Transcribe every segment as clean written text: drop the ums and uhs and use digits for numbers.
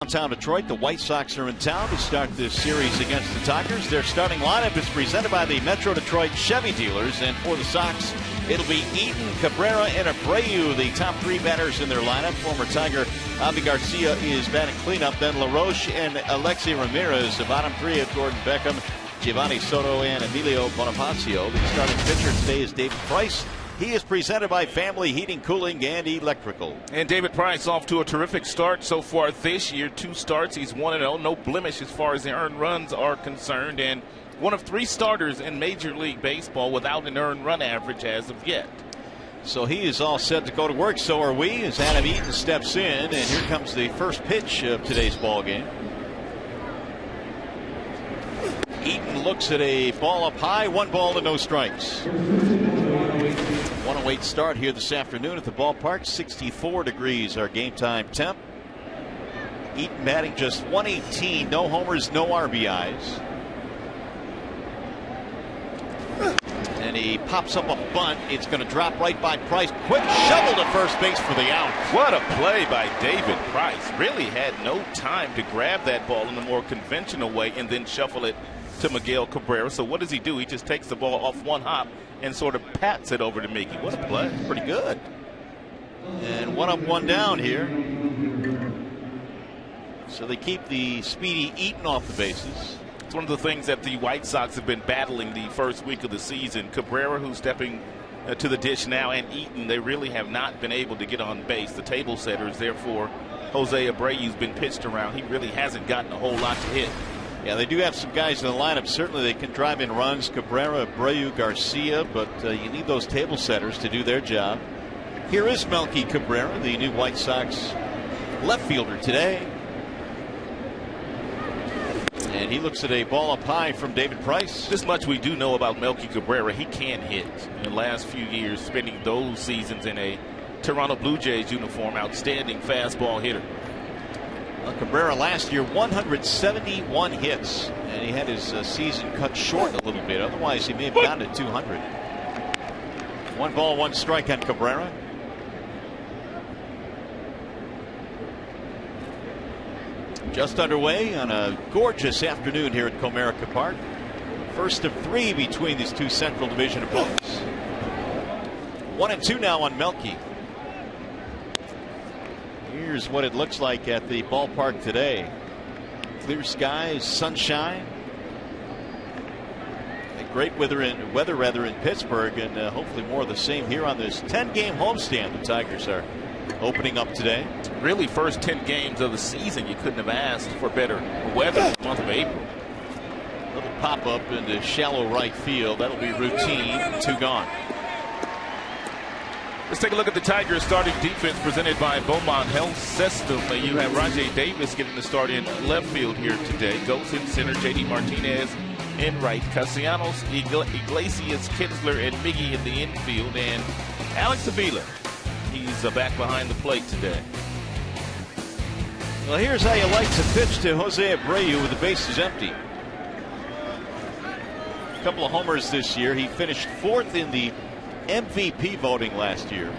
Downtown Detroit, the White Sox are in town to start this series against the Tigers. Their starting lineup is presented by the Metro Detroit Chevy dealers, and for the Sox, it'll be Eaton, Cabrera, and Abreu, the top three batters in their lineup. Former Tiger Avi Garcia is batting cleanup, then LaRoche and Alexi Ramirez. The bottom three of Gordon Beckham, Giovanni Soto, and Emilio Bonifacio. The starting pitcher today is David Price. He is presented by Family Heating, Cooling, and Electrical. And David Price off to a terrific start so far this year. 2 starts, he's 1-0, no blemish as far as the earned runs are concerned, and one of 3 starters in Major League Baseball without an earned run average as of yet. So he is all set to go to work. So are we, as Adam Eaton steps in, and here comes the first pitch of today's ball game. Eaton looks at a ball up high, 1 ball and no strikes. 108 start here this afternoon at the ballpark. 64 degrees our game time temp. Eaton batting just 118, no homers, no RBIs. And he pops up a bunt. It's going to drop right by Price. Quick shovel to first base for the out. What a play by David Price. Really had no time to grab that ball in the more conventional way and then shuffle it to Miguel Cabrera. So what does he do? He just takes the ball off one hop and sort of pats it over to Mickey. What a play. Pretty good. And 1 up, 1 down here. So they keep the speedy Eaton off the bases. It's one of the things that the White Sox have been battling the first week of the season. Cabrera, who's stepping to the dish now, and Eaton, they really have not been able to get on base. The table setters, therefore, Jose Abreu's been pitched around. He really hasn't gotten a whole lot to hit. Yeah, they do have some guys in the lineup. Certainly they can drive in runs. Cabrera, Abreu, Garcia, but you need those table setters to do their job. Here is Melky Cabrera, the new White Sox left fielder today. And he looks at a ball up high from David Price. This much we do know about Melky Cabrera. He can hit. In the last few years, spending those seasons in a Toronto Blue Jays uniform, outstanding fastball hitter. Cabrera last year, 171 hits, and he had his season cut short a little bit. Otherwise, he may have gotten to 200. 1 ball, 1 strike on Cabrera. Just underway on a gorgeous afternoon here at Comerica Park. First of 3 between these 2 Central Division opponents. 1-2 now on Melky. Here's what it looks like at the ballpark today. Clear skies, sunshine. A great weather in Pittsburgh, and hopefully more of the same here on this 10-game homestand the Tigers are opening up today. Really, first 10 games of the season, you couldn't have asked for better weather in the month of April. Little pop-up into shallow right field. That'll be routine. 2 gone. Let's take a look at the Tigers starting defense presented by Beaumont Health System. You have Rajay Davis getting the start in left field here today. Goes in center, J.D. Martinez in right. Castellanos, Iglesias, Kinsler, and Miggy in the infield. And Alex Avila, he's back behind the plate today. Well, here's how you like to pitch to Jose Abreu with the bases empty. A couple of homers this year. He finished 4th in the MVP voting last year.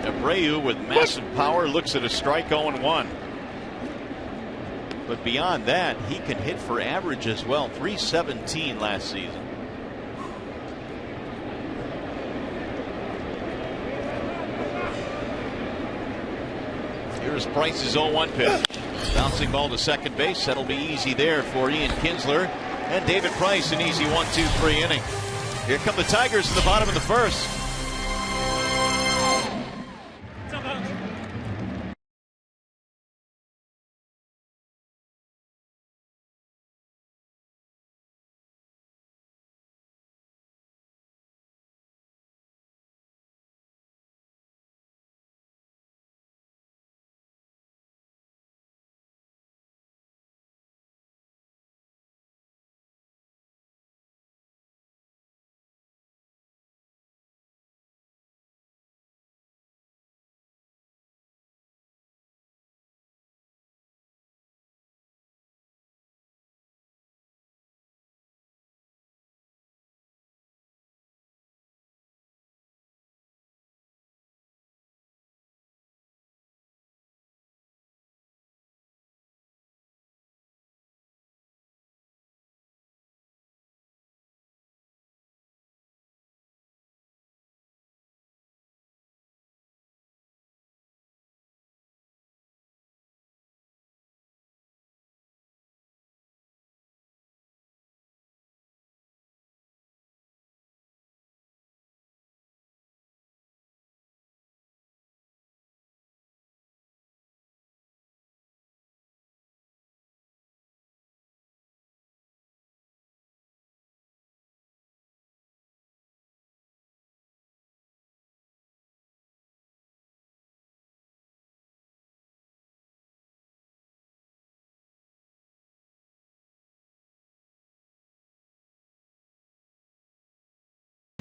Abreu with massive power looks at a strike, 0-1. But beyond that, he can hit for average as well. 317 last season. Here's Price's 0-1 pitch. Bouncing ball to second base. That'll be easy there for Ian Kinsler. And David Price, an easy 1-2-3 inning. Here come the Tigers in the bottom of the first.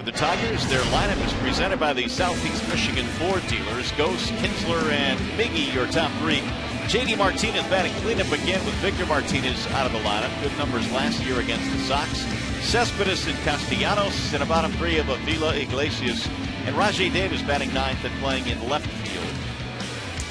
The Tigers, their lineup is presented by the Southeast Michigan Ford dealers. Ghost, Kinsler, and Miggy, your top three. J.D. Martinez batting cleanup again with Victor Martinez out of the lineup. Good numbers last year against the Sox. Cespedes and Castellanos, and a bottom three of Avila, Iglesias, and Rajay Davis batting ninth and playing in left field.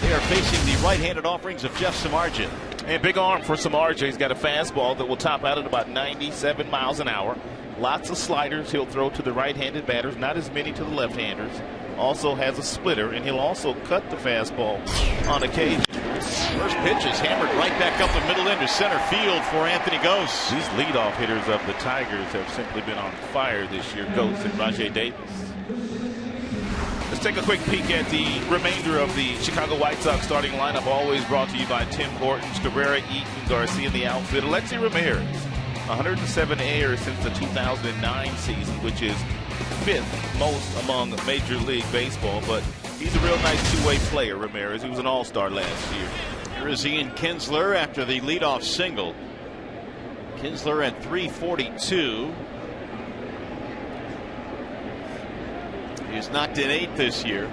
They are facing the right-handed offerings of Jeff Samardzija. And big arm for Samardzija. He's got a fastball that will top out at about 97 miles an hour. Lots of sliders he'll throw to the right-handed batters, not as many to the left-handers. Also has a splitter, and he'll also cut the fastball on occasion. First pitch is hammered right back up the middle into center field for Anthony Gose. These leadoff hitters of the Tigers have simply been on fire this year, Gose and Rajay Davis. Let's take a quick peek at the remainder of the Chicago White Sox starting lineup, always brought to you by Tim Hortons. Cabrera, Eaton, Garcia in the outfield. Alexi Ramirez, 107 errors since the 2009 season, which is fifth most among Major League Baseball, but he's a real nice two-way player, Ramirez. He was an all-star last year. Here is Ian Kinsler after the leadoff single. Kinsler at 342. He's knocked in 8 this year.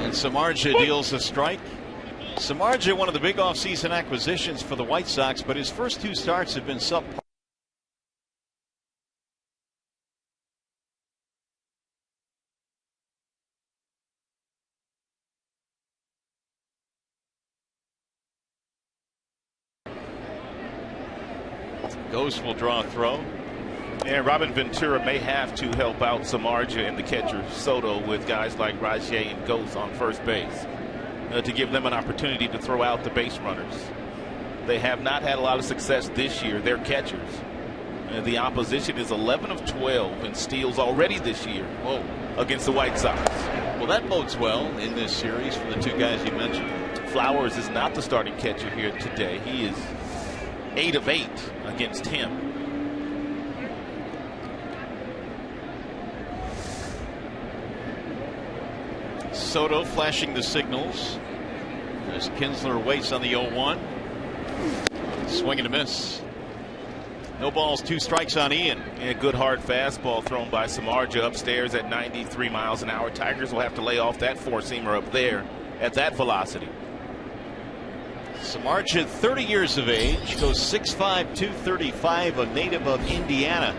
And Samardzija deals a strike. Samardzija, one of the big offseason acquisitions for the White Sox, but his first 2 starts have been subpar. Ghost will draw a throw. And Robin Ventura may have to help out Samardzija and the catcher Soto with guys like Rajay and Ghost on first base to give them an opportunity to throw out the base runners. They have not had a lot of success this year. They're catchers. The opposition is 11 of 12 in steals already this year against the White Sox. Well, that bodes well in this series for the 2 guys you mentioned. Flowers is not the starting catcher here today. He is 8 of 8 against him. Soto flashing the signals as Kinsler waits on the 0-1. Swing and a miss. No balls, 2 strikes on Ian. And a good hard fastball thrown by Samardzija upstairs at 93 miles an hour. Tigers will have to lay off that 4-seamer up there at that velocity. Samardzija, 30 years of age, goes 6'5", 235, a native of Indiana.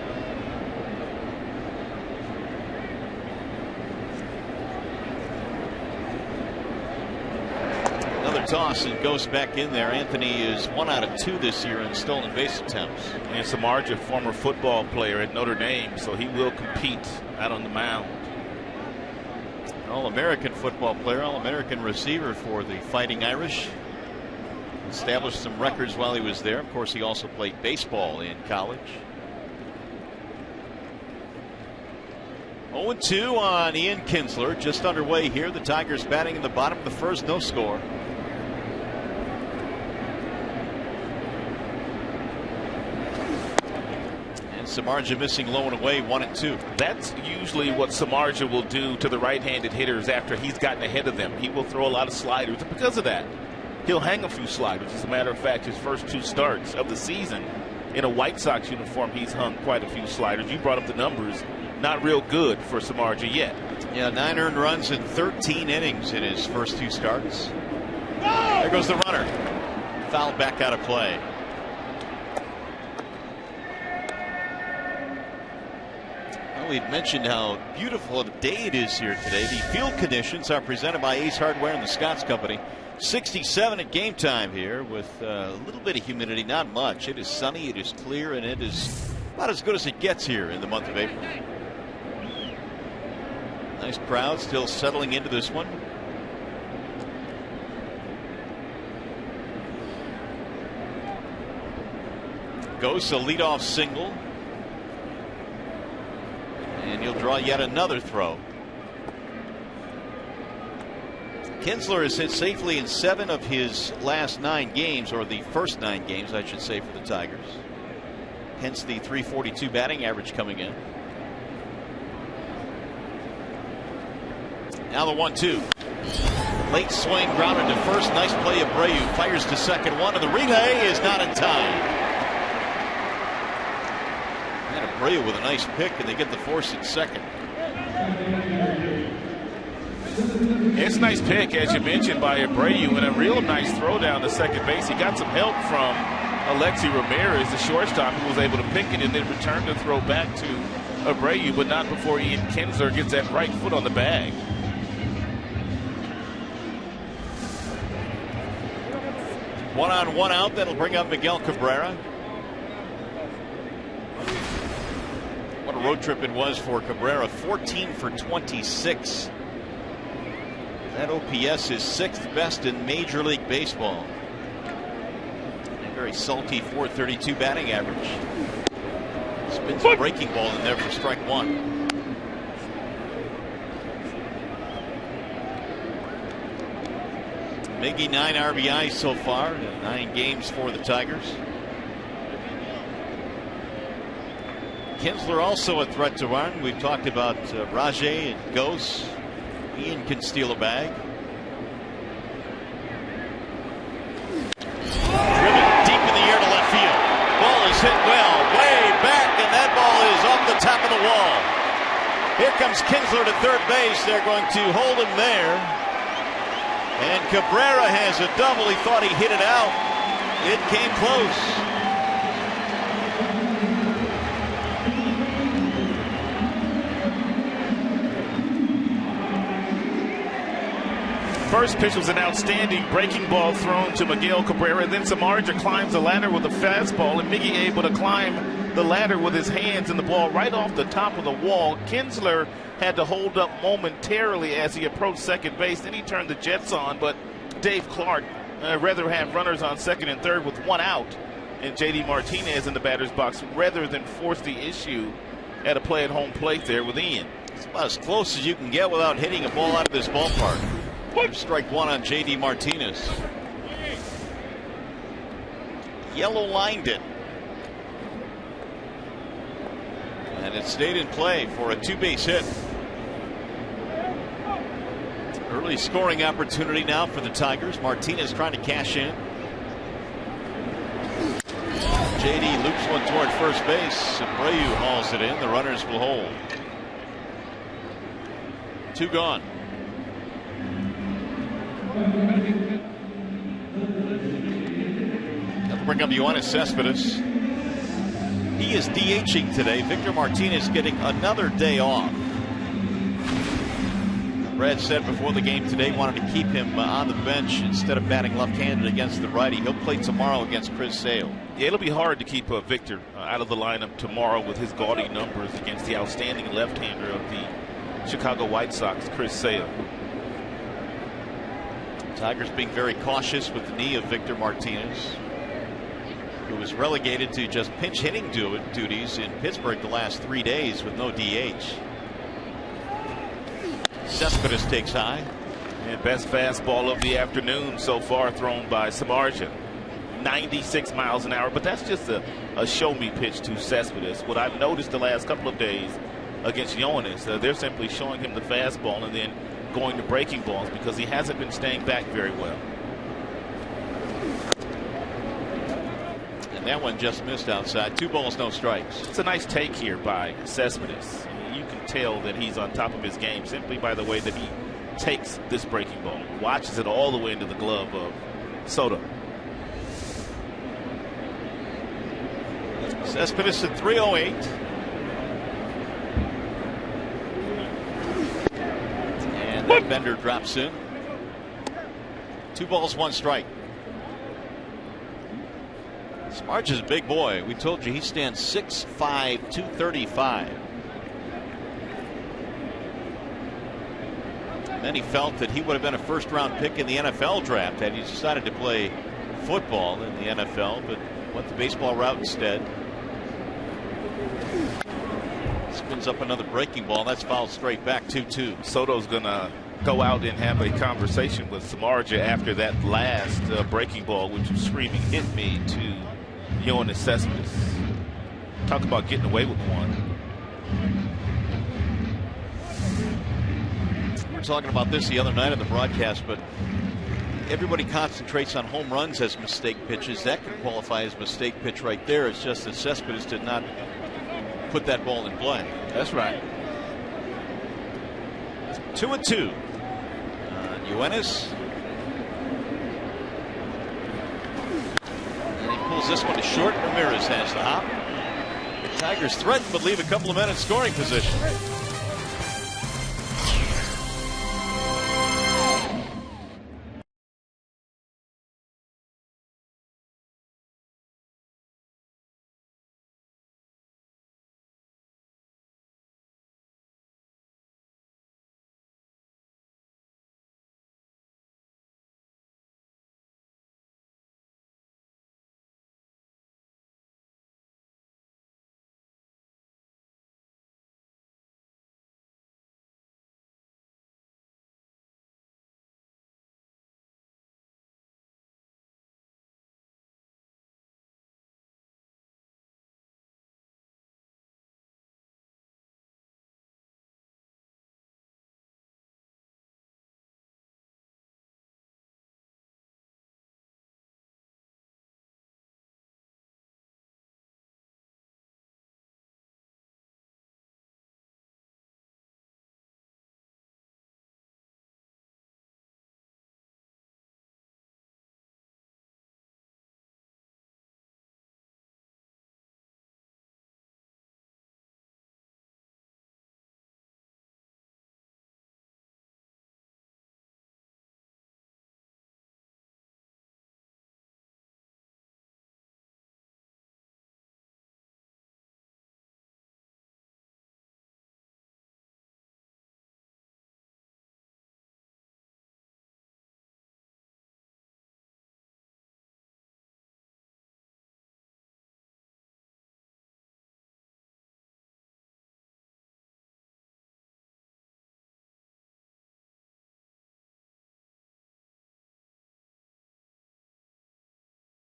Another toss and goes back in there. Anthony is 1 out of 2 this year in stolen base attempts. And Samardzija, former football player at Notre Dame, so he will compete out on the mound. All-American football player, All-American receiver for the Fighting Irish. Established some records while he was there. Of course, he also played baseball in college. 0-2 on Ian Kinsler. Just underway here. The Tigers batting in the bottom of the first, no score. And Samardzija missing low and away, 1-2. That's usually what Samardzija will do to the right-handed hitters after he's gotten ahead of them. He will throw a lot of sliders. And because of that, he'll hang a few sliders. As a matter of fact, his first 2 starts of the season in a White Sox uniform, he's hung quite a few sliders. You brought up the numbers. Not real good for Samardzija yet. Yeah, 9 earned runs in 13 innings in his first 2 starts. There goes the runner. Fouled back out of play. Well, we've mentioned how beautiful a day it is here today. The field conditions are presented by Ace Hardware and the Scotts Company. 67 at game time here with a little bit of humidity, not much. It is sunny, it is clear, and it is about as good as it gets here in the month of April. Nice crowd still settling into this one. Goes a leadoff single. And he'll draw yet another throw. Kinsler has hit safely in 7 of his last 9 games, or the first 9 games, I should say, for the Tigers. Hence the 342 batting average coming in. Now the 1-2. Late swing, grounded to first. Nice play of Abreu. Fires to second. 1, and the relay is not in time. Abreu with a nice pick, and they get the force at second. It's a nice pick, as you mentioned, by Abreu, and a real nice throw down to second base. He got some help from Alexi Ramirez, the shortstop, who was able to pick it and then return the throw back to Abreu, but not before Ian Kinsler gets that right foot on the bag. One on, one out. That'll bring up Miguel Cabrera. What a road trip it was for Cabrera. 14 for 26. That OPS is 6th best in Major League Baseball. A very salty .432 batting average. Spins a breaking ball in there for strike one. Miggy 9 RBIs so far, 9 games for the Tigers. Kinsler also a threat to run. We've talked about Rajay and Gose. Ian can steal a bag. Driven deep in the air to left field. Ball is hit well, way back, and that ball is off the top of the wall. Here comes Kinsler to third base. They're going to hold him there. And Cabrera has a double. He thought he hit it out. It came close. First pitch was an outstanding breaking ball thrown to Miguel Cabrera. Then Samardzija climbs the ladder with a fastball, and Miggy able to climb the ladder with his hands and the ball right off the top of the wall. Kinsler had to hold up momentarily as he approached second base. Then he turned the jets on, but Dave Clark rather have runners on second and third with one out, and JD Martinez in the batter's box rather than force the issue at a play at home plate there with Ian. It's about as close as you can get without hitting a ball out of this ballpark. Strike one on JD Martinez. Yellow lined it. And it stayed in play for a 2-base hit. Early scoring opportunity now for the Tigers. Martinez trying to cash in. JD loops one toward first base. Abreu hauls it in. The runners will hold. 2 gone. That'll bring up Yoenis Cespedes. He is DHing today. Victor Martinez getting another day off. Brad said before the game today wanted to keep him on the bench instead of batting left-handed against the righty. He'll play tomorrow against Chris Sale. Yeah, it'll be hard to keep Victor out of the lineup tomorrow with his gaudy numbers against the outstanding left-hander of the Chicago White Sox, Chris Sale. Tigers being very cautious with the knee of Victor Martinez, who was relegated to just pinch hitting duties in Pittsburgh the last 3 days with no DH. Cespedes takes high. And best fastball of the afternoon so far thrown by Samardzija. 96 miles an hour, but that's just a show-me pitch to Cespedes. What I've noticed the last couple of days against Yoenis, they're simply showing him the fastball and then going to breaking balls because he hasn't been staying back very well. And that one just missed outside. 2 balls, no strikes. It's a nice take here by Cespedes. You can tell that he's on top of his game simply by the way that he takes this breaking ball, watches it all the way into the glove of Soto. Cespedes at 308. And then Bender drops in. 2 balls, 1 strike. Samardzija's a big boy. We told you he stands 6'5", 235. Many felt that he would have been a first-round pick in the NFL draft had he decided to play football in the NFL, but went the baseball route instead. Spins up another breaking ball. That's fouled straight back, 2-2. Soto's going to go out and have a conversation with Samardzija after that last breaking ball, which was screaming, "Hit me," to Yoenis Cespedes. Talk about getting away with one. We were talking about this the other night on the broadcast, but everybody concentrates on home runs as mistake pitches. That could qualify as mistake pitch right there. It's just that Cespedes did not put that ball in play. That's right. 2-2. Yuenis. And he pulls this one to short. Ramirez has the hop. The Tigers threaten but leave a couple of men in scoring position.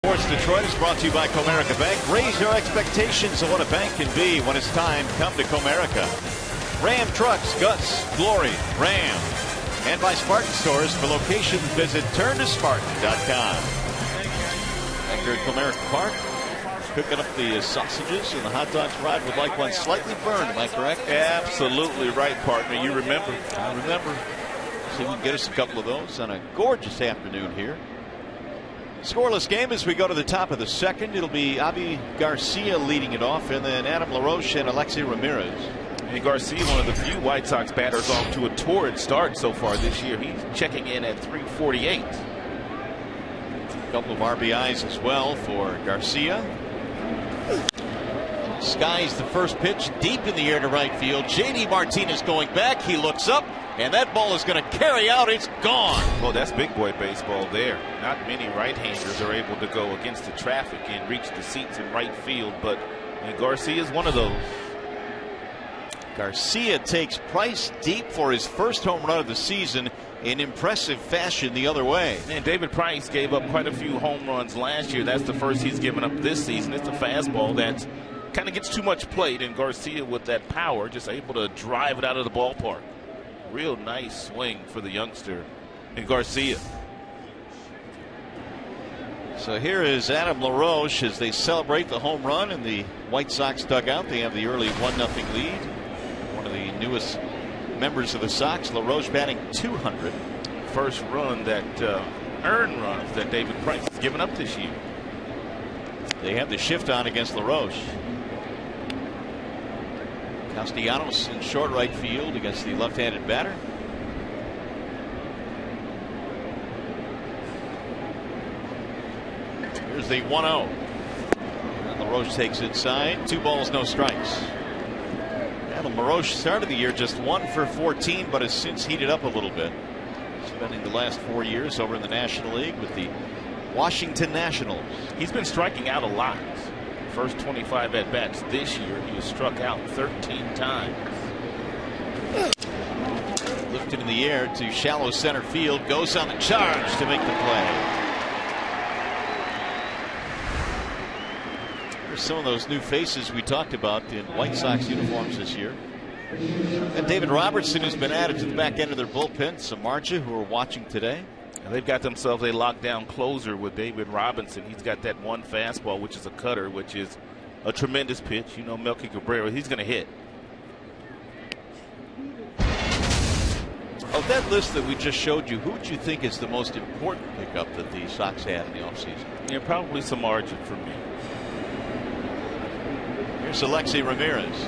Sports Detroit is brought to you by Comerica Bank. Raise your expectations of what a bank can be when it's time. Come to Comerica. Ram Trucks, Guts, Glory, Ram. And by Spartan Stores. For locations, visit turntospartan.com. Back here at Comerica Park, cooking up the sausages and the hot dogs. Rod would like one slightly burned, am I correct? Absolutely right, partner. You remember. I remember. See if we can get us a couple of those on a gorgeous afternoon here. Scoreless game as we go to the top of the second. It'll be Avi Garcia leading it off, and then Adam LaRoche and Alexei Ramirez. And Garcia, one of the few White Sox batters off to a torrid start so far this year. He's checking in at .348. A couple of RBIs as well for Garcia. Skies the first pitch deep in the air to right field. JD Martinez going back. He looks up, and that ball is going to carry out. It's gone. Well, that's big boy baseball there. Not many right-handers are able to go against the traffic and reach the seats in right field, but Garcia is one of those. Garcia takes Price deep for his first home run of the season in impressive fashion the other way. And David Price gave up quite a few home runs last year. That's the first he's given up this season. It's a fastball that kind of gets too much plate, and Garcia with that power just able to drive it out of the ballpark. Real nice swing for the youngster in Garcia. So here is Adam LaRoche as they celebrate the home run in the White Sox dugout. They have the early 1-0 lead. One of the newest members of the Sox, LaRoche batting .200. First run that earned runs that David Price has given up this year. They have the shift on against LaRoche. Castellanos in short right field against the left-handed batter. Here's the 1-0. And LaRoche takes inside. 2 balls, no strikes. Adam LaRoche started the year just 1 for 14, but has since heated up a little bit. Spending the last 4 years over in the National League with the Washington Nationals. He's been striking out a lot. First 25 at-bats this year, he was struck out 13 times. Lifted in the air to shallow center field. Goes on the charge to make the play. There's some of those new faces we talked about in White Sox uniforms this year. And David Robertson, who's been added to the back end of their bullpen. Samardzija, who are watching today. And they've got themselves a lockdown closer with David Robinson. He's got that one fastball, which is a cutter, which is a tremendous pitch. You know, Melky Cabrera, he's going to hit. Of that list that we just showed you, who would you think is the most important pickup that the Sox had in the offseason? Yeah, probably some margin for me. Here's Alexi Ramirez.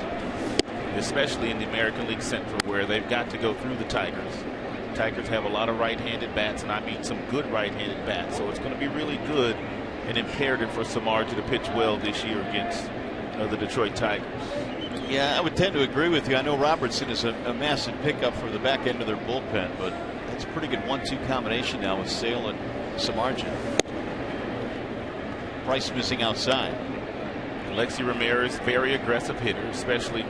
Especially in the American League Central, where they've got to go through the Tigers. Tigers have a lot of right-handed bats, and I mean some good right-handed bats. So it's going to be really good and imperative for Samardzija to pitch well this year against the Detroit Tigers. Yeah, I would tend to agree with you. I know Robertson is a massive pickup for the back end of their bullpen, but that's a pretty good 1-2 combination now with Sale and Samardzija. Price missing outside. Alexi Ramirez, very aggressive hitter, especially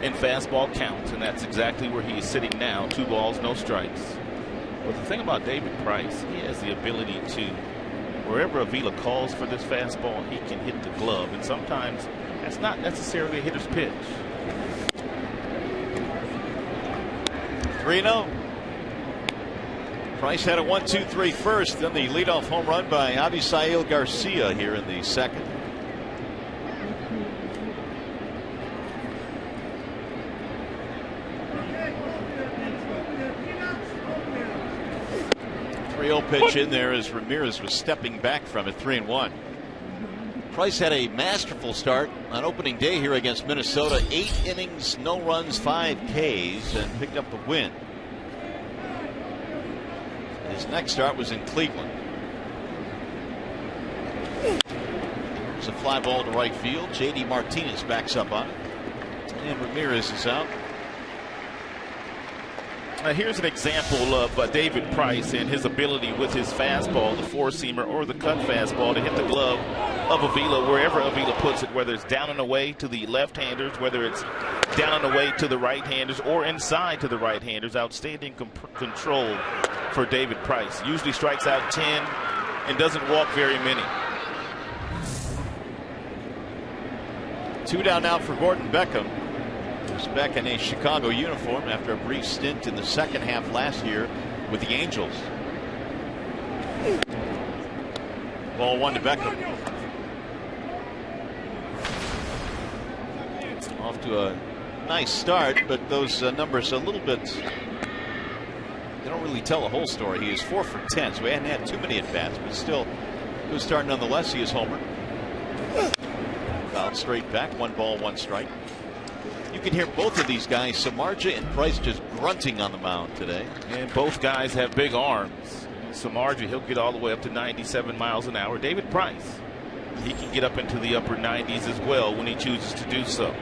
in fastball counts, and that's exactly where he is sitting now. 2 balls, no strikes. But the thing about David Price, he has the ability to, wherever Avila calls for this fastball, he can hit the glove, and sometimes that's not necessarily a hitter's pitch. 3-0. Price had a 1-2-3 first, then the leadoff home run by Avisail Garcia here in the second. Pitch in there as Ramirez was stepping back from it. 3-1. Price had a masterful start on opening day here against Minnesota. 8 innings, no runs, 5 Ks, and picked up the win. His next start was in Cleveland. There's a fly ball to right field. JD Martinez backs up on it, and Ramirez is out. Now here's an example of David Price and his ability with his fastball, the 4-seamer or the cut fastball, to hit the glove of Avila wherever Avila puts it, whether it's down and away to the left-handers, whether it's down and away to the right-handers, or inside to the right-handers. Outstanding control for David Price. Usually strikes out 10 and doesn't walk very many. 2 down now for Gordon Beckham. Back in a Chicago uniform after a brief stint in the second half last year with the Angels. Ball 1 to Beckham. Off to a nice start, but those numbers a little bit, they don't really tell the whole story. He is 4 for 10, so he hadn't had too many at bats, but still good start nonetheless. He is homer. Fouled straight back. 1 ball, 1 strike. You can hear both of these guys, Samardzija and Price, just grunting on the mound today. And both guys have big arms. Samardzija, he'll get all the way up to 97 miles an hour. David Price, he can get up into the upper 90s as well when he chooses to do so.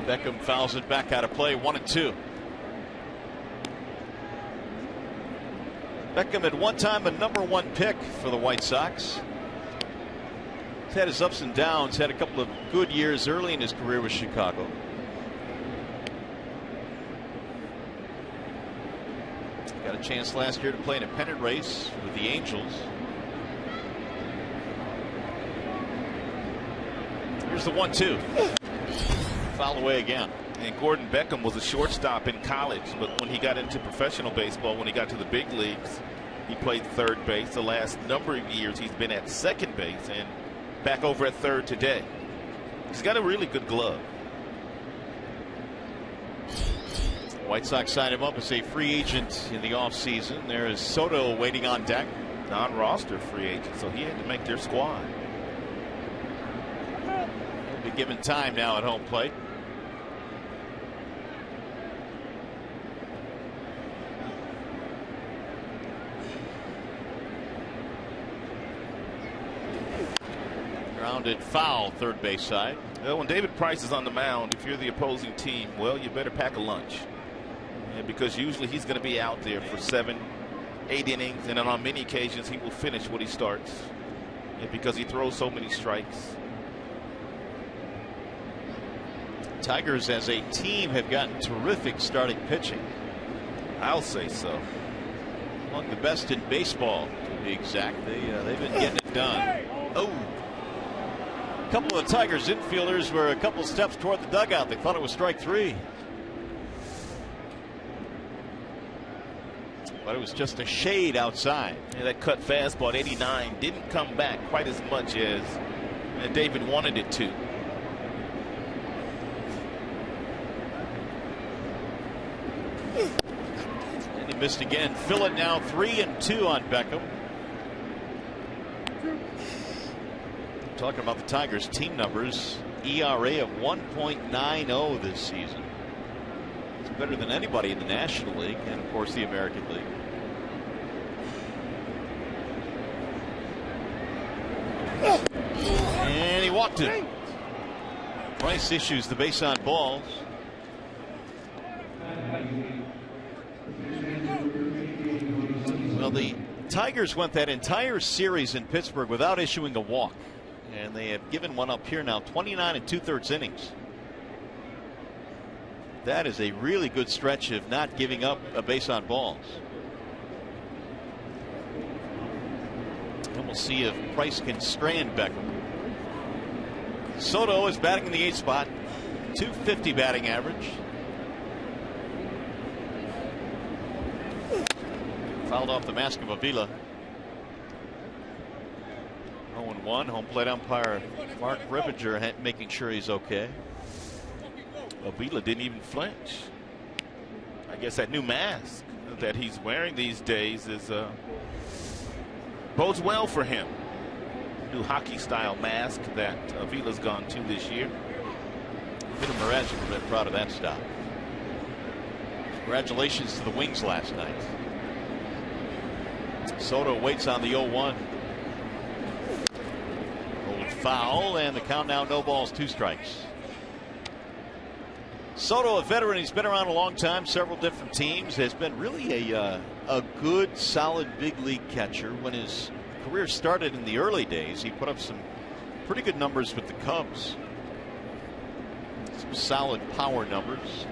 Beckham fouls it back out of play. 1-2. Beckham at one time a #1 pick for the White Sox. He's had his ups and downs, had a couple of good years early in his career with Chicago. Got a chance last year to play in a pennant race with the Angels. Here's the 1-2. Foul away again. And Gordon Beckham was a shortstop in college, but when he got into professional baseball, when he got to the big leagues, he played third base. The last number of years he's been at second base and back over at third today. He's got a really good glove. White Sox signed him up as a free agent in the offseason. There is Soto waiting on deck. Non-roster free agent, so he had to make their squad. He'll be given time now at home plate. Grounded foul, third base side. Well, when David Price is on the mound, if you're the opposing team, well, you better pack a lunch. And because usually he's going to be out there for 7, 8 innings, and then on many occasions he will finish what he starts. And because he throws so many strikes. Tigers as a team have gotten terrific starting pitching. I'll say so. Among the best in baseball, to be exact. They've been getting it done. Oh. A couple of the Tigers infielders were a couple steps toward the dugout. They thought it was strike 3. but it was just a shade outside. And that cut fastball at 89 didn't come back quite as much as David wanted it to. And he missed again. Fill it now 3-2 on Beckham. Talking about the Tigers' team numbers, ERA of 1.90 this season. It's better than anybody in the National League and, of course, the American League. And he walked it. Price issues the base on balls. Well, the Tigers went that entire series in Pittsburgh without issuing a walk. And they have given one up here now, 29 2/3 innings. That is a really good stretch of not giving up a base on balls. And we'll see if Price can strand Beckham. Soto is batting in the 8th spot, .250 batting average. Fouled off the mask of Avila. 0-1. Home plate umpire Mark Rippinger making sure he's okay. Avila didn't even flinch. I guess that new mask that he's wearing these days is bodes well for him. New hockey style mask that Avila's gone to this year. Peter Mrazek would have been proud of that stop. Congratulations to the Wings last night. Soto waits on the 0-1. Rolling foul, and the count now, no balls, 2 strikes. Soto, a veteran, he's been around a long time, several different teams, has been really a good, solid big league catcher. When his career started in the early days, he put up some pretty good numbers with the Cubs. Some solid power numbers.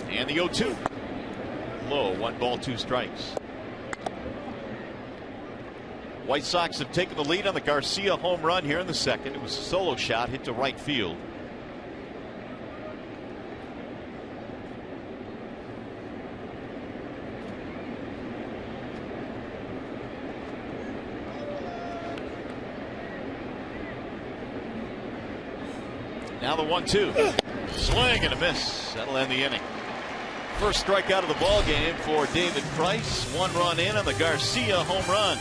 And the 0-2. Low, 1 ball, 2 strikes. White Sox have taken the lead on the Garcia home run here in the second. It was a solo shot hit to right field. Now the 1-2. Swing and a miss. That'll end the inning. First strikeout of the ball game for David Price. 1 run in on the Garcia home run.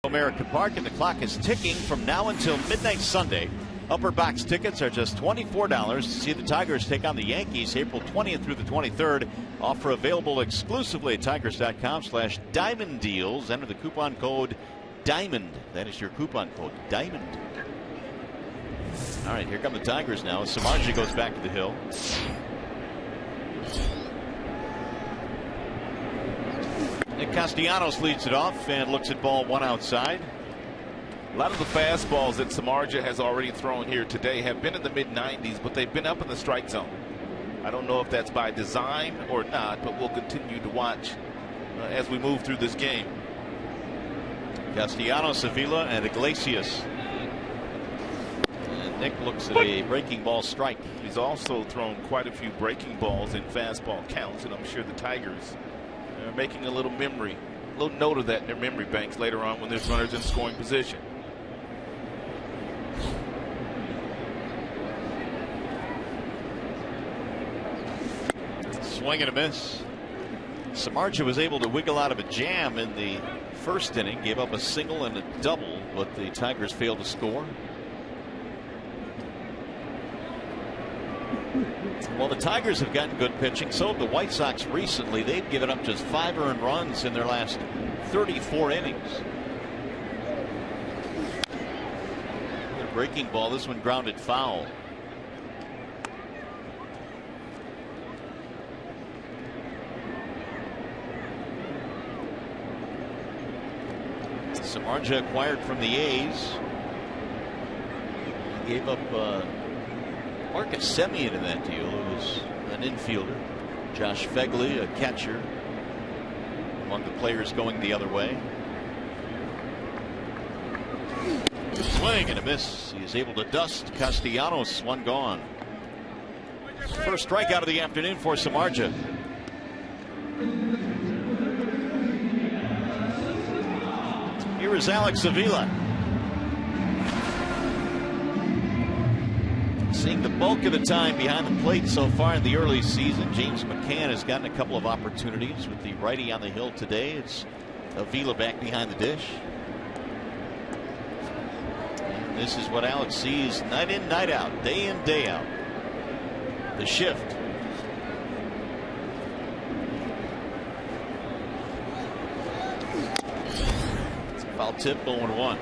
American Park, and the clock is ticking from now until midnight Sunday Upper box tickets are just $24 to see the Tigers take on the Yankees April 20th through the 23rd. Offer available exclusively at tigers.com/diamond deals. Enter the coupon code DIAMOND. That is your coupon code, DIAMOND. All right, here come the Tigers now. Samardzija goes back to the hill. Nick Castellanos leads it off and looks at ball one outside. A lot of the fastballs that Samardzija has already thrown here today have been in the mid-90s, but they've been up in the strike zone. I don't know if that's by design or not, but we'll continue to watch as we move through this game. Castellanos, Avila, and Iglesias. And Nick looks at a breaking ball strike. He's also thrown quite a few breaking balls in fastball counts, and I'm sure the Tigers are making a little note of that in their memory banks later on when there's runners in scoring position. Swing and a miss. Samardzija was able to wiggle out of a jam in the first inning, gave up a single and a double, but the Tigers failed to score. Well, the Tigers have gotten good pitching. So have the White Sox recently. They've given up just 5 earned runs in their last 34 innings. Their breaking ball, this one grounded foul. Samardzija acquired from the A's. He gave up Marcus Semien in that deal, who was an infielder. Josh Fegley, a catcher, among the players going the other way. Swing and a miss. He is able to dust Castellanos. One gone. First strikeout of the afternoon for Samardzija. Here is Alex Avila. Seeing the bulk of the time behind the plate so far in the early season. James McCann has gotten a couple of opportunities with the righty on the hill today. It's Avila back behind the dish. And this is what Alex sees night in, night out, day in, day out. The shift. It's a foul tip, 0-1.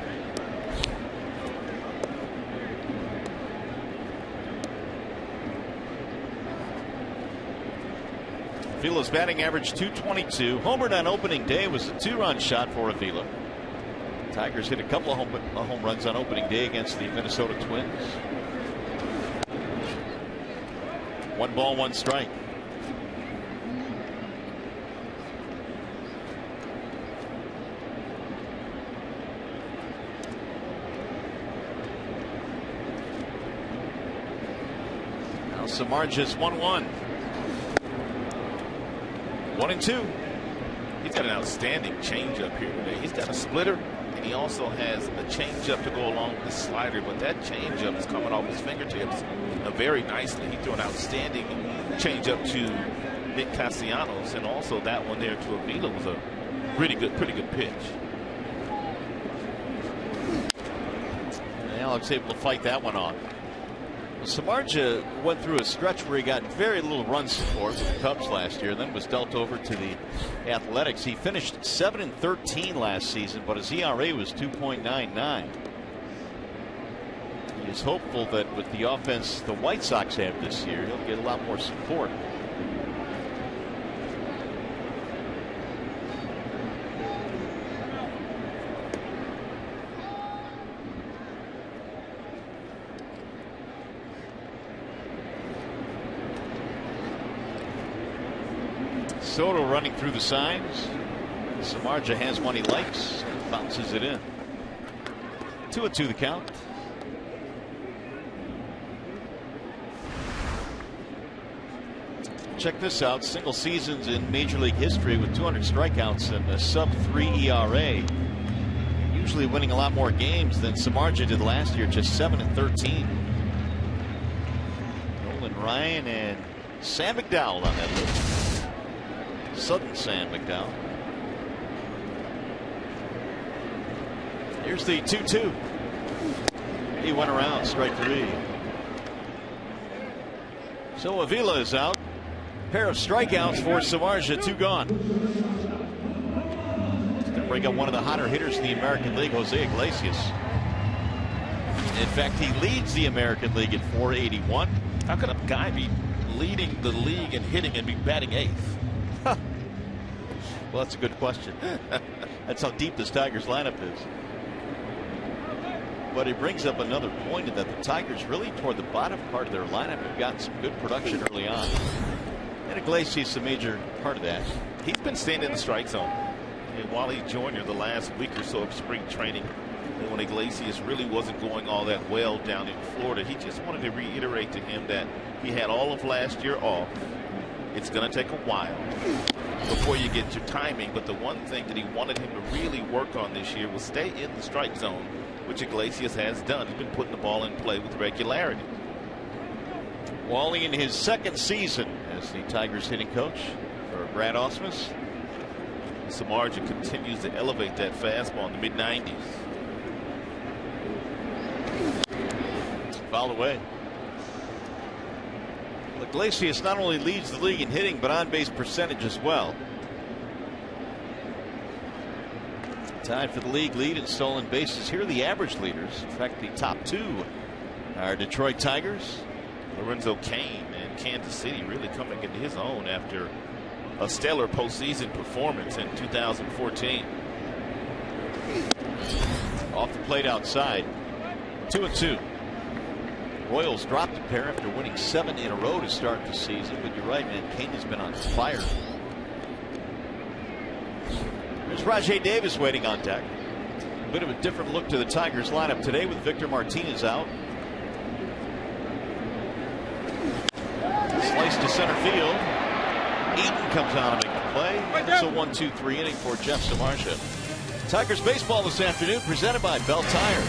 Avila's batting average .222. Homered on opening day was a 2-run shot for Avila. Tigers hit a couple of home runs on opening day against the Minnesota Twins. 1 ball, 1 strike. Now Samardzija's 1-1. 1-2. He's got an outstanding changeup here today. He's got a splitter, and he also has a changeup to go along with the slider. But that changeup is coming off his fingertips very nicely. He threw an outstanding changeup to Nick Castellanos, and also that one there to Avila was a pretty good pitch. And Alex able to fight that one off. Samardzija went through a stretch where he got very little run support with the Cubs last year, then was dealt over to the Athletics. He finished 7-13 last season, but his ERA was 2.99. He is hopeful that with the offense the White Sox have this year, he'll get a lot more support. Soto running through the signs. Samardzija has one he likes and bounces it in. 2-2 the count. Check this out. Single seasons in Major League history with 200 strikeouts and a sub-3 ERA. Usually winning a lot more games than Samardzija did last year, just 7-13. Nolan Ryan and Sam McDowell on that list. Sudden Sam McDowell. Here's the 2-2. He went around, strike 3. So Avila is out. Pair of strikeouts for Samardzija, 2 gone. He's going to bring up one of the hotter hitters in the American League, Jose Iglesias. In fact, he leads the American League at 481. How could a guy be leading the league in hitting and be batting 8th? Well, that's a good question. That's how deep this Tigers lineup is. But he brings up another point that the Tigers really toward the bottom part of their lineup have gotten some good production early on. And Iglesias is a major part of that. He's been staying in the strike zone. And Wally Jr. the last week or so of spring training, and when Iglesias really wasn't going all that well down in Florida, he just wanted to reiterate to him that he had all of last year off. It's going to take a while before you get your timing, but the one thing that he wanted him to really work on this year was stay in the strike zone, which Iglesias has done. He's been putting the ball in play with regularity. Wally in his 2nd season as the Tigers hitting coach for Brad Ausmus. Samardzija continues to elevate that fastball in the mid-90s. Fouled away. Iglesias not only leads the league in hitting, but on-base percentage as well. Tied for the league lead in stolen bases. Here are the average leaders. In fact, the top 2 are Detroit Tigers. Lorenzo Cain and Kansas City really coming into his own after a stellar postseason performance in 2014. Off the plate outside. 2-2. Royals dropped a pair after winning 7 in a row to start the season. But you're right, man. Cain has been on fire. There's Rajai Davis waiting on deck. A bit of a different look to the Tigers lineup today with Victor Martinez out. Slice to center field. Eaton comes out to make the play. It's a 1-2-3 inning for Jeff Samardzija. Tigers baseball this afternoon presented by Bell Tire.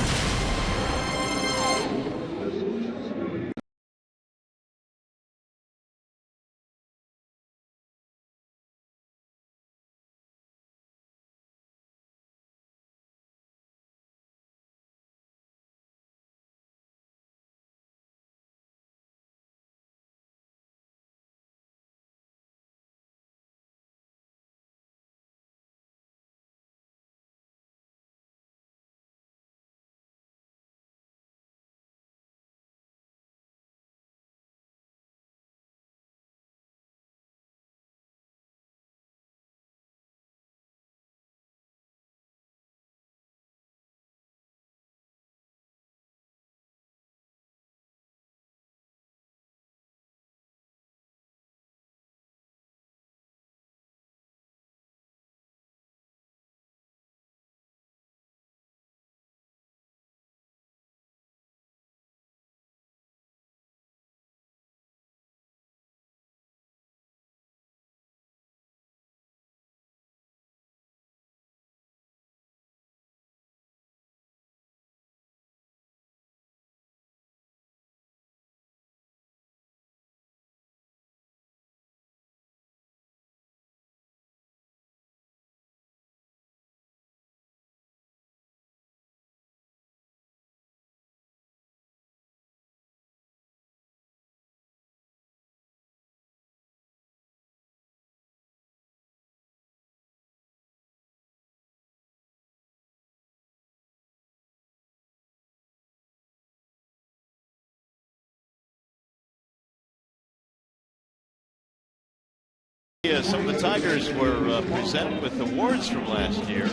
Yeah, some of the Tigers were presented with awards from last year.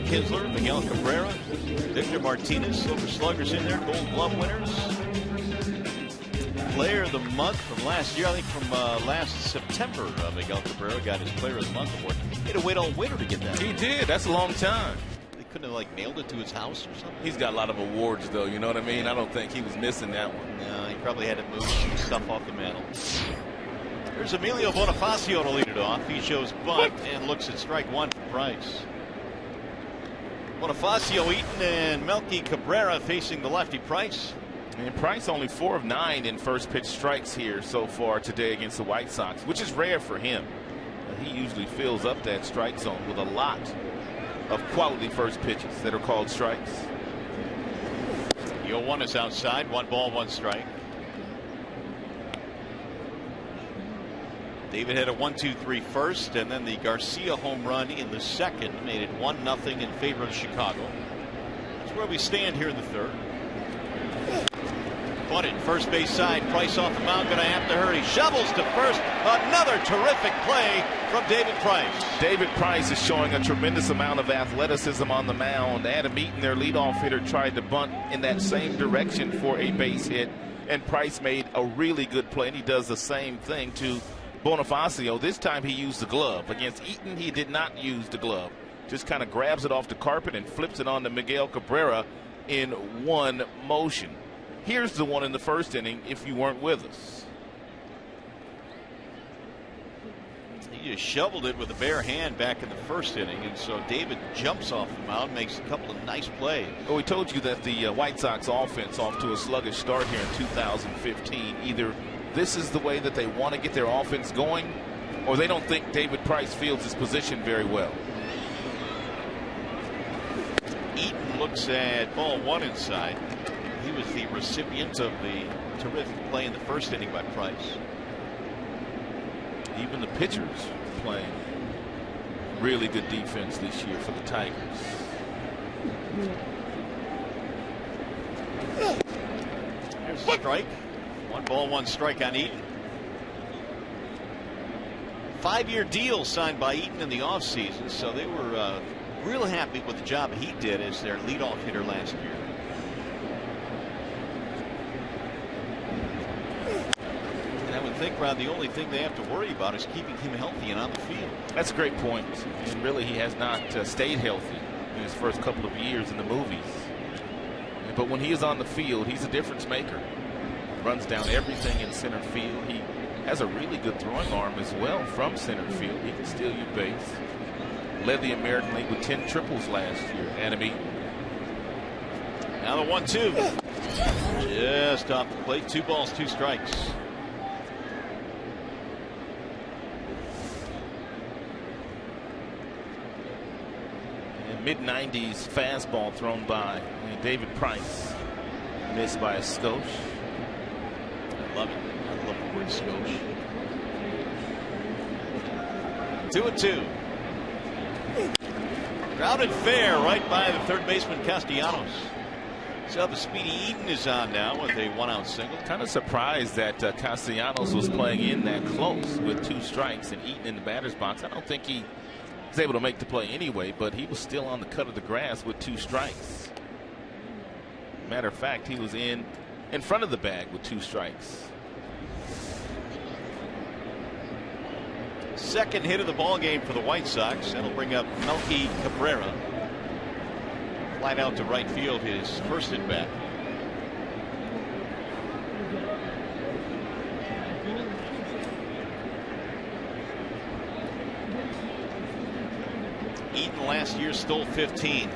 Kinsler, Miguel Cabrera, Victor Martinez, Silver Sluggers in there, Gold Glove winners. Player of the Month from last year, I think from last September, Miguel Cabrera got his Player of the Month award. He had to wait all winter to get that. He did. That's a long time. They couldn't have nailed it to his house or something. He's got a lot of awards, though. You know what I mean? I don't think he was missing that one. No, he probably had to move some stuff off the mantle. There's Emilio Bonifacio to lead it off. He shows bunt and looks at strike 1 for Price. Bonifacio, Eaton, and Melky Cabrera facing the lefty Price. And Price only 4 of 9 in first pitch strikes here so far today against the White Sox, which is rare for him. He usually fills up that strike zone with a lot of quality first pitches that are called strikes. The 0-1 is outside. 1 ball, 1 strike. David had a 1-2-3 first, and then the Garcia home run in the second made it 1-0 in favor of Chicago. That's where we stand here in the third. Bunted, first base side. Price off the mound, going to have to hurry. Shovels to first. Another terrific play from David Price. David Price is showing a tremendous amount of athleticism on the mound. Adam Eaton, their leadoff hitter, tried to bunt in that same direction for a base hit, and Price made a really good play, and he does the same thing to Bonifacio. This time he used the glove. Against Eaton, he did not use the glove. Just kind of grabs it off the carpet and flips it on to Miguel Cabrera in one motion. Here's the one in the first inning if you weren't with us. He just shoveled it with a bare hand back in the first inning, and so David jumps off the mound, makes a couple of nice plays. Well, we told you that the White Sox offense off to a sluggish start here in 2015. Either this is the way that they want to get their offense going, or they don't think David Price fields his position very well. Eaton looks at ball 1 inside. He was the recipient of the terrific play in the first inning by Price. Even the pitchers playing really good defense this year for the Tigers. There's a strike. 1 ball, 1 strike on Eaton. 5-year deal signed by Eaton in the offseason, so they were real happy with the job he did as their leadoff hitter last year. And I would think, Rod, the only thing they have to worry about is keeping him healthy and on the field. That's a great point. And really, he has not stayed healthy in his first couple of years in the movies. But when he is on the field, he's a difference maker. Runs down everything in center field. He has a really good throwing arm as well from center field. He can steal your base. Led the American League with 10 triples last year. Adam Eaton. Now the 1-2. Just off the plate. 2 balls, 2 strikes. Mid-90s fastball thrown by David Price. Missed by a skosh. I love it. I love the word skosh. 2-2. Grounded fair right by the third baseman Castellanos. So the speedy Eaton is on now with a 1-out single. Kind of surprised that Castellanos was playing in that close with 2 strikes and Eaton in the batter's box. I don't think he was able to make the play anyway, but he was still on the cut of the grass with 2 strikes. Matter of fact, he was in front of the bag with 2 strikes. Second hit of the ball game for the White Sox. That'll bring up Melky Cabrera. Flight out to right field, his first at bat. Eaton last year stole 15.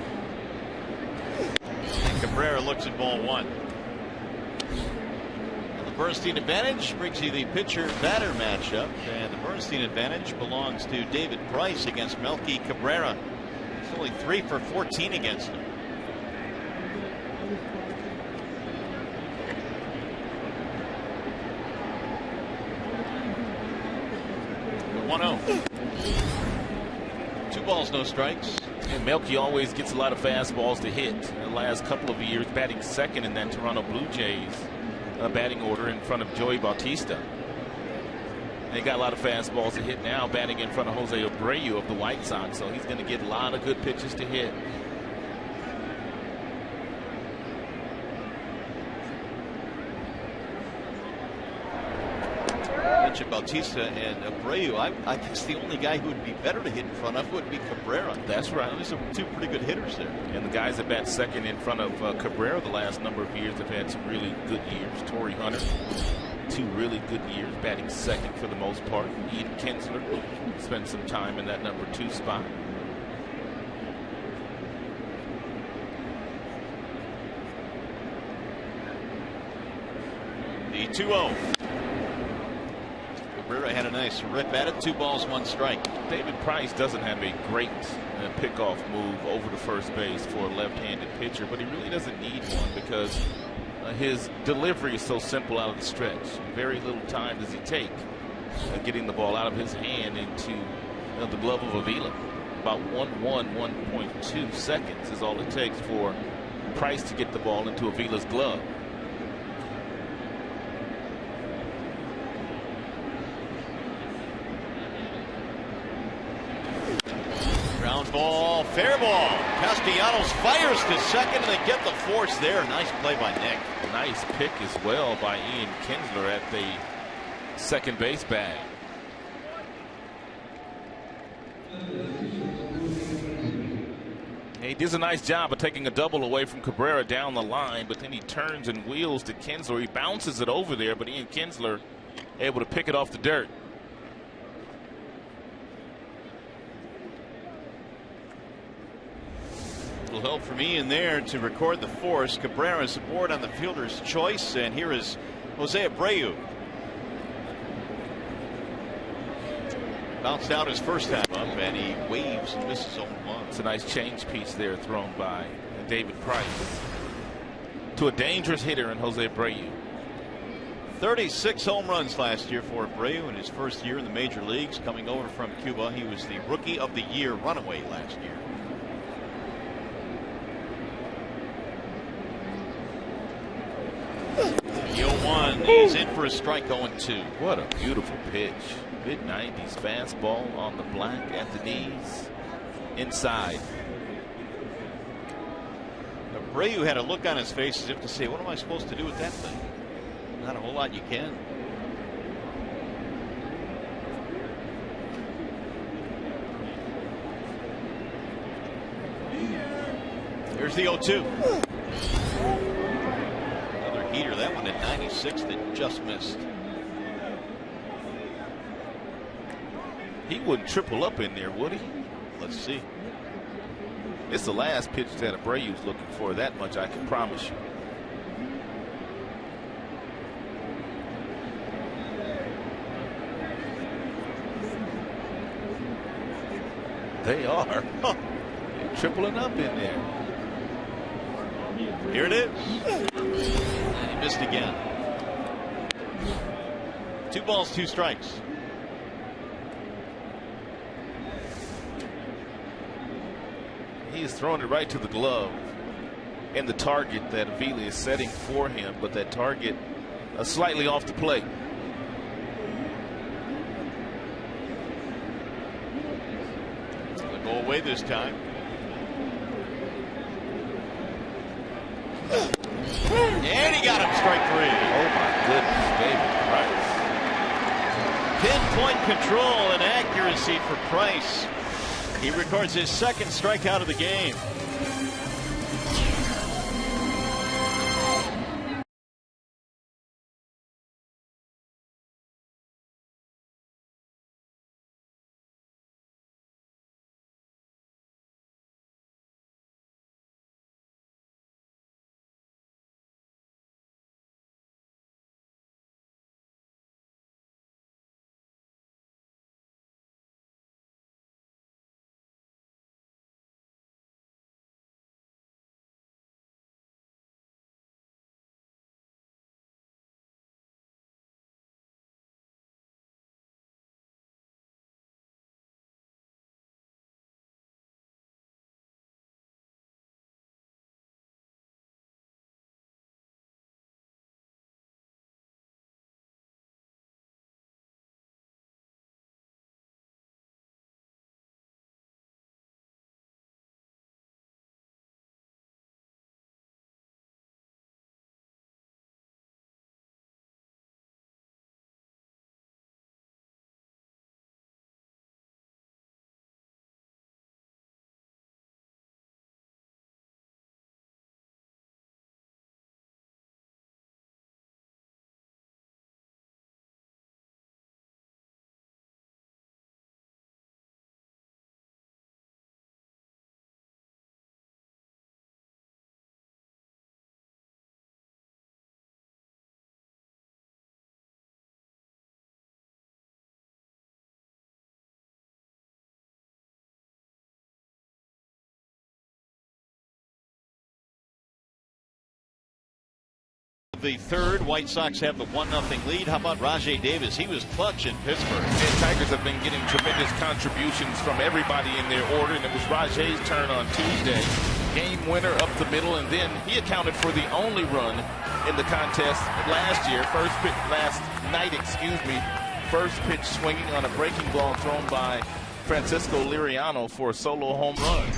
And Cabrera looks at ball 1. Bernstein advantage brings you the pitcher-batter matchup, and the Bernstein advantage belongs to David Price against Melky Cabrera. It's only 3 for 14 against him. The 1-0. 2 balls, no strikes. And Melky always gets a lot of fastballs to hit. The last couple of years, batting second in that Toronto Blue Jays batting order in front of Joey Bautista. They got a lot of fastballs to hit now, batting in front of Jose Abreu of the White Sox, so he's going to get a lot of good pitches to hit. Mentioned Bautista and Abreu. I guess the only guy who would be better to hit in front of would be Cabrera. That's right. These are 2 pretty good hitters there. And the guys that bat second in front of Cabrera the last number of years have had some really good years. Torrey Hunter, 2 really good years batting second for the most part. Ian Kinsler spent some time in that number 2 spot. The 2-0. Cabrera had a nice rip at it. 2 balls, 1 strike. David Price doesn't have a great pickoff move over to first base for a left-handed pitcher, but he really doesn't need one because his delivery is so simple out of the stretch. Very little time does he take getting the ball out of his hand into the glove of Avila. About 1.2 seconds is all it takes for Price to get the ball into Avila's glove. Ground ball, fair ball. Castellanos fires to second, and they get the force there. Nice play by Nick. Nice pick as well by Ian Kinsler at the second base bag. He does a nice job of taking a double away from Cabrera down the line, but then he turns and wheels to Kinsler. He bounces it over there, but Ian Kinsler able to pick it off the dirt. Little help from Ian there to record the force. Cabrera is aboard on the fielder's choice, and here is Jose Abreu. Bounced out his first time up, and he waves and misses home run. It's a nice change piece there thrown by David Price to a dangerous hitter in Jose Abreu. 36 home runs last year for Abreu in his first year in the major leagues. Coming over from Cuba, he was the Rookie of the Year runaway last year. The 0-1, he's in for a strike, 0-2. What a beautiful pitch. Mid-90s fastball on the black at the knees. Inside. Abreu had a look on his face as if to say, what am I supposed to do with that thing? Not a whole lot you can. Here's the 0-2. Another heater. That one at 96 that just missed. He wouldn't triple up in there, would he? Let's see. It's the last pitch that Abreu's looking for. That much I can promise you. They are. They're tripling up in there. Here it is. And he missed again. 2 balls, 2 strikes. He is throwing it right to the glove and the target that Avila is setting for him, but that target slightly off the plate. It's going to go away this time. And he got him, strike 3. Oh my goodness, David Price. Pinpoint control and accuracy for Price. He records his second strikeout of the game. The third, White Sox have the 1-0 lead. How about Rajai Davis? He was clutch in Pittsburgh. And Tigers have been getting tremendous contributions from everybody in their order, and it was Rajai's turn on Tuesday. Game winner up the middle, and then he accounted for the only run in the contest last year. Last night, first pitch swinging on a breaking ball thrown by Francisco Liriano for a solo home run.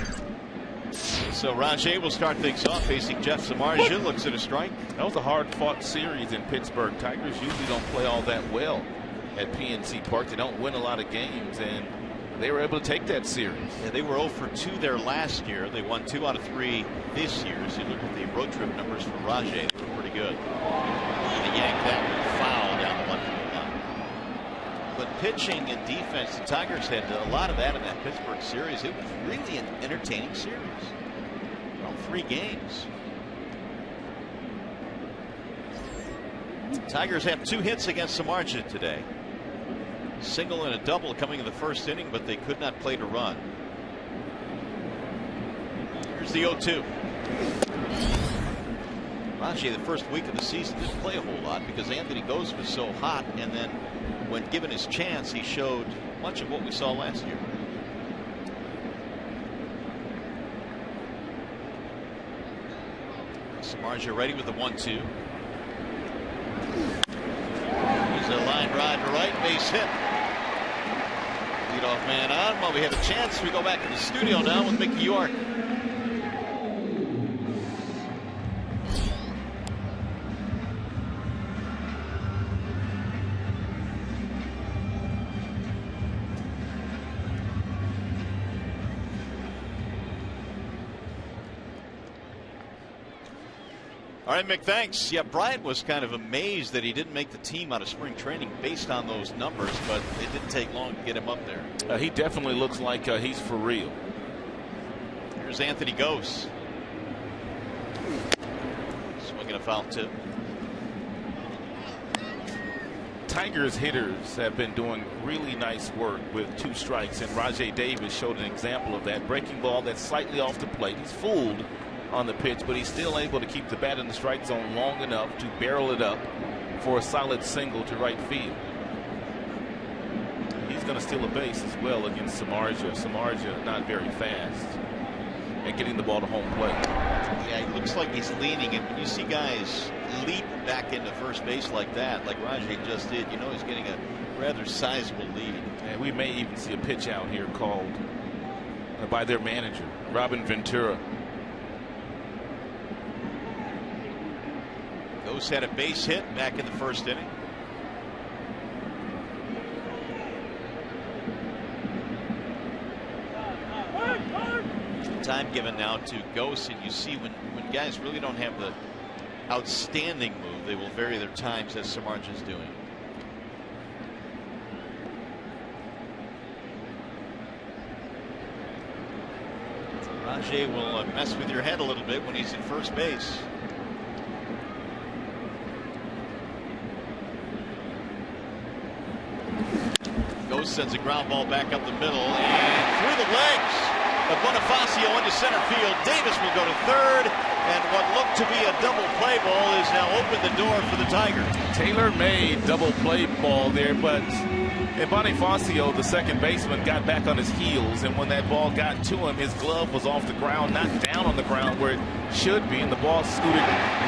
So Rajai will start things off facing Jeff Samardzija. Looks at a strike. That was a hard-fought series in Pittsburgh. Tigers usually don't play all that well at PNC Park. They don't win a lot of games, and they were able to take that series. Yeah, they were 0 for 2 there last year. They won 2 out of 3 this year. So you look at the road trip numbers for Rajai, they were pretty good. They yanked that one foul down the left field line. But pitching and defense, the Tigers had a lot of that in that Pittsburgh series. It was really an entertaining series. 3 games. Tigers have 2 hits against Samardzija today. Single and a double coming in the first inning, but they could not play to run. Here's the 0-2. Rajai, the first week of the season, didn't play a whole lot because Anthony Gose was so hot, and then when given his chance, he showed much of what we saw last year. Samardzija ready with the 1-2. Here's a line drive to right, base hit. Leadoff man on. Well, we have a chance. We go back to the studio now with Mickey York. All right, Mick, thanks. Yeah, Bryant was kind of amazed that he didn't make the team out of spring training based on those numbers, but it didn't take long to get him up there. He definitely looks like he's for real. Here's Anthony Gose. Swinging a foul tip. Tigers hitters have been doing really nice work with 2 strikes, and Rajai Davis showed an example of that. Breaking ball that's slightly off the plate. He's fooled on the pitch, but he's still able to keep the bat in the strike zone long enough to barrel it up for a solid single to right field. He's going to steal a base as well against Samardzija. Samardzija not very fast at getting the ball to home plate. Yeah, he looks like he's leaning, and when you see guys leap back into first base like that, like Rajai just did, you know he's getting a rather sizable lead. And we may even see a pitch out here called by their manager, Robin Ventura. Gose had a base hit back in the first inning. Time given now to Gose, and you see when guys really don't have the outstanding move, they will vary their times as Samardzija is doing. Rajai will mess with your head a little bit when he's at first base. Gose sends a ground ball back up the middle and through the legs of Bonifacio into center field. Davis will go to third, and what looked to be a double play ball is now opened the door for the Tigers. Taylor-made double play ball there, but Bonifacio, the second baseman, got back on his heels, and when that ball got to him, his glove was off the ground, not down on the ground where it should be, and the ball scooted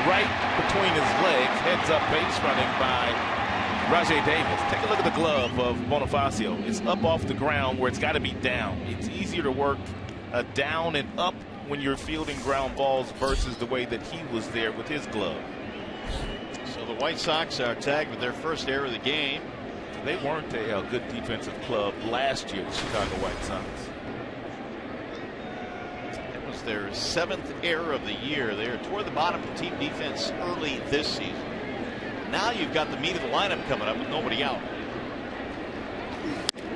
right between his legs. Heads up base running by Rajai Davis. Take a look at the glove of Bonifacio. It's up off the ground where it's got to be down. It's easier to work down and up when you're fielding ground balls versus the way that he was there with his glove. So the White Sox are tagged with their first error of the game. They weren't a good defensive club last year, the Chicago White Sox. That was their 7th error of the year. They are toward the bottom of team defense early this season. Now you've got the meat of the lineup coming up with nobody out.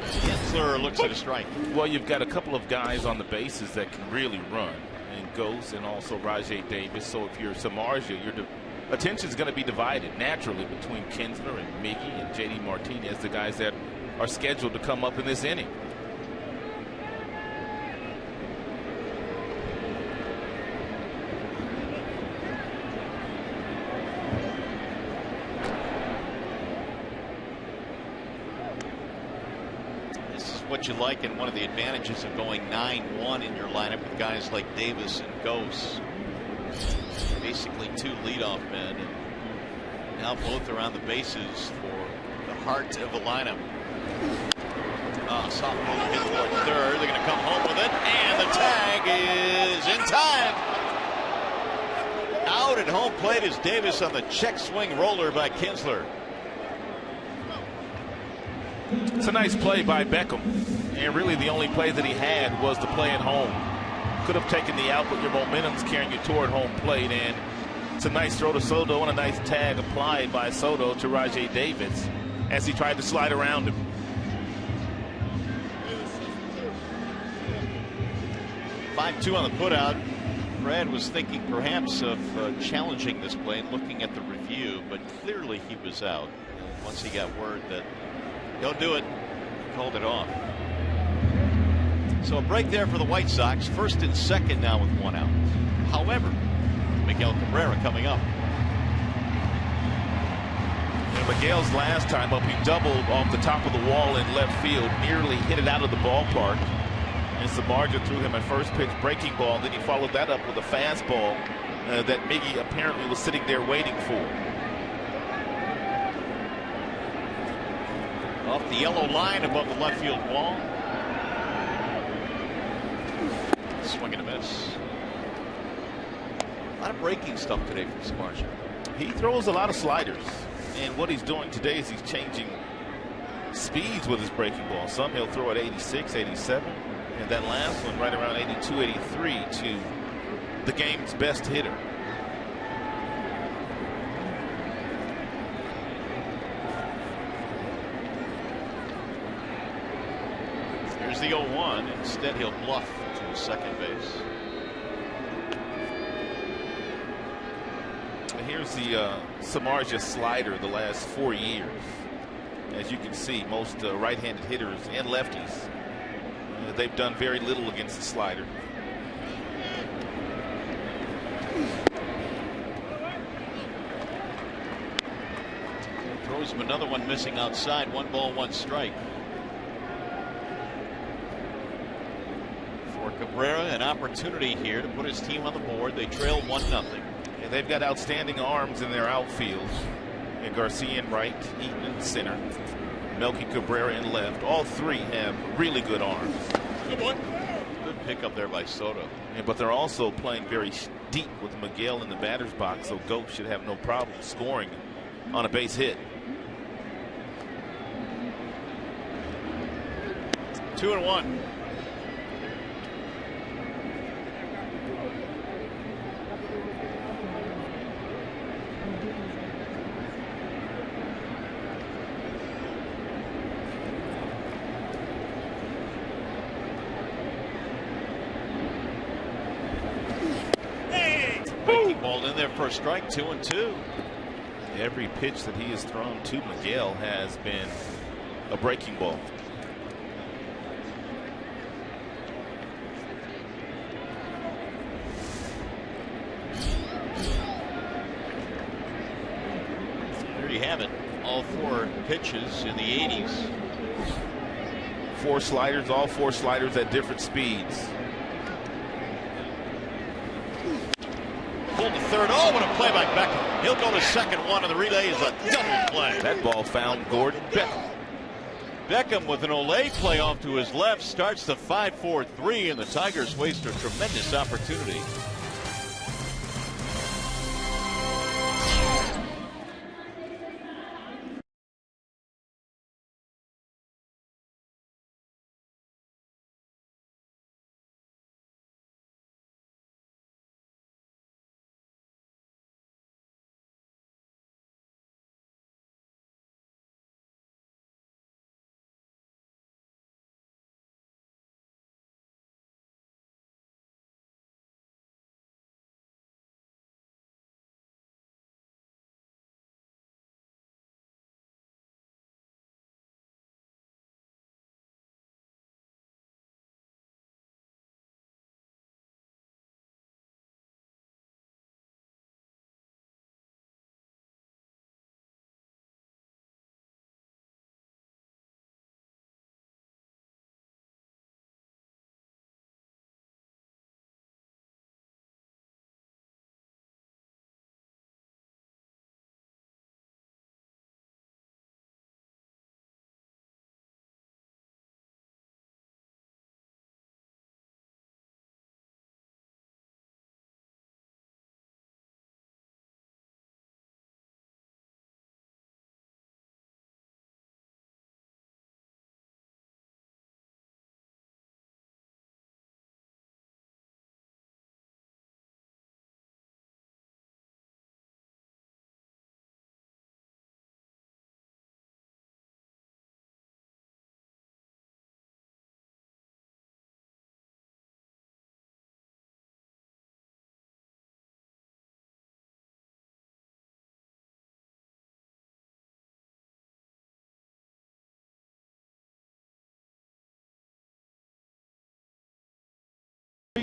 Kinsler looks at a strike. Well, you've got a couple of guys on the bases that can really run, and Gose and also Rajai Davis. So if you're Samardzija, your attention is going to be divided naturally between Kinsler and Miggy and JD Martinez, the guys that are scheduled to come up in this inning. what you like and one of the advantages of going 9-1 in your lineup with guys like Davis and Gose. Basically 2 leadoff men, and now both are on the bases for the heart of the lineup. Soft roller hit towards third. They're going to come home with it, and the tag is in time. Out at home plate is Davis on the check swing roller by Kinsler. It's a nice play by Beckham, and really the only play that he had was the play at home. Could have taken the out, but your momentum's carrying you toward home plate, and it's a nice throw to Soto and a nice tag applied by Soto to Rajai Davis as he tried to slide around him. Five-2 on the putout. Brad was thinking perhaps of challenging this play and looking at the review, but clearly he was out. And once he got word that he'll do it, he called it off. So a break there for the White Sox. First and second now with 1 out. However, Miguel Cabrera coming up. And Miguel's last time up, he doubled off the top of the wall in left field, nearly hit it out of the ballpark. And Samardzija threw him a first pitch breaking ball. Then he followed that up with a fastball that Miggy apparently was sitting there waiting for. Off the yellow line above the left field wall. Swing and a miss. A lot of breaking stuff today from Samardzija. He throws a lot of sliders. And what he's doing today is he's changing speeds with his breaking ball. Some he'll throw at 86, 87. And that last one right around 82, 83 to the game's best hitter. Here's the 0-1. Instead, he'll bluff to second base. And here's the Samardzija slider the last 4 years. As you can see, most right-handed hitters and lefties, they've done very little against the slider. Throws him another one missing outside. 1 ball, 1 strike. For Cabrera, an opportunity here to put his team on the board. They trail 1-0. And they've got outstanding arms in their outfield. And Garcia in right, Eaton in center, Melky Cabrera in left. All three have really good arms. Good one. Good pickup there by Soto. Yeah, but they're also playing very deep with Miguel in the batter's box, so Gose should have no problem scoring on a base hit. 2-1. Ball in there for a strike. 2-2. Every pitch that he has thrown to Miguel has been a breaking ball. There you have it. All 4 pitches in the 80s. 4 sliders, all 4 sliders at different speeds. Pulled to third. Oh, what a play by Beckham. He'll go to second. One, and the relay is a double play. That ball found Gordon Beckham. Beckham with an Olay play off to his left starts the 5-4-3, and the Tigers waste a tremendous opportunity.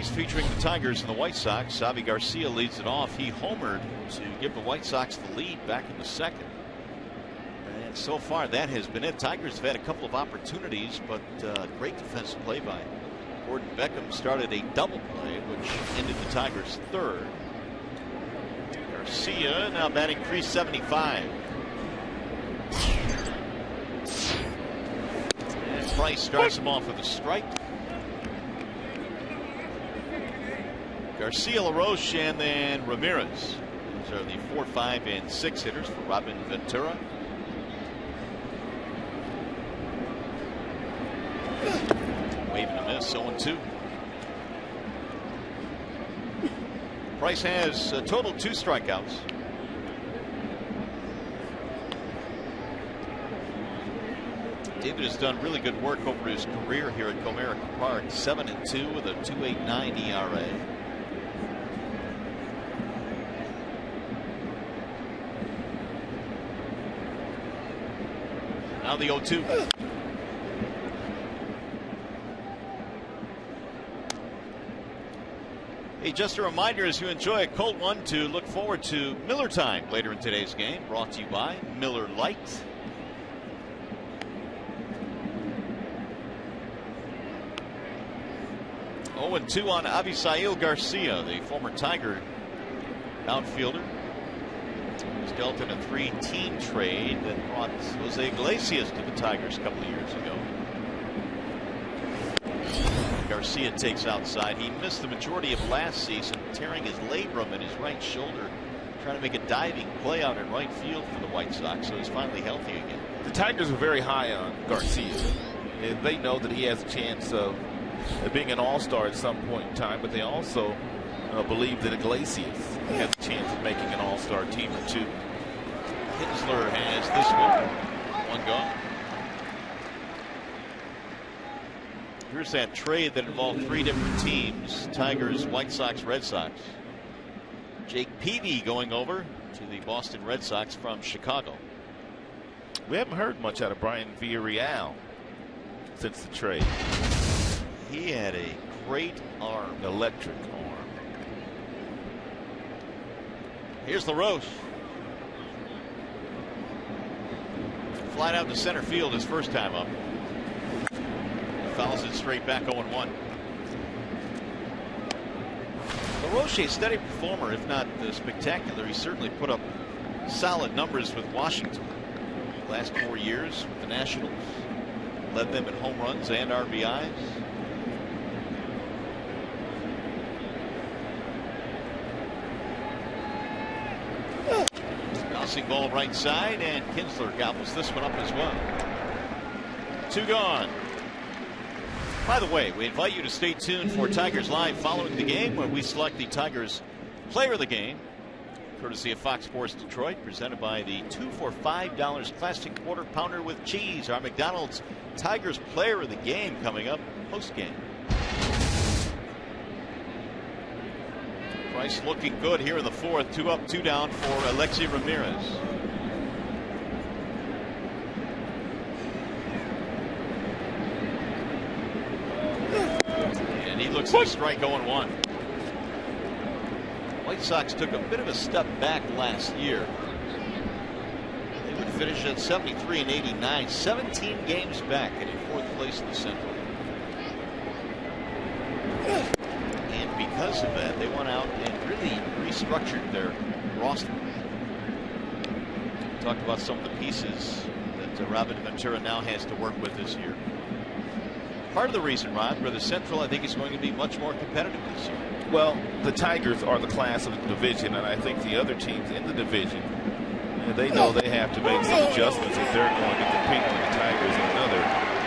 series featuring the Tigers and the White Sox. Avi Garcia leads it off. He homered to give the White Sox the lead back in the second. And so far that has been it. Tigers have had a couple of opportunities, but great defensive play by Gordon Beckham started a double play which ended the Tigers' third. Garcia now batting .375. And Price starts him off with a strike. Garcia, LaRoche, and then Ramirez. These are the 4, 5, and 6 hitters for Robin Ventura. Waving a miss, 0-2. Price has a total 2 strikeouts. David has done really good work over his career here at Comerica Park. 7-2 with a 2.89 ERA. Now the 0-2. Hey, just a reminder, as you enjoy a cold one, to look forward to Miller Time later in today's game, brought to you by Miller Lite. Oh, and 2 on Avisail Garcia, the former Tiger outfielder. He's dealt in a 3-team trade that brought Jose Iglesias to the Tigers a couple of years ago. Garcia takes outside. He missed the majority of last season, tearing his labrum in his right shoulder, trying to make a diving play out in right field for the White Sox, so he's finally healthy again. The Tigers are very high on Garcia, and they know that he has a chance of being an all-star at some point in time, but they also believe that Iglesias has a chance of making an all-star team or two. Kinsler has this one gone. Here's that trade that involved 3 different teams: Tigers, White Sox, Red Sox. Jake Peavy going over to the Boston Red Sox from Chicago. We haven't heard much out of Brian Villarreal since the trade. He had a great arm. Electric arm. Here's LaRoche. Flied out to center field his first time up. Fouls it straight back, 0-1. LaRoche, a steady performer, if not spectacular. He certainly put up solid numbers with Washington. Last 4 years with the Nationals. Led them in home runs and RBIs. Bouncing ball right side, and Kinsler gobbles this one up as well. 2 gone. By the way, we invite you to stay tuned for Tigers Live following the game, where we select the Tigers Player of the Game, courtesy of Fox Sports Detroit, presented by the 2 for $5 Classic Quarter Pounder with Cheese. Our McDonald's Tigers Player of the Game coming up post-game. Price looking good here in the 4th. 2 up, 2 down for Alexi Ramirez. And he looks like a strike, 0-1. White Sox took a bit of a step back last year. They would finish at 73 and 89, 17 games back in 4th place in the Central. And because of that, they went out and really restructured their roster. Talked about some of the pieces that Robin Ventura now has to work with this year. Part of the reason, Ron, for the Central, I think, is going to be much more competitive this year. Well, the Tigers are the class of the division, and I think the other teams in the division, they know they have to make some adjustments if they're going to compete with the Tigers. Another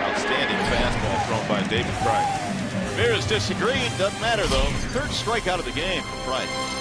outstanding fastball thrown by David Price. Ramirez disagreed. Doesn't matter, though. 3rd strikeout of the game for Price.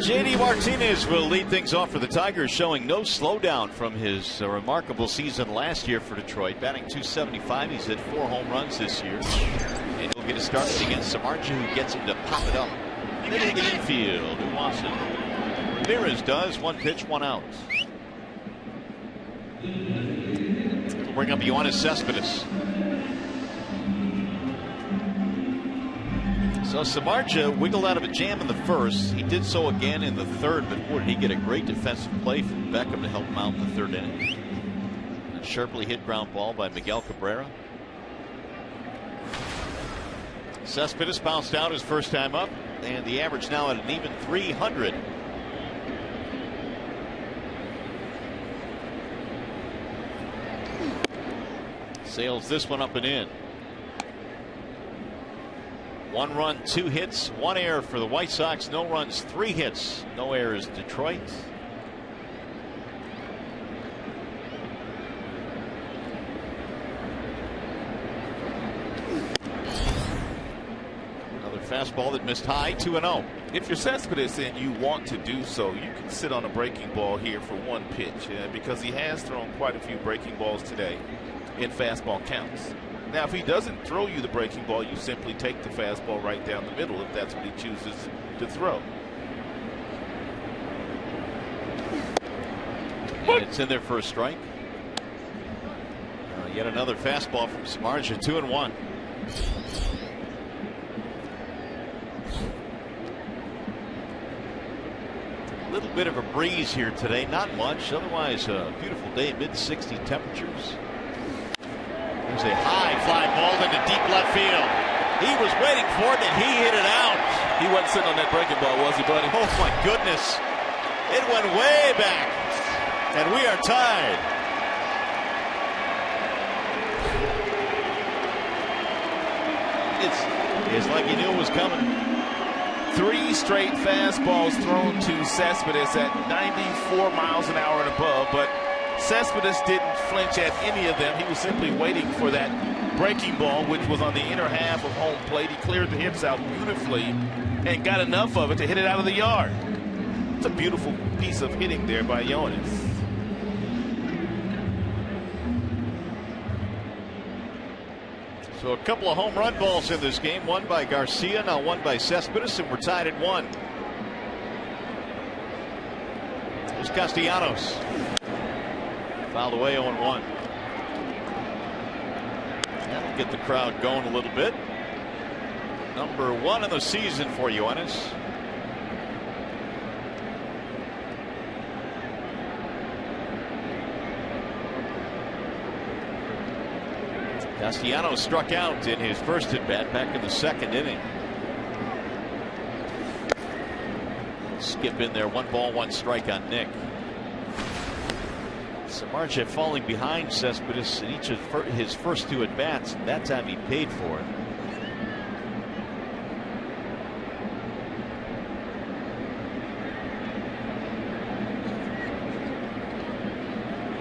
JD Martinez will lead things off for the Tigers, showing no slowdown from his remarkable season last year for Detroit. Batting .275. He's hit 4 home runs this year. And he'll get a start against Samardzija, who gets him to pop it up. Hitting it infield. Who wants it? Ramirez does. 1 pitch, 1 out. We'll bring up Yoenis Cespedes. So Samardzija wiggled out of a jam in the first. He did so again in the third, but boy, did he get a great defensive play from Beckham to help him out in the third inning. A sharply hit ground ball by Miguel Cabrera. Cespedes bounced out his first time up, and the average now at an even .300. Sails this one up and in. 1 run, 2 hits, 1 error for the White Sox. No runs, 3 hits, no errors. Detroit. Another fastball that missed high. 2-0. If you're Cespedes and you want to do so, you can sit on a breaking ball here for 1 pitch, because he has thrown quite a few breaking balls today in fastball counts. Now, if he doesn't throw you the breaking ball, you simply take the fastball right down the middle if that's what he chooses to throw. And it's in there for a strike. Yet another fastball from Samardzija. 2-1. A little bit of a breeze here today, not much. Otherwise, a beautiful day, mid-60 temperatures. There's a high fly ball into deep left field. He was waiting for it, and he hit it out. He wasn't sitting on that breaking ball, was he, buddy? Oh, my goodness. It went way back, and we are tied. It's like he knew it was coming. 3 straight fastballs thrown to Cespedes at 94 miles an hour and above, but Cespedes didn't flinch at any of them. He was simply waiting for that breaking ball, which was on the inner half of home plate. He cleared the hips out beautifully and got enough of it to hit it out of the yard. It's a beautiful piece of hitting there by Yoenis. So a couple of home run balls in this game. One by Garcia, now one by Cespedes, and we're tied at 1. There's Castellanos. Fouled away 0-1. That'll get the crowd going a little bit. Number 1 in the season for Yoenis. Castellanos struck out in his first at bat back in the 2nd inning. Skip in there. 1 ball, 1 strike on Nick. Samardzija falling behind Cespedes in each of his first 2 at bats. That time he paid for it.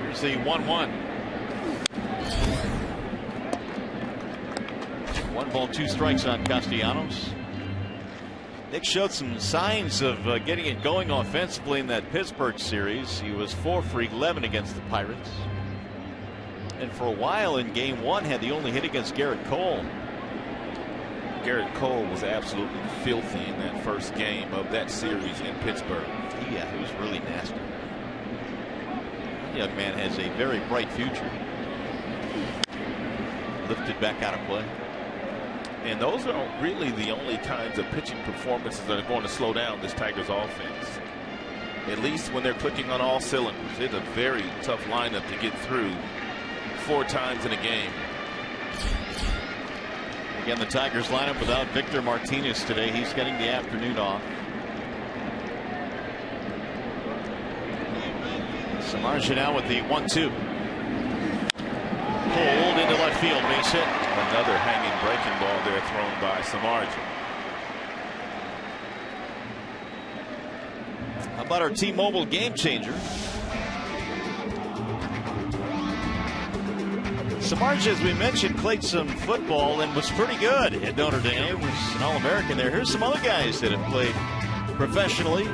Here's the 1-1. 1 ball, 2 strikes on Castellanos. Nick showed some signs of getting it going offensively in that Pittsburgh series. He was 4 for 11 against the Pirates. And for a while in game 1 had the only hit against Garrett Cole. Garrett Cole was absolutely filthy in that first game of that series in Pittsburgh. Yeah, he was really nasty. The young man has a very bright future. Lifted back out of play. And those are really the only kinds of pitching performances that are going to slow down this Tigers offense. At least when they're clicking on all cylinders. It's a very tough lineup to get through 4 times in a game. Again, the Tigers lineup without Victor Martinez today. He's getting the afternoon off. Samardzija now with the 1-2. Pulled into left field, base hit. Another hanging breaking ball there thrown by Samardzija. How about our T-Mobile game changer? Samardzija, as we mentioned, played some football and was pretty good at Notre Dame. Was an All-American there. Here's some other guys that have played professionally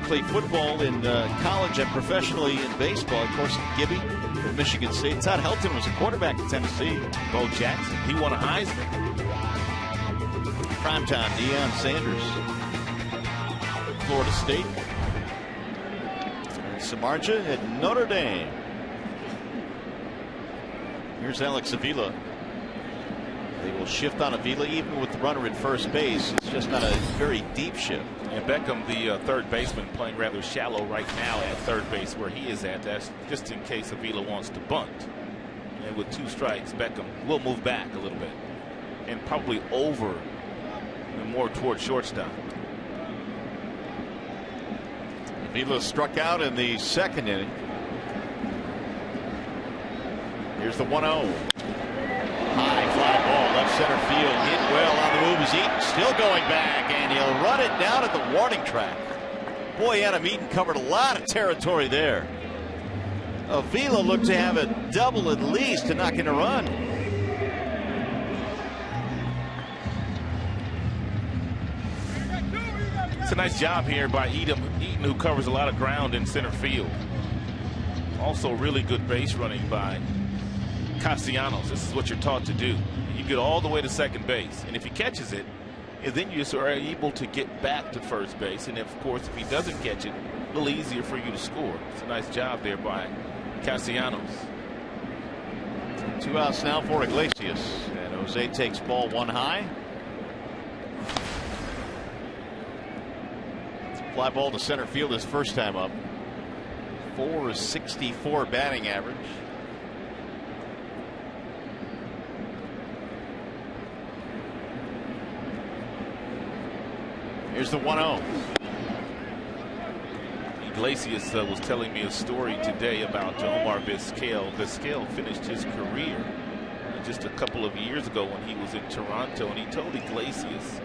played football in college and professionally in baseball. Of course, Gibby at Michigan State. Todd Helton was a quarterback at Tennessee. Bo Jackson, he won a Heisman. Primetime Deion Sanders, Florida State. Samardzija at Notre Dame. Here's Alex Avila. They will shift on Avila even with the runner at first base. It's just not a very deep shift. And Beckham, the third baseman, playing rather shallow right now at third base where he is at. That's just in case Avila wants to bunt. And with 2 strikes, Beckham will move back a little bit and probably over and more toward shortstop. Avila struck out in the second inning. Here's the 1-0. High fly ball, left center field, hit well on the move is Eaton, still going back, and he'll run it down at the warning track. Boy, Adam Eaton covered a lot of territory there. Avila looked to have a double at least to knock in a run. It's a nice job here by Eaton, who covers a lot of ground in center field. Also really good base running by Castellanos. This is what you're taught to do. You get all the way to second base, and if he catches it, and then you are able to get back to first base, and of course if he doesn't catch it, a little easier for you to score. It's a nice job there by Castellanos. 2 outs now for Iglesias, and Jose takes ball 1 high. Fly ball to center field his first time up. 464 batting average. Here's the 1-0. Iglesias was telling me a story today about Omar Vizquel. Vizquel finished his career just a couple of years ago when he was in Toronto, and he told Iglesias,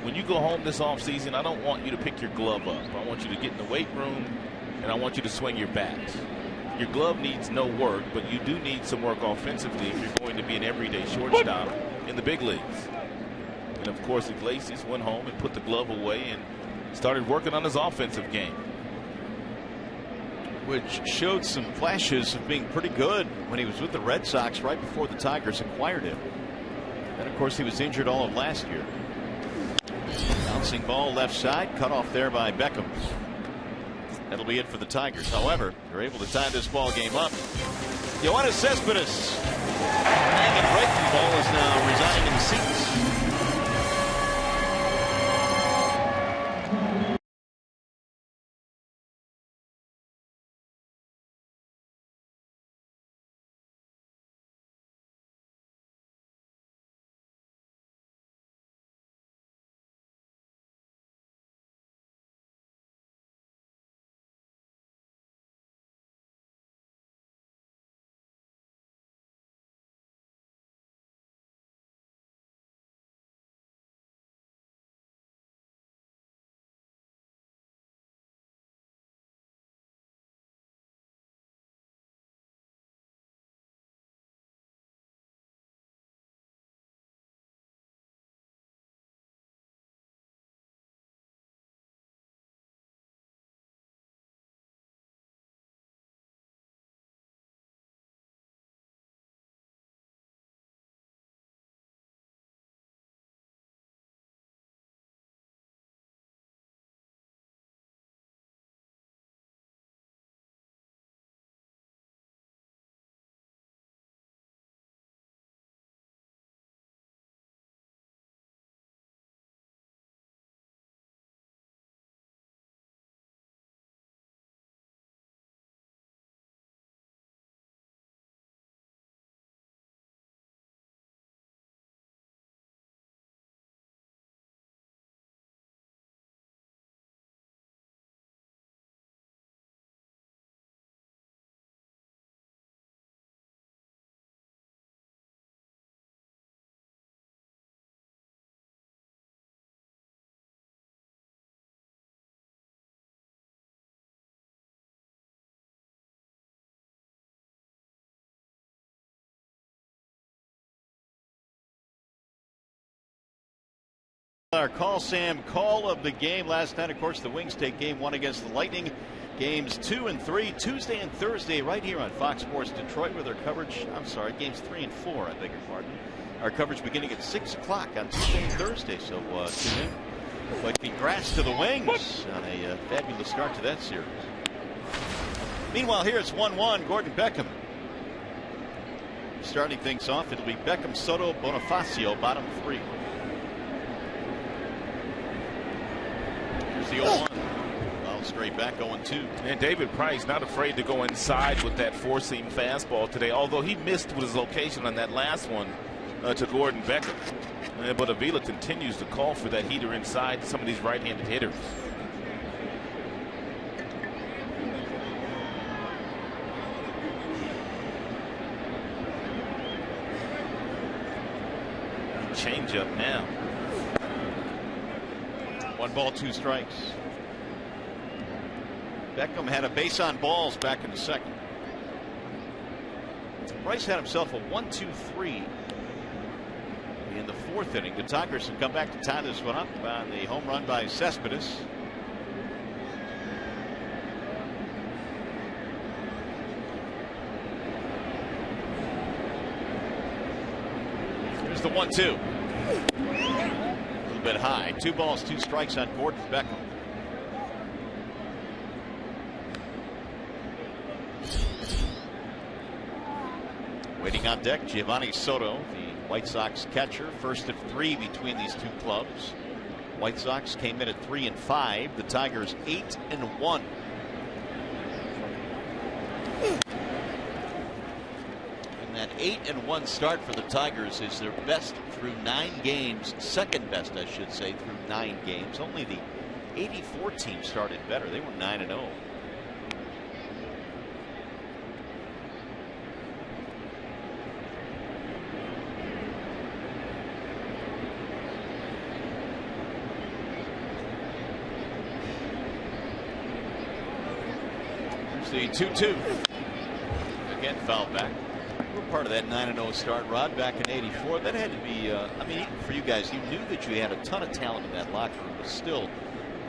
when you go home this offseason, I don't want you to pick your glove up. I want you to get in the weight room, and I want you to swing your bat. Your glove needs no work, but you do need some work offensively if you're going to be an everyday shortstop in the big leagues. And of course, Iglesias went home and put the glove away and started working on his offensive game, which showed some flashes of being pretty good when he was with the Red Sox right before the Tigers acquired him. And of course, he was injured all of last year. Bouncing ball left side, cut off there by Beckham. That'll be it for the Tigers. However, they're able to tie this ball game up. Yoenis Cespedes, hanging breaking ball, is now resigning in the seats. Our call Sam call of the game last night. Of course, the Wings take game 1 against the Lightning. Games 2 and 3 Tuesday and Thursday right here on Fox Sports Detroit with our coverage. I'm sorry, games 3 and 4. I beg your pardon. Our coverage beginning at 6 o'clock on Tuesday and Thursday. So tune in. But congrats to the Wings on a fabulous start to that series. Meanwhile, here it's 1-1. Gordon Beckham starting things off. It'll be Beckham, Soto, Bonifacio, bottom 3. Here's the 0-1. Foul straight back, 0-2. And David Price not afraid to go inside with that four-seam fastball today, although he missed with his location on that last one to Gordon Beckham. But Avila continues to call for that heater inside some of these right-handed hitters. Change up now. 1 ball, 2 strikes. Beckham had a base on balls back in the second. Price had himself a 1-2-3 in the 4th inning. The Tigers have come back to tie this one up on the home run by Cespedes. Here's the 1-2. A little bit high. 2 balls, 2 strikes on Gordon Beckham. Waiting on deck, Giovanni Soto, the White Sox catcher, first of 3 between these two clubs. White Sox came in at 3 and 5. The Tigers 8 and 1. And that 8 and 1 start for the Tigers is their best through 9 games, second best, I should say, through 9 games. Only the '84 team started better. They were 9 and 0. The 2-2. Again, foul back. We were part of that 9-0 start, Rod, back in '84. That had to be, I mean, even for you guys, you knew that you had a ton of talent in that locker room, but still,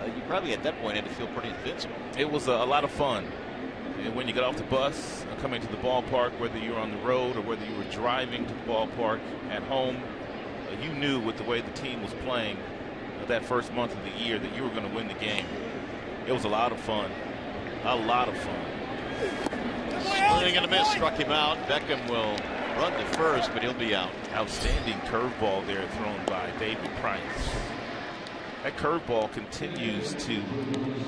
you probably at that point had to feel pretty invincible. It was a lot of fun. And when you got off the bus, coming to the ballpark, whether you were on the road or whether you were driving to the ballpark at home, you knew with the way the team was playing that first month of the year that you were going to win the game. It was a lot of fun. A lot of fun. Swing and a miss, struck him out. Beckham will run to first, but he'll be out. Outstanding curveball there thrown by David Price. That curveball continues to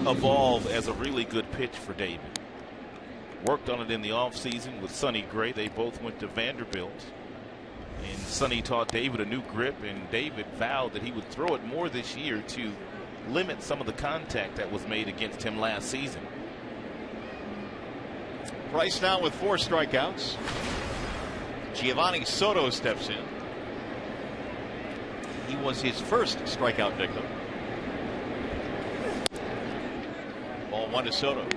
evolve as a really good pitch for David. Worked on it in the offseason with Sonny Gray. They both went to Vanderbilt. And Sonny taught David a new grip, and David vowed that he would throw it more this year to limit some of the contact that was made against him last season. Price now with 4 strikeouts. Giovanni Soto steps in. He was his first strikeout victim. Ball 1 to Soto.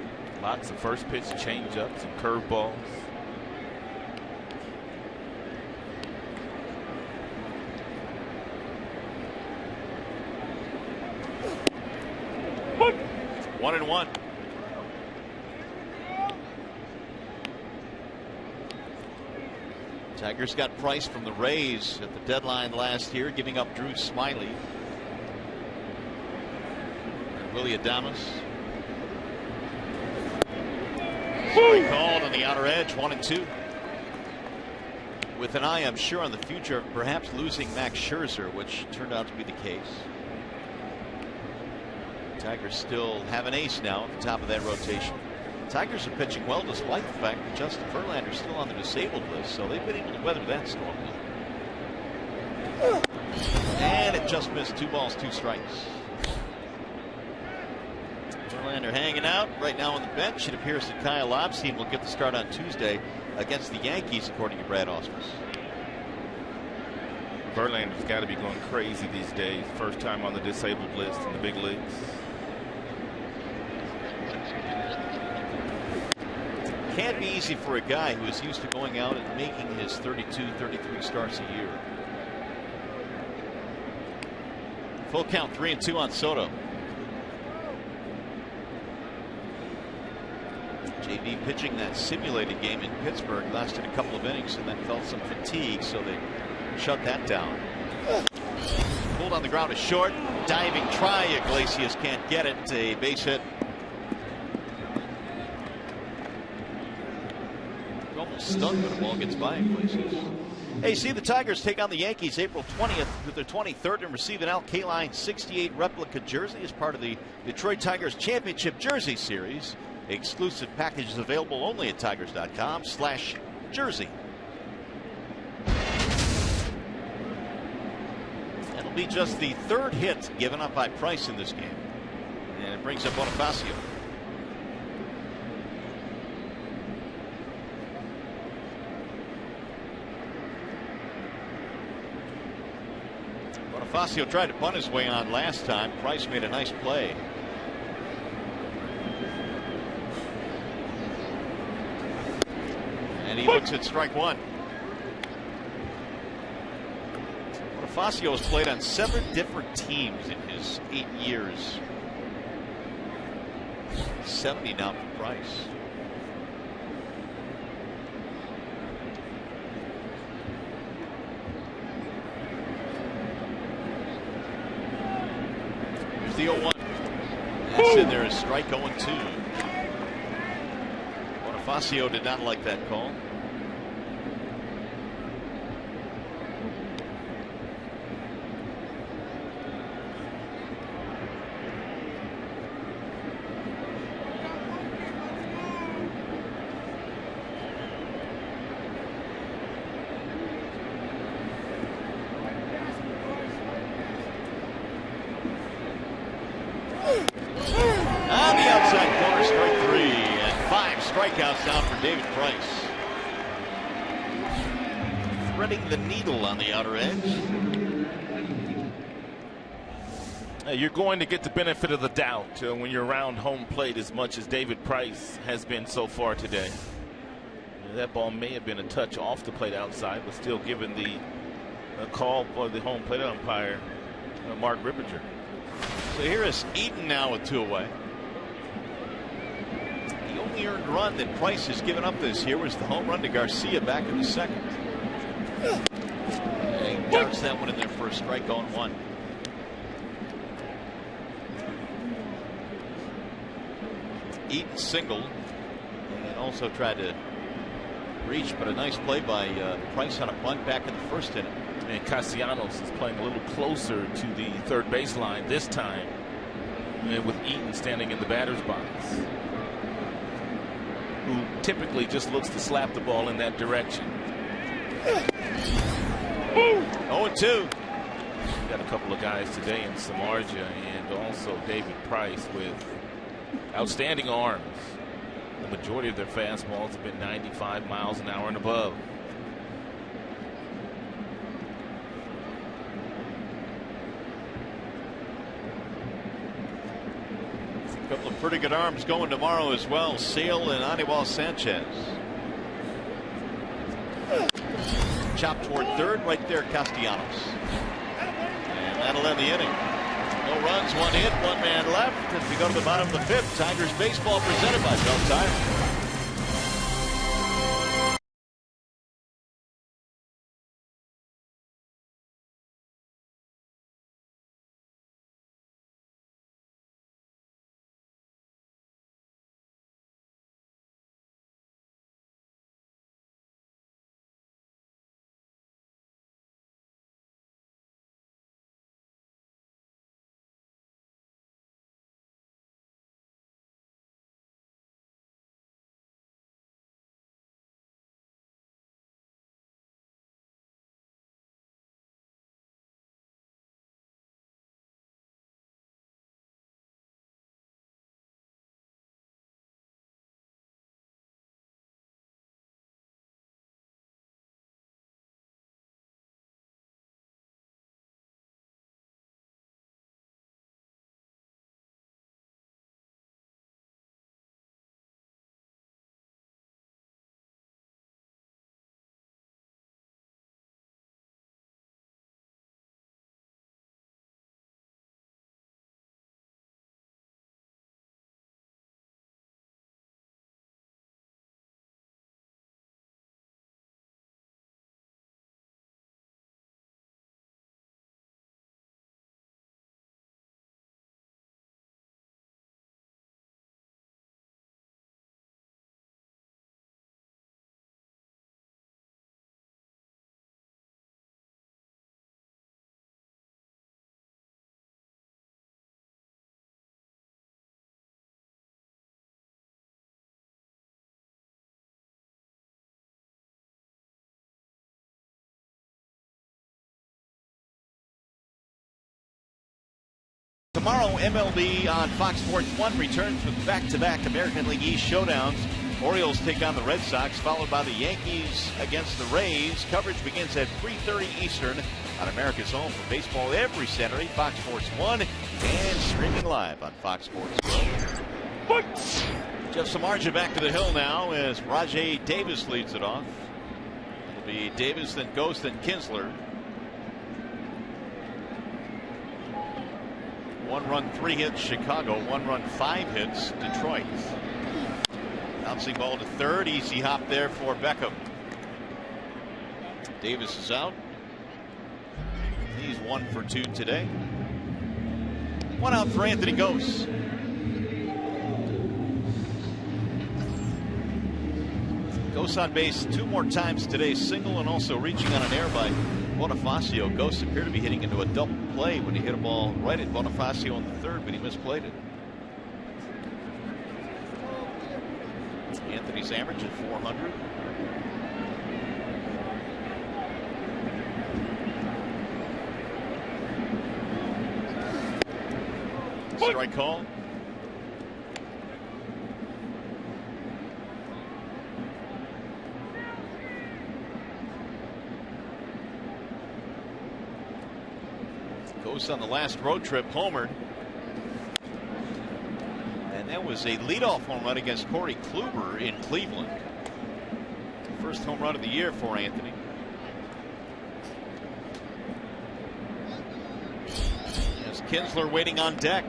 Lots of first pitch changeups and curveballs. One and 1. Tigers got Price from the Rays at the deadline last year, giving up Drew Smiley and Willie Adames. Strike called on the outer edge, 1 and 2. With an eye, I'm sure, on the future of perhaps losing Max Scherzer, which turned out to be the case. Tigers still have an ace now at the top of that rotation. Tigers are pitching well despite the fact that Justin Verlander's still on the disabled list, so they've been able to weather that storm. And it just missed. 2 balls, 2 strikes. Verlander hanging out right now on the bench. It appears that Kyle Lobb's team will get the start on Tuesday against the Yankees, according to Brad Ausmus. Verlander's got to be going crazy these days. First time on the disabled list in the big leagues. Can't be easy for a guy who is used to going out and making his 32, 33 starts a year. Full count, 3-2 on Soto. JD pitching that simulated game in Pittsburgh lasted a couple of innings and then felt some fatigue, so they shut that down. Pulled on the ground, a short diving try. Iglesias can't get it. A base hit. Almost stunned when the ball gets by Iglesias. Hey, see the Tigers take on the Yankees April 20th through the 23rd and receive an Al Kaline 68 replica jersey as part of the Detroit Tigers Championship Jersey Series. Exclusive packages available only at tigers.com/jersey. That'll be just the third hit given up by Price in this game. And it brings up Bonifacio. Bonifacio tried to bunt his way on last time. Price made a nice play. And he looks at strike one. Bonifacio has played on 7 different teams in his 8 years. 70 now for Price. Here's the 0-1. That's in there as strike 0-2. Bonifacio did not like that call. On the outside corner, strike 3, and 5 strikeouts down for David Price. Threading the needle on the outer edge. You're going to get the benefit of the doubt when you're around home plate as much as David Price has been so far today. That ball may have been a touch off the plate outside, but still given the call for the home plate umpire, Mark Rippinger. So here is Eaton now with 2 away. The only earned run that Price has given up this year was the home run to Garcia back in the second. And he darts that one in there for a strike on 1. Eaton singled and also tried to reach, but a nice play by Price on a bunt back in the first inning. And Castellanos is playing a little closer to the third baseline this time, with Eaton standing in the batter's box, who typically just looks to slap the ball in that direction. 0-2. Got a couple of guys today in Samardzija and also David Price with outstanding arms. The majority of their fastballs have been 95 miles an hour and above. A couple of pretty good arms going tomorrow as well. Sale and Anibal Sanchez. Chop toward third, right there, Castellanos. And that'll end the inning. No runs, 1 hit, 1 man left. As we go to the bottom of the 5th, Tigers baseball presented by Bell Tire. Tomorrow, MLB on Fox Sports 1 returns with back-to-back American League East showdowns. Orioles take on the Red Sox, followed by the Yankees against the Rays. Coverage begins at 3:30 Eastern on America's home for baseball every Saturday, Fox Sports 1, and streaming live on Fox Sports Go. Jeff Samardzija back to the hill now as Rajai Davis leads it off. It'll be Davis, then Ghost, then Kinsler. 1 run, 3 hits, Chicago. 1 run, 5 hits, Detroit. Bouncing ball to third. Easy hop there for Beckham. Davis is out. He's 1 for 2 today. 1 out for Anthony Gose. Gose on base 2 more times today. Single and also reaching on an error by Bonifacio. Gose appeared to be hitting into a double play when he hit a ball right at Bonifacio on the third, but he misplayed it. Anthony's average at 400. Strike call. Goes on the last road trip, homered. And that was a leadoff home run against Corey Kluber in Cleveland. First home run of the year for Anthony. As Kinsler waiting on deck.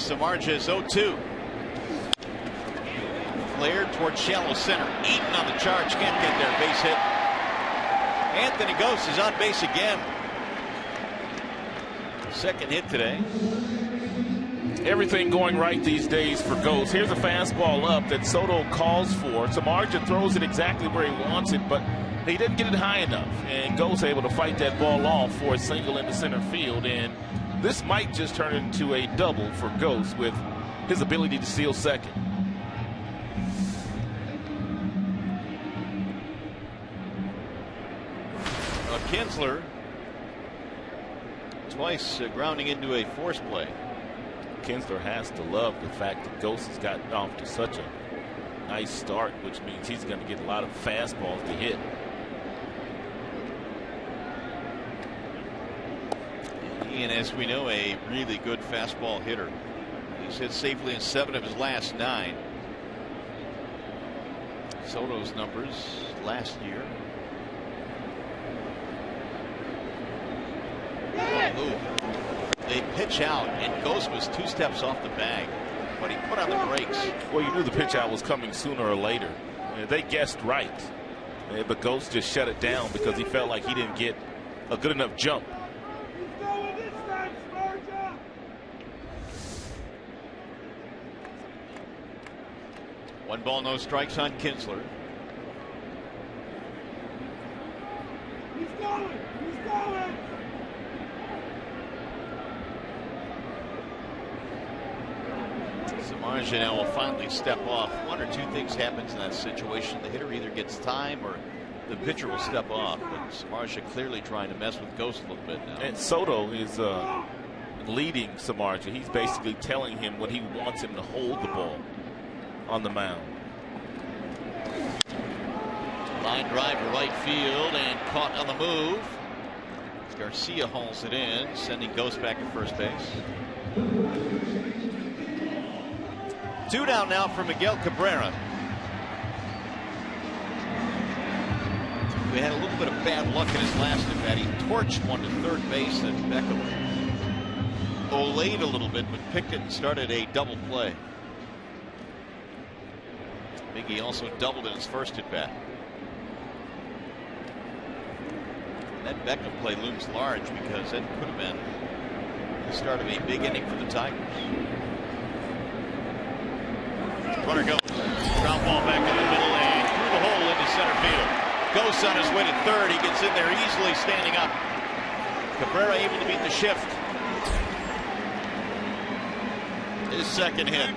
Samardzija's 0-2. Flared towards shallow center. Eaton on the charge. Can't get there. Base hit. Anthony Gose is on base again. Second hit today. Everything going right these days for Gose. Here's a fastball up that Soto calls for. Samardzija throws it exactly where he wants it, but he didn't get it high enough. And Gose able to fight that ball off for a single into center field. And this might just turn into a double for Gose with his ability to steal second. Kinsler twice grounding into a force play. Kinsler has to love the fact that Gose has gotten off to such a nice start, which means he's going to get a lot of fastballs to hit. And as we know, a really good fastball hitter. He's hit safely in 7 of his last 9. Soto's numbers last year. Oh, they pitch out, and Gose was 2 steps off the bag, but he put on the brakes. Well, you knew the pitch out was coming sooner or later. They guessed right, but Gose just shut it down because he felt like he didn't get a good enough jump. 1 ball, no strikes on Kinsler. He's going! He's going! Samardzija now will finally step off. 1 or 2 things happens in that situation. The hitter either gets time or the pitcher will step off. But Samardzija clearly trying to mess with Gose a little bit now. And Soto is leading Samardzija. He's basically telling him when he wants him to hold the ball on the mound. Line drive to right field and caught on the move. Garcia hauls it in, sending Gose back to first base. 2 down now for Miguel Cabrera. We had a little bit of bad luck in his last at bat. He torched one to third base, and Beckham olayed a little bit, but picked it and started a double play. Miggy also doubled in his first at bat. And that Beckham play looms large because that could have been the start of a big inning for the Tigers. Runner goes. Ground ball back in the middle and through the hole into center field. Gose on his way to third. He gets in there easily, standing up. Cabrera able to beat the shift. His second hit.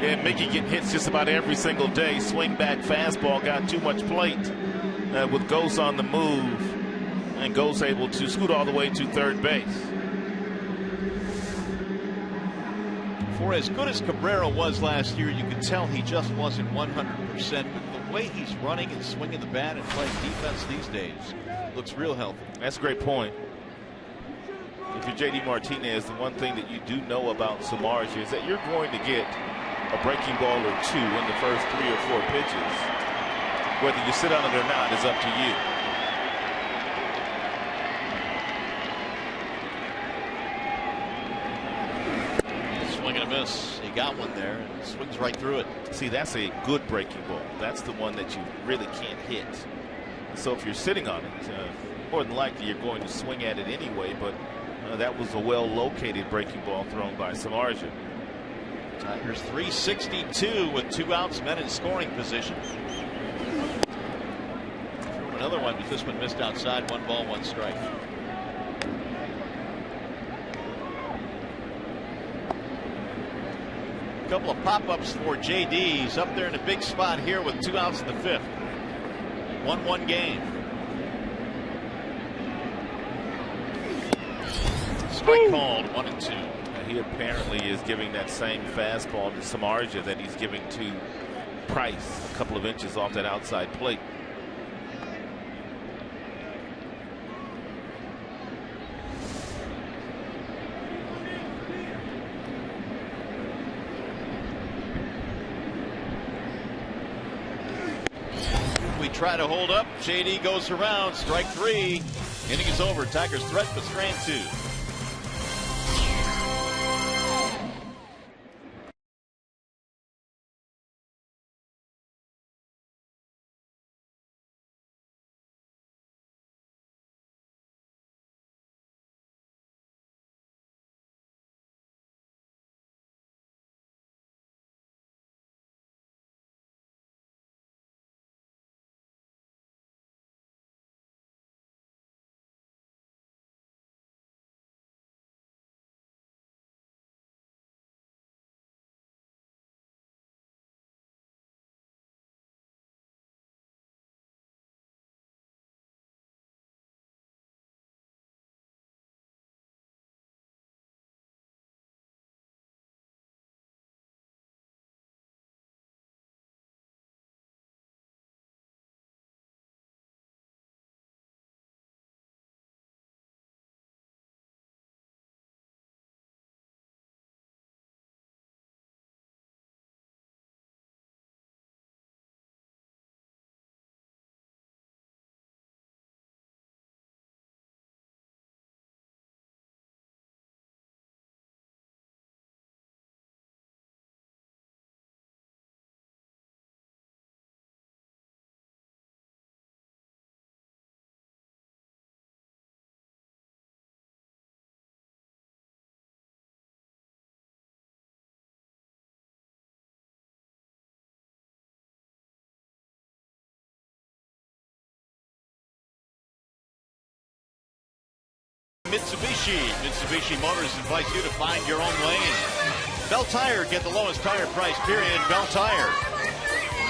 Yeah, Mickey getting hits just about every single day. Swing back fastball got too much plate with Ghost on the move, and Ghost able to scoot all the way to third base. For as good as Cabrera was last year, you could tell he just wasn't 100%. But the way he's running and swinging the bat and playing defense these days looks real healthy. That's a great point. If you're JD Martinez, the one thing that you do know about Samardzija is that you're going to get a breaking ball or two in the first 3 or 4 pitches. Whether you sit on it or not is up to you. Swing and a miss. He got one there and swings right through it. See, that's a good breaking ball. That's the one that you really can't hit. So if you're sitting on it, more than likely you're going to swing at it anyway, but that was a well-located breaking ball thrown by Samardzija. Tigers 362 with 2 outs, men in scoring position. Another one, but this one missed outside. 1 ball, 1 strike. A couple of pop-ups for JD. He's up there in a big spot here with 2 outs in the 5th. 1-1 game. Strike called, 1-2. He apparently is giving that same fastball to Samardzija that he's giving to Price, a couple of inches off that outside plate. We try to hold up. JD goes around. Strike 3. Inning is over. Tigers threat but strand 2. Mitsubishi Motors invites you to find your own lane. Bell Tire, get the lowest tire price, period. Bell Tire.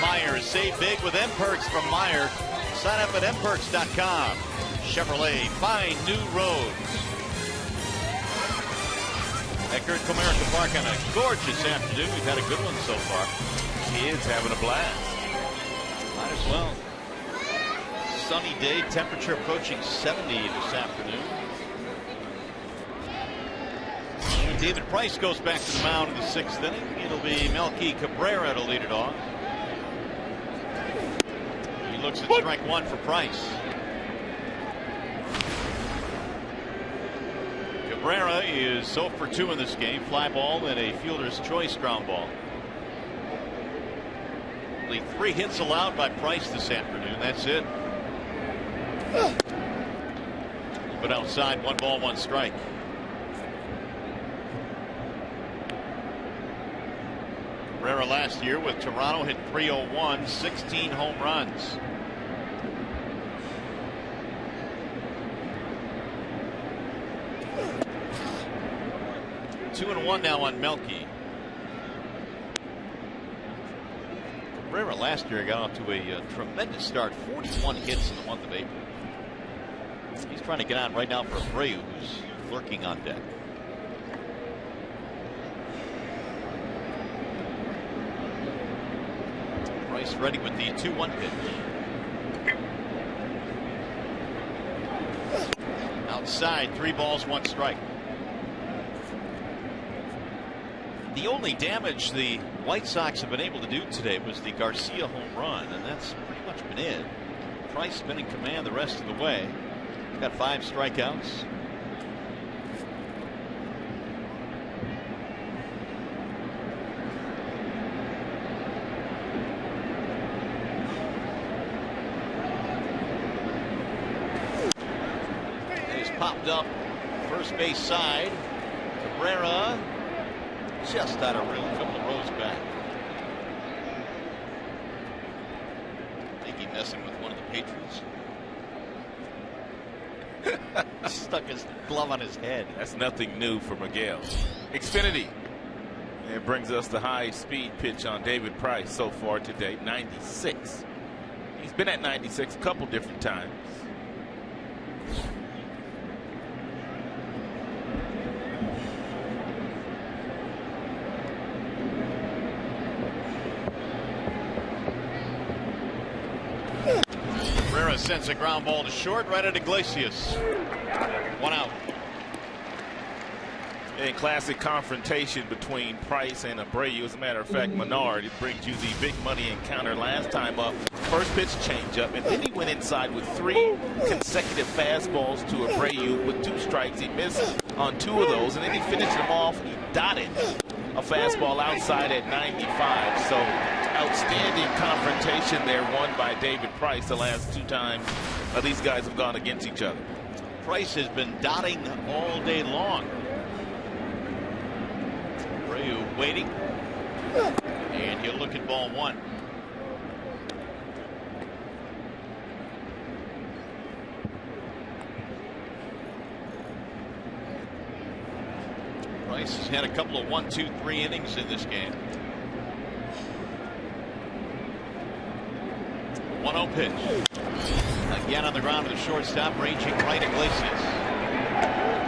Meyer, save big with M-Perks from Meyer. Sign up at mperks.com. Chevrolet, find new roads. Eckerd Comerica Park on a gorgeous afternoon. We've had a good one so far. Kids having a blast. Might as well. Sunny day, temperature approaching 70 this afternoon. David Price goes back to the mound in the 6th inning. It'll be Melky Cabrera to lead it off. He looks at strike 1 for Price. Cabrera is 0 for 2 in this game. Fly ball and a fielder's choice ground ball. Only 3 hits allowed by Price this afternoon. That's it. But outside, 1 ball, 1 strike. Cabrera last year with Toronto hit .301, 16 home runs. 2-1 now on Melky. Cabrera last year got off to a tremendous start. 41 hits in the month of April. He's trying to get on right now for Abreu, who's lurking on deck. Price ready with the 2-1 pitch. Outside, 3 balls, 1 strike. The only damage the White Sox have been able to do today was the Garcia home run, and that's pretty much been it. Price been in command the rest of the way. Got 5 strikeouts. He's popped up first base side. Cabrera just out of room, a couple of rows back. I think he's messing with one of the Patriots. Stuck his glove on his head. That's nothing new for Miguel. Xfinity. It brings us the high speed pitch on David Price so far today. 96. He's been at 96 a couple different times. Cabrera sends a ground ball to short, right at Iglesias. 1 out. A classic confrontation between Price and Abreu. As a matter of fact, Menard, it brings you the big money encounter last time up. First pitch changeup, and then he went inside with 3 consecutive fastballs to Abreu with 2 strikes. He missed on 2 of those, and then he finished them off. He dotted a fastball outside at 95. So outstanding confrontation there, won by David Price the last 2 times these guys have gone against each other. Price has been dotting all day long. Abreu waiting, and he'll look at ball 1. Price has had a couple of 1, 2, 3 innings in this game. 1-0 pitch. Again on the ground to the shortstop, ranging right Iglesias.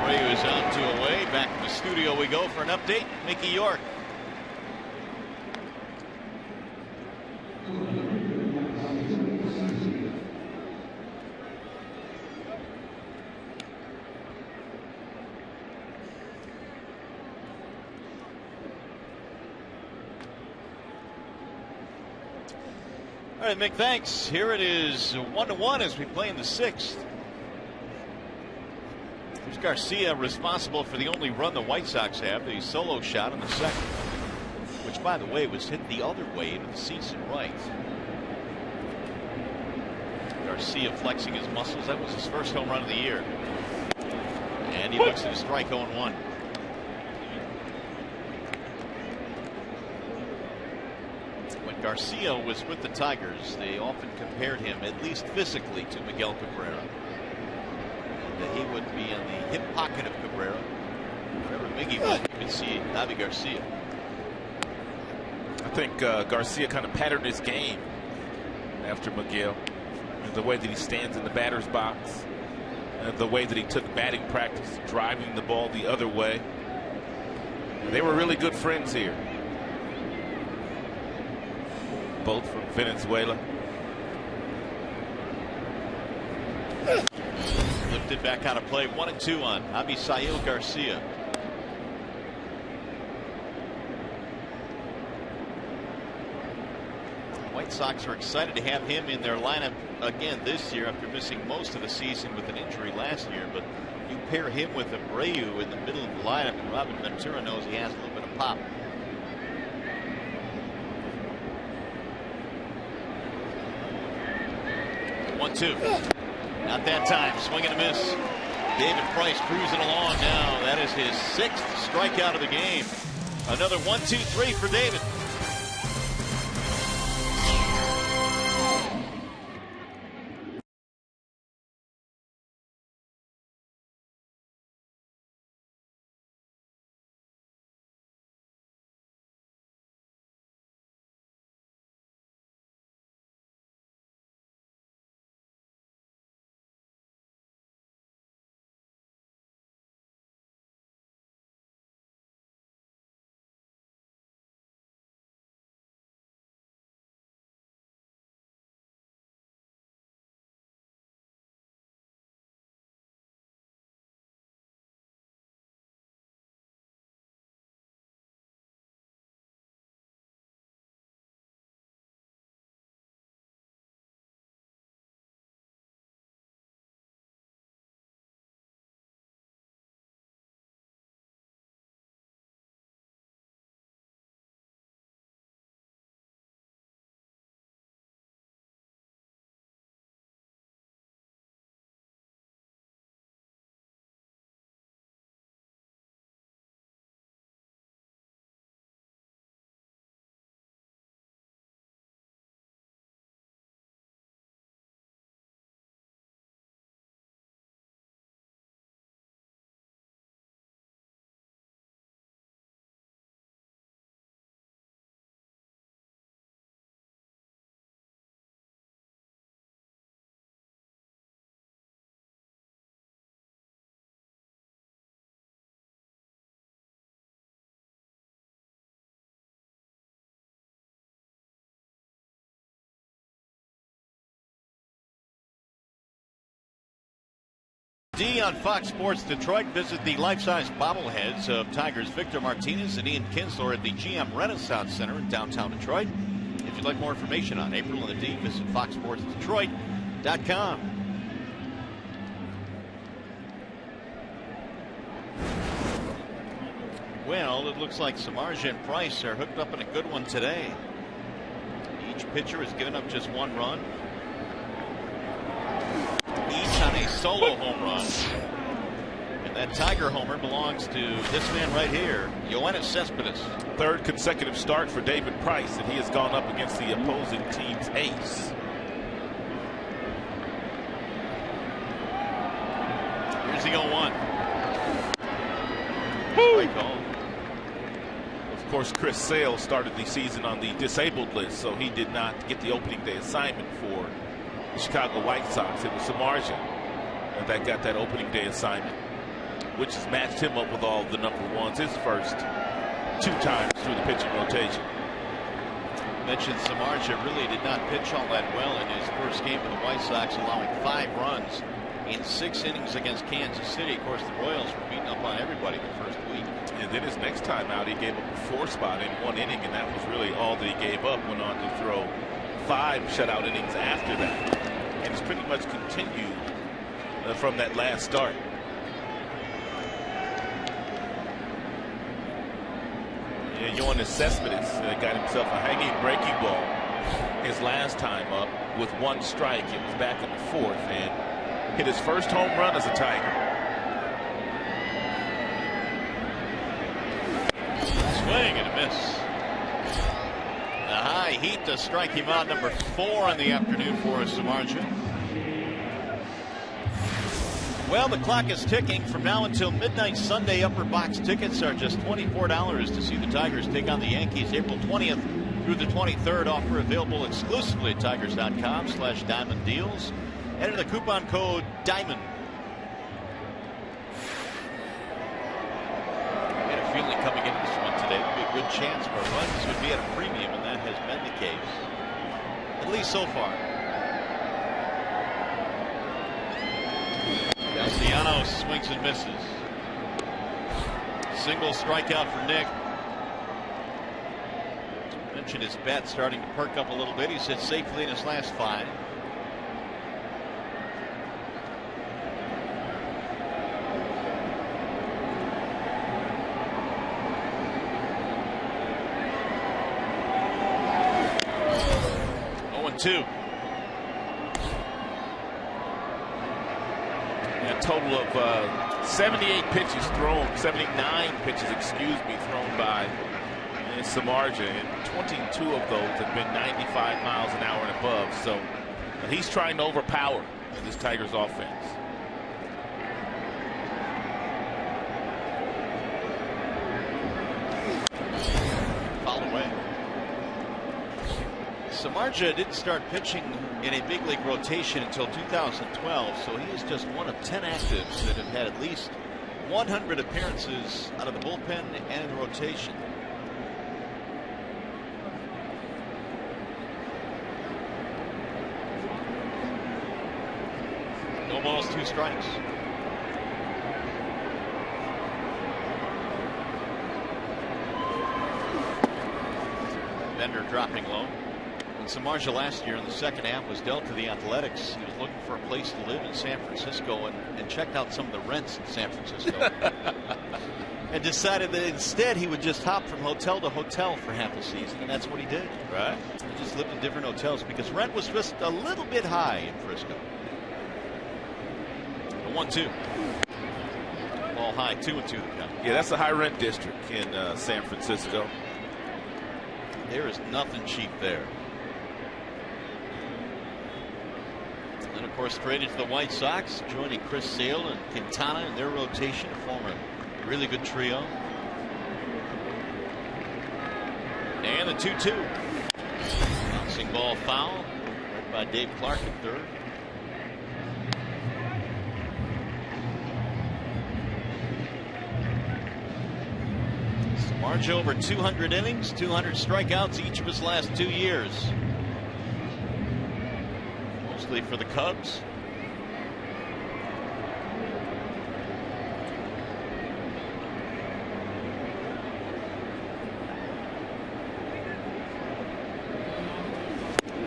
Abreu is on to away. Back to the studio we go for an update. Mickey York. All right, Mick, thanks. Here it is 1-1 as we play in the 6th. Here's Garcia, responsible for the only run the White Sox have, the solo shot in the 2nd, which, by the way, was hit the other way into the seats and right. Garcia flexing his muscles. That was his first home run of the year. And he looks at a strike 0-1. Garcia was with the Tigers. They often compared him, at least physically, to Miguel Cabrera. And he would be in the hip pocket of Cabrera. Wherever Miggy went, you could see Javi Garcia. I think Garcia kind of patterned his game after Miguel. The way that he stands in the batter's box, and the way that he took batting practice, driving the ball the other way. They were really good friends here. Both from Venezuela. Lifted back out of play. 1-2 on Abisail Garcia. White Sox are excited to have him in their lineup again this year after missing most of the season with an injury last year. But you pair him with Abreu in the middle of the lineup, and Robin Ventura knows he has a little bit of pop. 1-2. Not that time. Swing and a miss. David Price cruising along now. That is his 6th strikeout of the game. Another 1-2-3 for David. D on Fox Sports Detroit. Visit the life-size bobbleheads of Tigers Victor Martinez and Ian Kinsler at the GM Renaissance Center in downtown Detroit. If you'd like more information on April and the D, visit foxsportsdetroit.com. Well, it looks like Samardzija and Price are hooked up in a good one today. Each pitcher has given up just one run. Each on a solo home run. And that Tiger homer belongs to this man right here, Yoenis Cespedes. Third consecutive start for David Price, and he has gone up against the opposing team's ace. Here's the 0-1. Strike call. Of course, Chris Sale started the season on the disabled list, so he did not get the opening day assignment for the Chicago White Sox. It was Samardzija that got that opening day assignment, which has matched him up with all the number ones his first 2 times through the pitching rotation. Mentioned Samardzija really did not pitch all that well in his first game for the White Sox, allowing 5 runs in 6 innings against Kansas City. Of course, the Royals were beating up on everybody the first week. And then his next time out, he gave up a 4 spot in 1 inning, and that was really all that he gave up. Went on to throw 5 shutout innings after that, and it's pretty much continued from that last start. Yeah, Yoenis Cespedes got himself a hanging breaking ball his last time up with 1 strike. It was back in the 4th, and hit his first home run as a Tiger. Swing and a miss. A high heat to strike him out, number 4 on the afternoon for Samardzija. Well, the clock is ticking. From now until midnight Sunday, upper box tickets are just $24 to see the Tigers take on the Yankees April 20th through the 23rd. Offer available exclusively at tigers.com/diamond deals. Enter the coupon code DIAMOND. I had a feeling coming into this one today would be a good chance for runs would be at a premium, and that has been the case, at least so far. Castellanos swings and misses. Single strikeout for Nick. Mentioned his bat starting to perk up a little bit. He's hit safely in his last 5. A total of 78 pitches thrown, 79 pitches, excuse me, thrown by Samardzija, and 22 of those have been 95 miles an hour and above. So he's trying to overpower this Tigers offense. Foul away. Samardzija didn't start pitching in a big league rotation until 2012, so he is just one of 10 actives that have had at least 100 appearances out of the bullpen and the rotation. No balls, 2 strikes. Bender dropping low. And Samardzija last year in the second half was dealt to the Athletics. He was looking for a place to live in San Francisco and checked out some of the rents in San Francisco. And decided that instead he would just hop from hotel to hotel for half a season, and that's what he did. Right. He just lived in different hotels because rent was just a little bit high in Frisco. A 1-2. Ball high, 2-2 the count. Yeah, that's a high rent district in San Francisco. There is nothing cheap there. And of course, traded to the White Sox, joining Chris Sale and Quintana in their rotation to form a really good trio. And the 2-2. Bouncing ball foul, right by Dave Clark at third. Samardzija over 200 innings, 200 strikeouts each of his last 2 years. Mostly for the Cubs.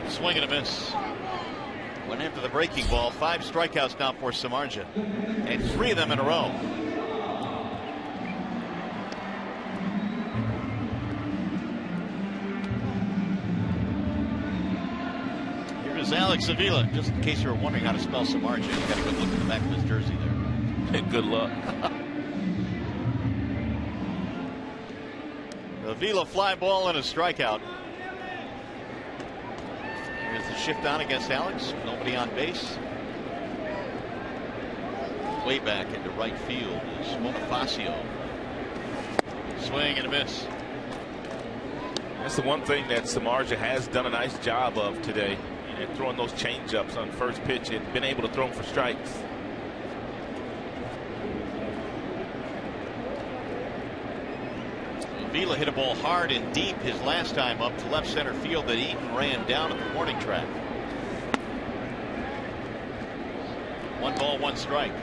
Swing and a miss. Went after the breaking ball. 5 strikeouts now for Samardzija, and 3 of them in a row. Here's Alex Avila. Just in case you were wondering how to spell Samardzija, you got a good look at the back of his jersey there. And good luck. Avila fly ball and a strikeout. Here's the shift on against Alex. Nobody on base. Way back into right field is Bonifacio. Swing and a miss. That's the one thing that Samardzija has done a nice job of today. And throwing those changeups on first pitch and been able to throw them for strikes. Avila hit a ball hard and deep his last time up to left center field that Eaton ran down at the warning track. 1 ball, 1 strike.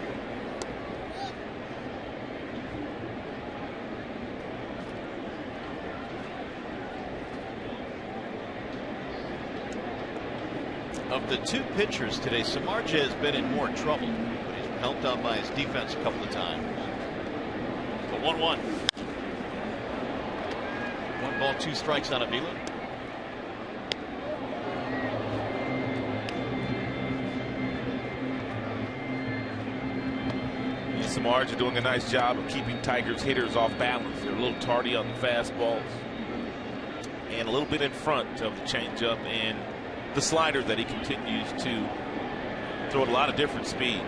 Of the 2 pitchers today, Samardzija has been in more trouble, but he's been helped out by his defense a couple of times. So 1-1. 1 ball, 2 strikes on Avila. Samardzija doing a nice job of keeping Tigers hitters off balance. They're a little tardy on the fastballs and a little bit in front of the changeup and the slider that he continues to throw at a lot of different speeds.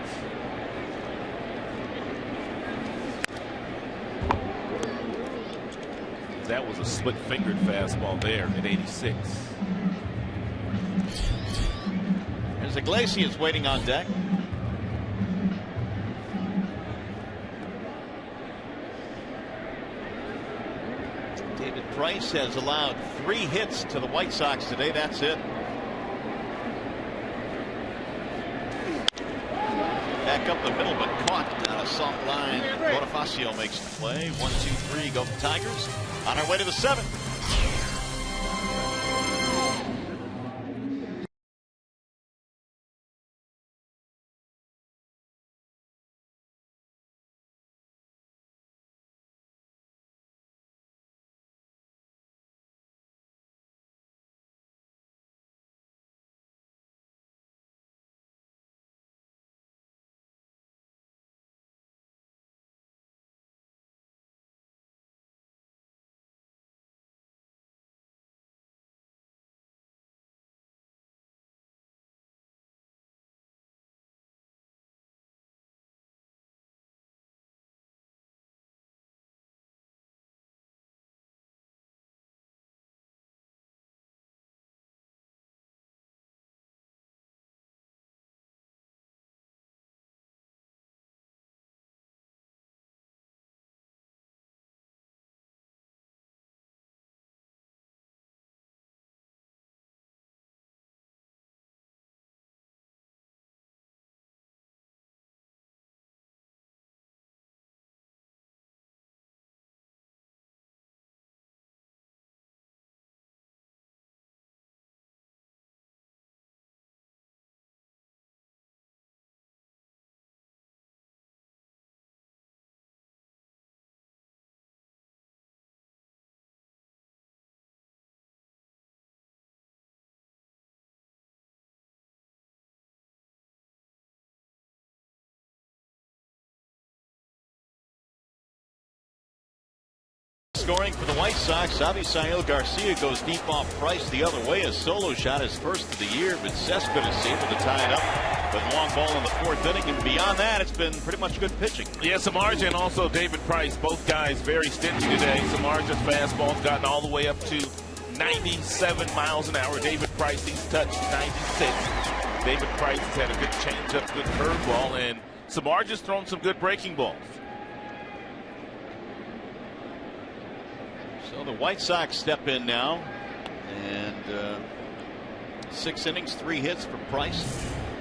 That was a split-fingered fastball there at 86. There's Iglesias waiting on deck. David Price has allowed 3 hits to the White Sox today. That's it. Back up the middle, but caught on a soft line. Bonifacio makes the play. 1, 2, 3, go the Tigers. On our way to the 7th. Scoring for the White Sox, Avisail Garcia goes deep off Price the other way. A solo shot, his first of the year, but Cespedes able to tie it up with a long ball in the 4th inning. And beyond that, it's been pretty much good pitching. Yeah, Samardzija and also David Price, both guys very stingy today. Samardzija's fastball's gotten all the way up to 97 miles an hour. David Price, he's touched 96. David Price has had a good changeup, good curveball, and Samardzija's thrown some good breaking balls. So the White Sox step in now, and 6 innings, 3 hits for Price,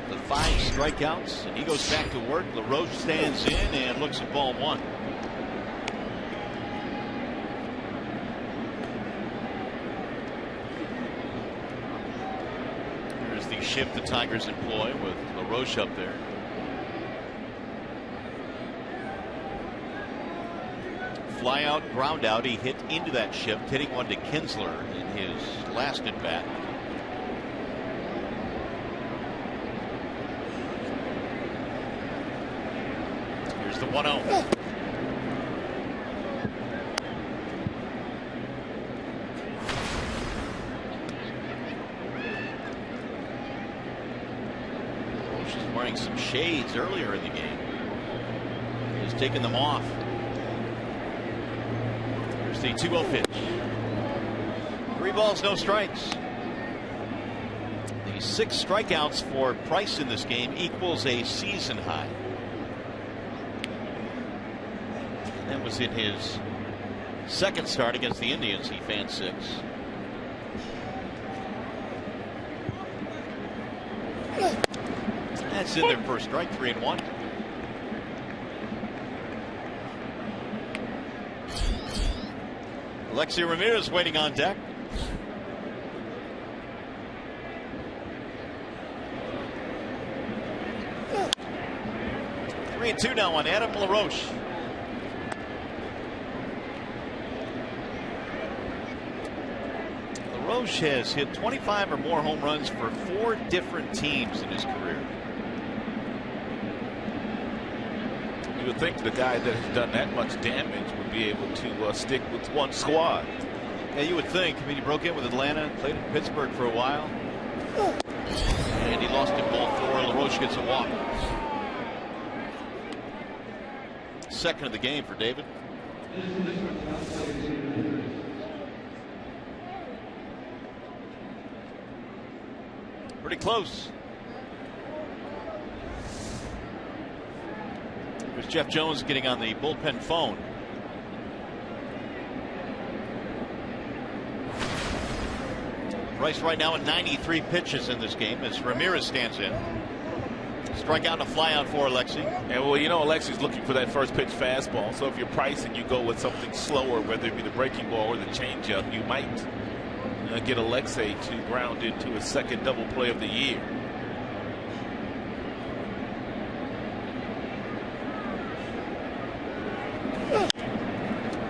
the 5 strikeouts, and he goes back to work. LaRoche stands in and looks at ball 1. Here's the shift the Tigers employ with LaRoche up there. Fly out, ground out. He hit into that shift, hitting one to Kinsler in his last at bat. Here's the 1-0. Wearing some shades earlier in the game. He's taking them off. Here's the 2-0 pitch. 3 balls, no strikes. The 6 strikeouts for Price in this game equals a season high. That was in his second start against the Indians. He fanned 6. That's in their first strike, 3-1. Alexei Ramirez waiting on deck. Three and 2 now on Adam LaRoche. LaRoche has hit 25 or more home runs for 4 different teams in his career. You would think the guy that has done that much damage would be able to stick with one squad. Yeah, you would think. I mean, he broke in with Atlanta, played in Pittsburgh for a while, and he lost in ball 4. LaRoche gets a walk. Second of the game for David. Pretty close. There's Jeff Jones getting on the bullpen phone. Price right now at 93 pitches in this game as Ramirez stands in. Strikeout and a flyout for Alexei. And well, you know, Alexei's looking for that first pitch fastball. So if you're pricing, you go with something slower, whether it be the breaking ball or the changeup, you might get Alexei to ground into his second double play of the year.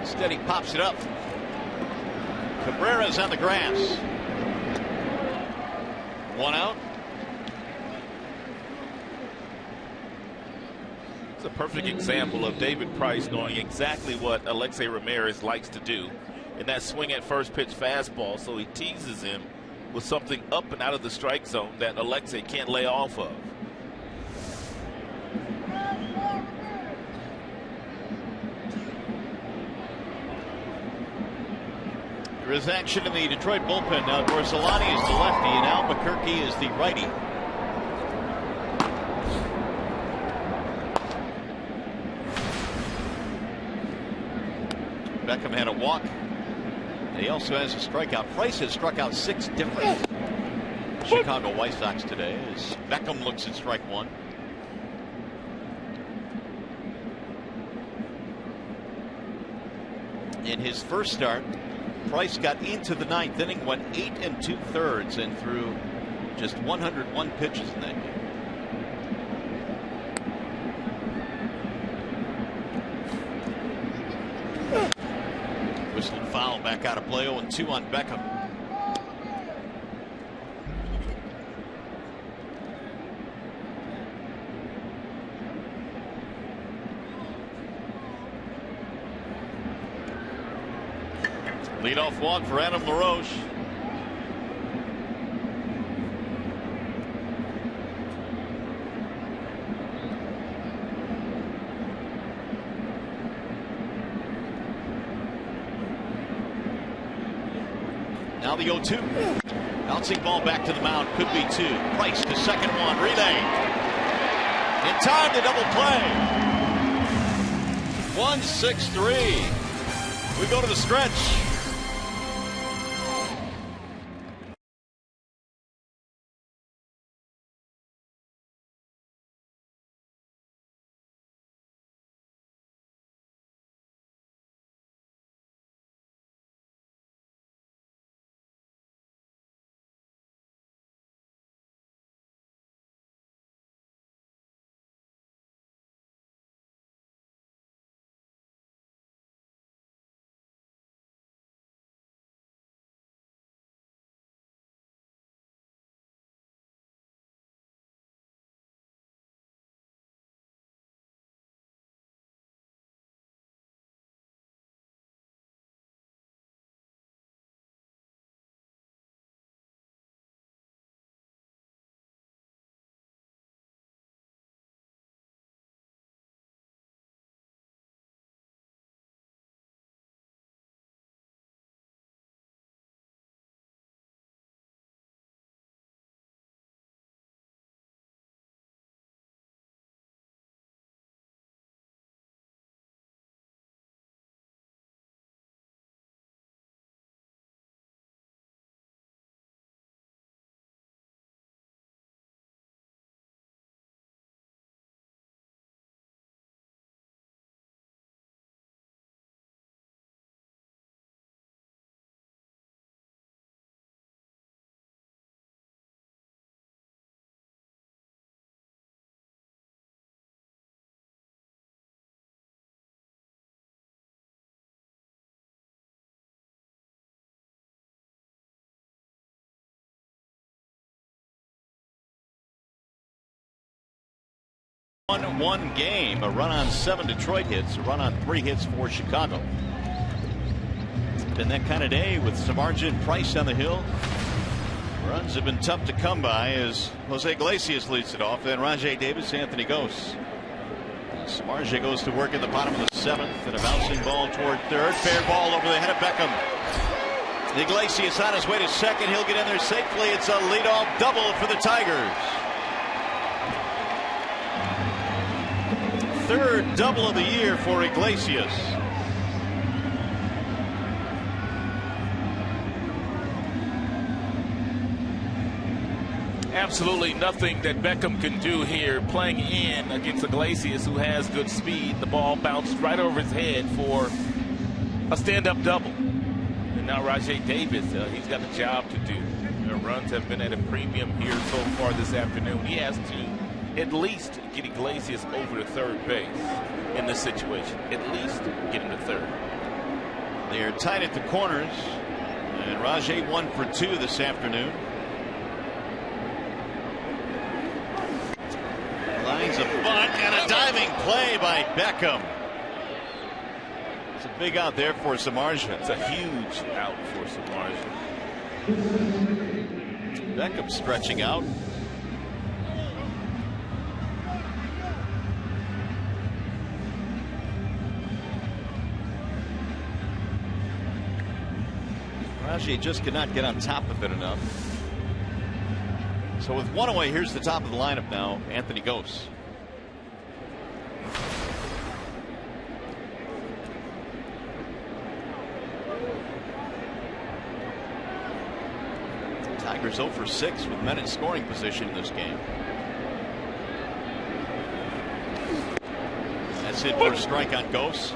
Instead, he pops it up. Cabrera's on the grass. 1 out. It's a perfect example of David Price knowing exactly what Alexei Ramirez likes to do in that swing at first pitch fastball. So he teases him with something up and out of the strike zone that Alexei can't lay off of. There is action in the Detroit bullpen now. Gorsalani is the lefty and Albuquerque is the righty. Beckham had a walk. He also has a strikeout. Price has struck out 6 different Chicago White Sox today as Beckham looks at strike 1. In his first start, Price got into the 9th inning, went 8 2/3 and threw just 101 pitches in that game. Whistled foul, back out of play. 0-2 on Beckham. Leadoff walk for Adam LaRoche. Now the 0-2. Bouncing ball back to the mound. Could be 2. Price to second one. Relay. In time to double play. 1-6-3. We go to the stretch. 1-1 game. A run on 7 Detroit hits. A run on 3 hits for Chicago. It's been that kind of day with Samardzija Price on the hill. Runs have been tough to come by as Jose Iglesias leads it off. Then Rajai Davis, Anthony Gose. Samardzija goes to work in the bottom of the 7th, and a bouncing ball toward third. Fair ball over the head of Beckham. Iglesias on his way to second. He'll get in there safely. It's a leadoff double for the Tigers. Third double of the year for Iglesias. Absolutely nothing that Beckham can do here playing in against Iglesias, who has good speed. The ball bounced right over his head for a stand-up double. And now Rajai Davis, he's got a job to do. The runs have been at a premium here so far this afternoon. He has to at least get Iglesias over to third base in this situation. At least get him to third. They are tied at the corners, and Rajai 1 for 2 this afternoon. Lines a bunt and a diving play by Beckham. It's a big out there for Samardzija. It's a huge out for Samardzija. Beckham stretching out. Rajai just could not get on top of it enough. So with 1 away, here's the top of the lineup now, Anthony Gose. Tigers 0 for 6 with men in scoring position in this game. That's it for a strike on Gose.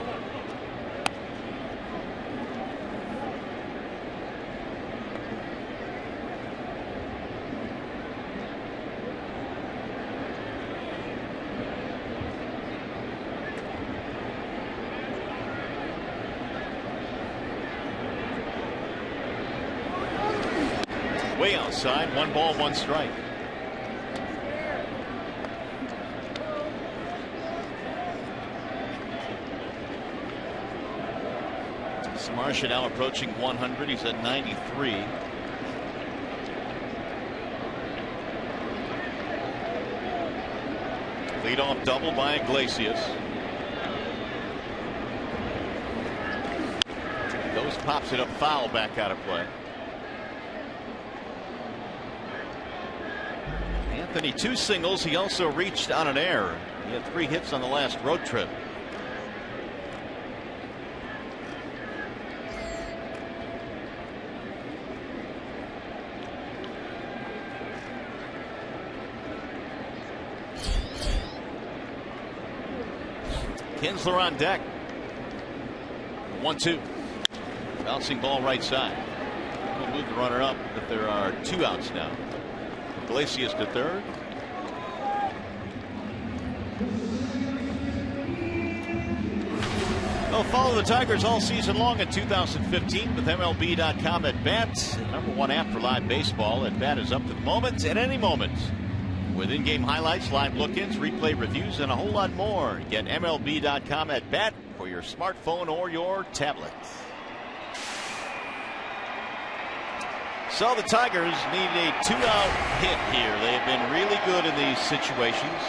Way outside, 1 ball, 1 strike. Samardzija now approaching 100. He's at 93. Leadoff double by Iglesias. Gose pops it up foul, back out of play. Anthony 2 singles. He also reached on an error. He had 3 hits on the last road trip. Kinsler on deck. 1-2. Bouncing ball right side. We'll move the runner up, but there are 2 outs now. Iglesias to third. Well, follow the Tigers all season long in 2015 with MLB.com at bat. #1 app for live baseball. At bat is up to the moment, at any moment. With in-game highlights, live look-ins, replay reviews, and a whole lot more. Get MLB.com at bat for your smartphone or your tablet. So the Tigers need a 2-out hit here. They have been really good in these situations.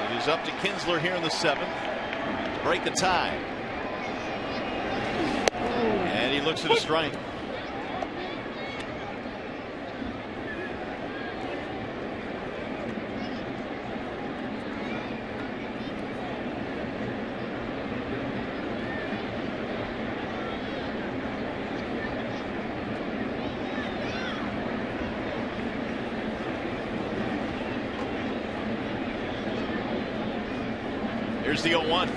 It is up to Kinsler here in the 7th to break the tie. And he looks at a strike. Here's the 0-1.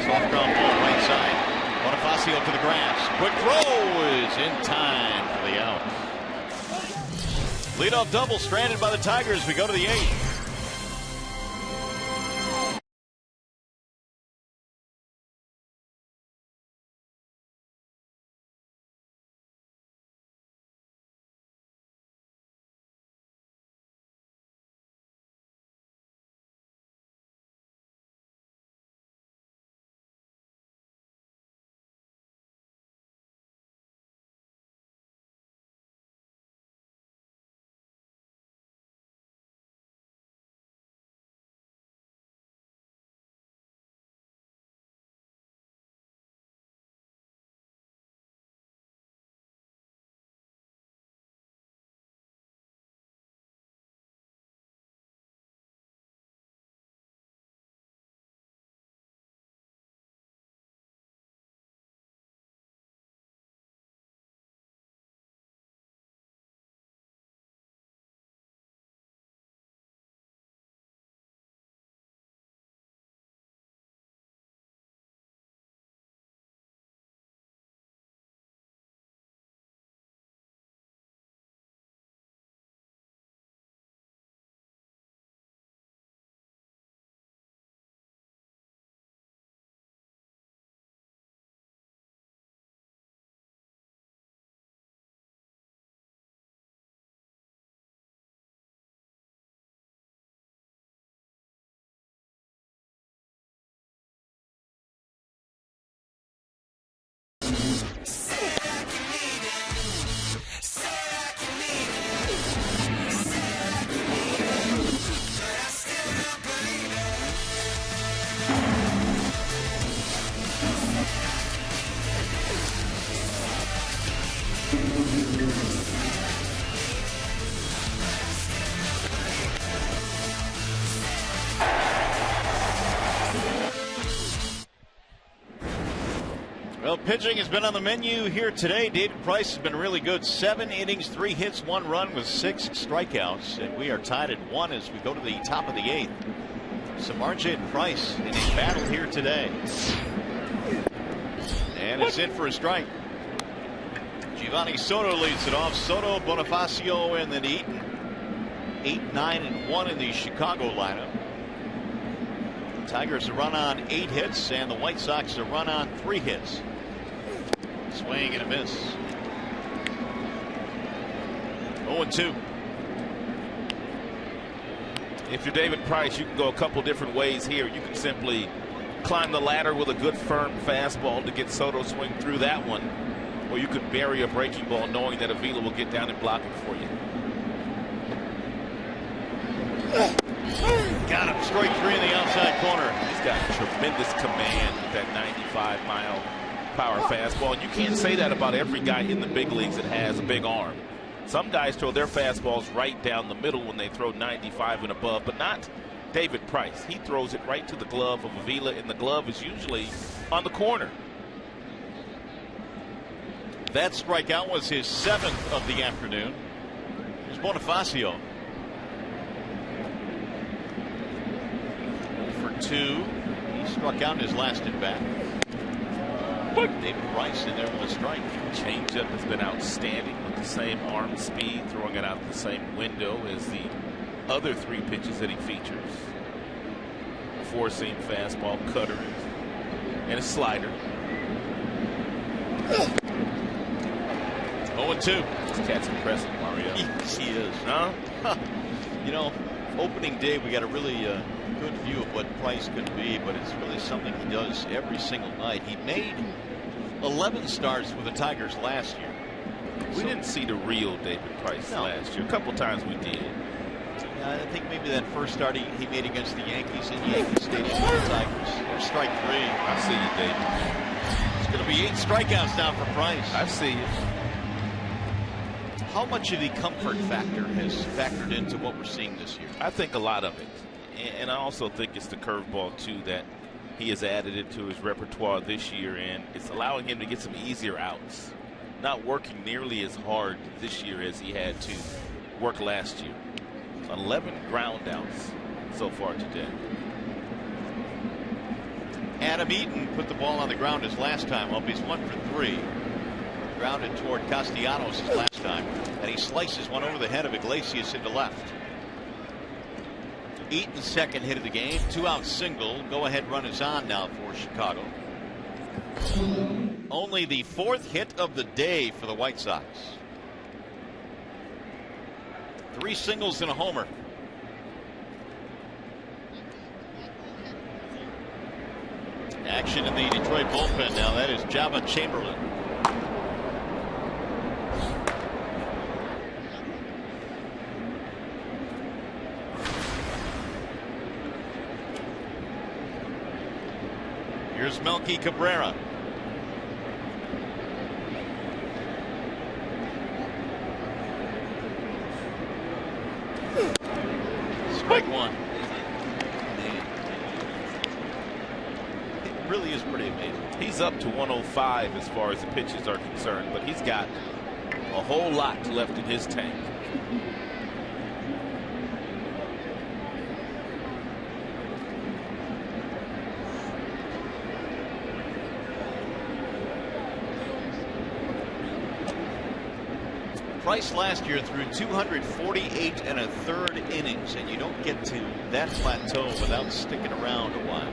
Soft ground ball right side. Bonifacio to the grass. Quick throw is in time for the out. Leadoff double stranded by the Tigers. We go to the 8th. pitching has been on the menu here today. David Price has been really good. 7 innings, 3 hits, 1 run with 6 strikeouts. And we are tied at 1 as we go to the top of the 8th. So RJ and Price in a battle here today. And it's in for a strike. Giovanni Soto leads it off. Soto, Bonifacio, and then Eaton. 8, 9, and 1 in the Chicago lineup. Tigers a run on 8 hits, and the White Sox a run on 3 hits. Swing and a miss. 0-2. If you're David Price, you can go a couple different ways here. You can simply climb the ladder with a good firm fastball to get Soto swing through that one, or you could bury a breaking ball knowing that Avila will get down and block it for you. Got him. Strike 3 in the outside corner. He's got tremendous command with that 95-mile-power fastball. And you can't say that about every guy in the big leagues that has a big arm. Some guys throw their fastballs right down the middle when they throw 95 and above, but not David Price. He throws it right to the glove of Avila, and the glove is usually on the corner. That strikeout was his 7th of the afternoon. Here's Bonifacio. 2. He struck out in his last at bat. David Price in there with a strike. Changeup has been outstanding with the same arm speed, throwing it out the same window as the other 3 pitches that he features. A 4-seam fastball, cutter, and a slider. 0-2. This cat's impressive, Mario. Yes, he is. Huh? You know, opening day we got a really good view of what Price could be, but it's really something he does every single night. He made 11 starts with the Tigers last year. We didn't see the real David Price last year. A couple times we did. I think maybe that first start he made against the Yankees in Yankee Stadium with the Tigers. There's strike 3. I see you, David. It's going to be 8 strikeouts now for Price. I see you. How much of the comfort factor has factored into what we're seeing this year? I think a lot of it. And I also think it's the curveball, too, that he has added into his repertoire this year, and it's allowing him to get some easier outs. Not working nearly as hard this year as he had to work last year. 11 ground outs so far today. Adam Eaton put the ball on the ground his last time up. He's 1 for 3. Grounded toward Castellanos his last time, and he slices one over the head of Iglesias into left. Eaton's second hit of the game, 2-out single. Go ahead run is on now for Chicago. Only the 4th hit of the day for the White Sox. 3 singles and a homer. Action in the Detroit bullpen now. That is Java Chamberlain. Here's Melky Cabrera. Strike 1. It really is pretty amazing. He's up to 105 as far as the pitches are concerned, but he's got a whole lot left in his tank. Price last year threw 248 1/3 innings, and you don't get to that plateau without sticking around a while.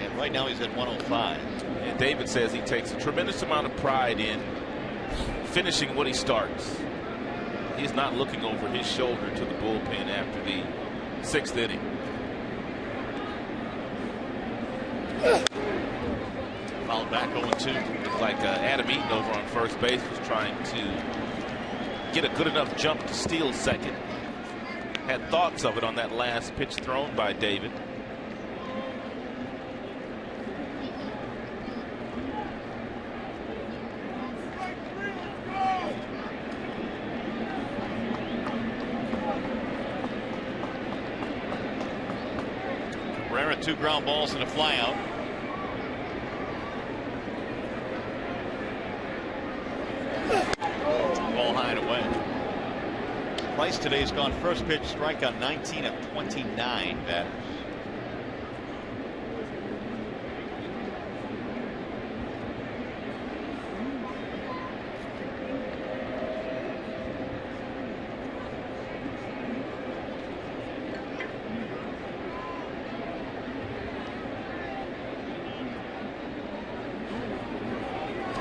And right now he's at 105. And David says he takes a tremendous amount of pride in finishing what he starts. He's not looking over his shoulder to the bullpen after the 6th inning. Fouled back 0-2. Looked like Adam Eaton over on first base was trying to get a good enough jump to steal second. Had thoughts of it on that last pitch thrown by David. Cabrera, 2 ground balls and a flyout. Price today has gone first pitch strikeout 19 of 29 batters.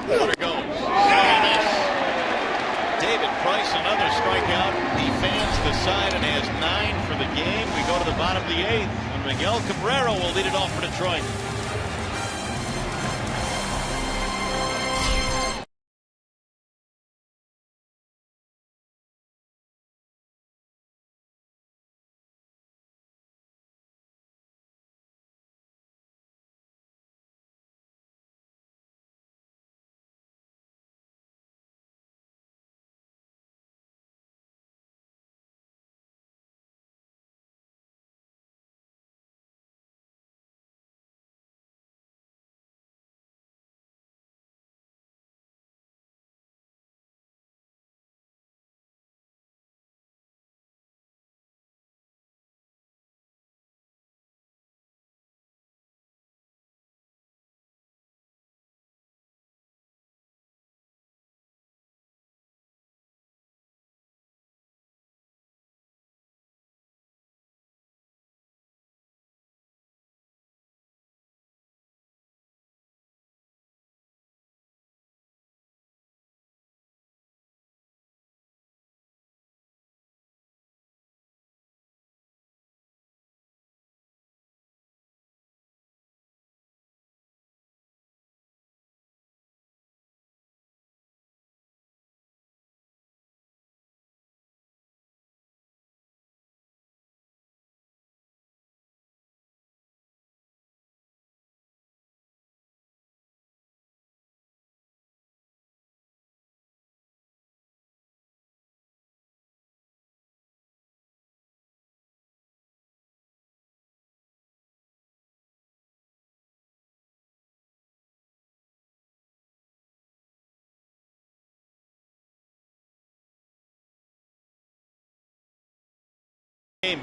There it goes. David Price, another strikeout. The fans decide and has 9 for the game. We go to the bottom of the 8th, and Miguel Cabrera will lead it off for Detroit.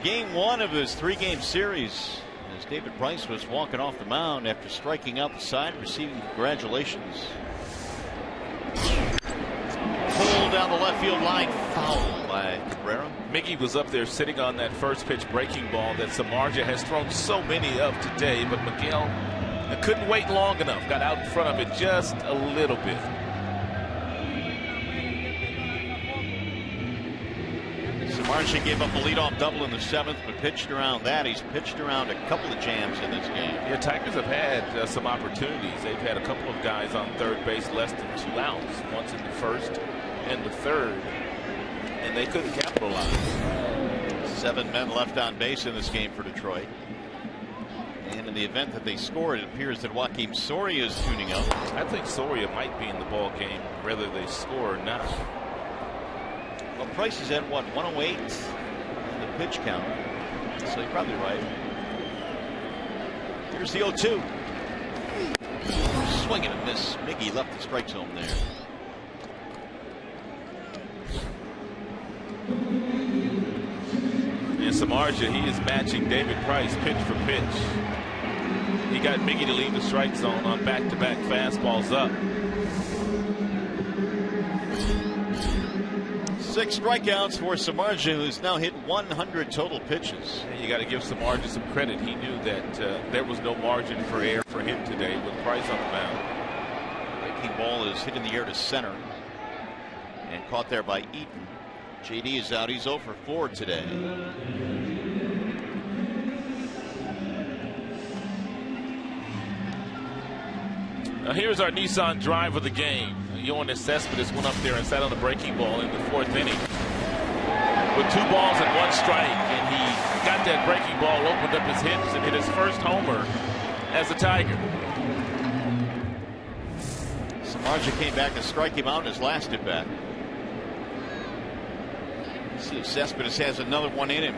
Game 1 of his 3-game series, as David Price was walking off the mound after striking out the side, receiving congratulations. Pulled down the left field line, foul by Cabrera. Miggy was up there sitting on that first pitch breaking ball that Samardzija has thrown so many of today, but Miguel couldn't wait long enough, got out in front of it just a little bit. Samardzija gave up a leadoff double in the 7th, but pitched around that. He's pitched around a couple of jams in this game. Yeah, Tigers have had some opportunities. They've had a couple of guys on third base less than 2 outs, once in the 1st and the 3rd, and they couldn't capitalize. 7 men left on base in this game for Detroit. And in the event that they score, it appears that Joakim Soria is tuning up. I think Soria might be in the ball game whether they score or not. Well, Price is at what, 108 in the pitch count, so you're probably right. Here's the 0-2. Swing and a miss. Miggy left the strike zone there. And Samardzija, he is matching David Price pitch for pitch. He got Miggy to leave the strike zone on back-to-back fastballs up. 6 strikeouts for Samardzija, who's now hit 100 total pitches. And you got to give Samardzija some credit. He knew that there was no margin for error for him today with Price on the mound. Breaking ball is hit in the air to center and caught there by Eaton. JD is out. He's 0 for 4 today. Now here's our Nissan drive of the game. Yoenis Cespedes went up there and sat on the breaking ball in the 4th inning with 2 balls and 1 strike, and he got that breaking ball, opened up his hips, and hit his first homer as a Tiger. Samardzija came back to strike him out in his last at bat. See if Cespedes has another one in him.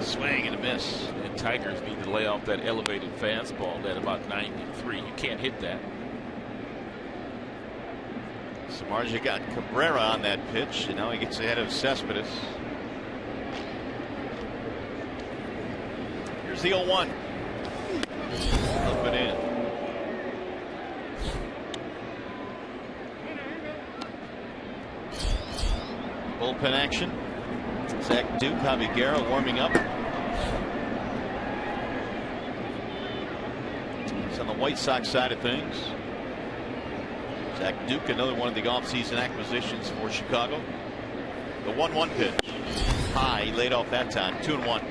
Swing and a miss. And Tigers need to lay off that elevated fastball at about 93. You can't hit that. Samardzija got Cabrera on that pitch, and now he gets ahead of Cespedes. Here's the 0-1. Up and in. Bullpen action. Zach Duke, Javi Guerra warming up. It's on the White Sox side of things. Zach Duke, another one of the offseason acquisitions for Chicago. The 1-1 pitch. High, he laid off that time. 2-1.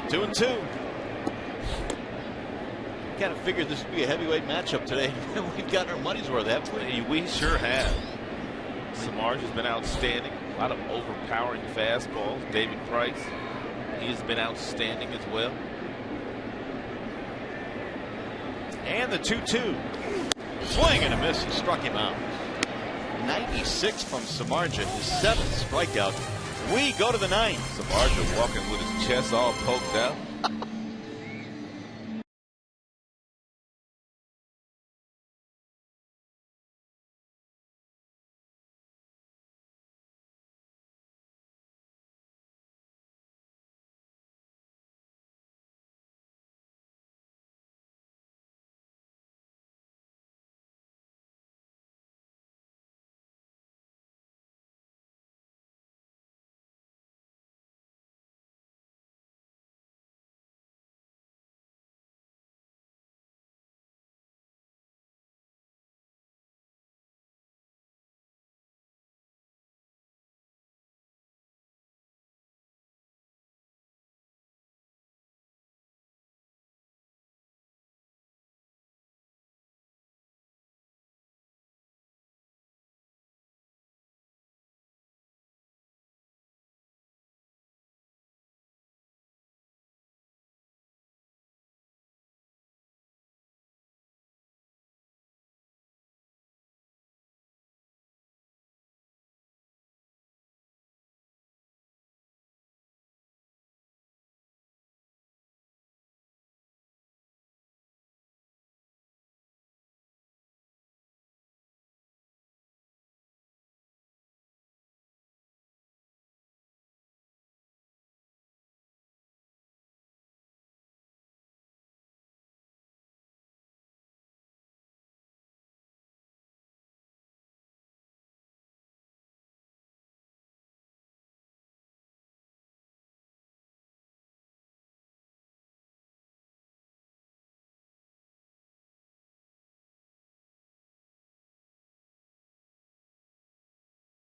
Two and two. Kind of figured this would be a heavyweight matchup today. We've gotten our money's worth, haven't we? We sure have. Samardzija's been outstanding. A lot of overpowering fastballs. David Price, he's been outstanding as well. And the 2-2. Swing and a miss. He struck him out. 96 from Samardzija, his 7th strikeout. We go to the 9th. Samardzija walking with his chest all poked out.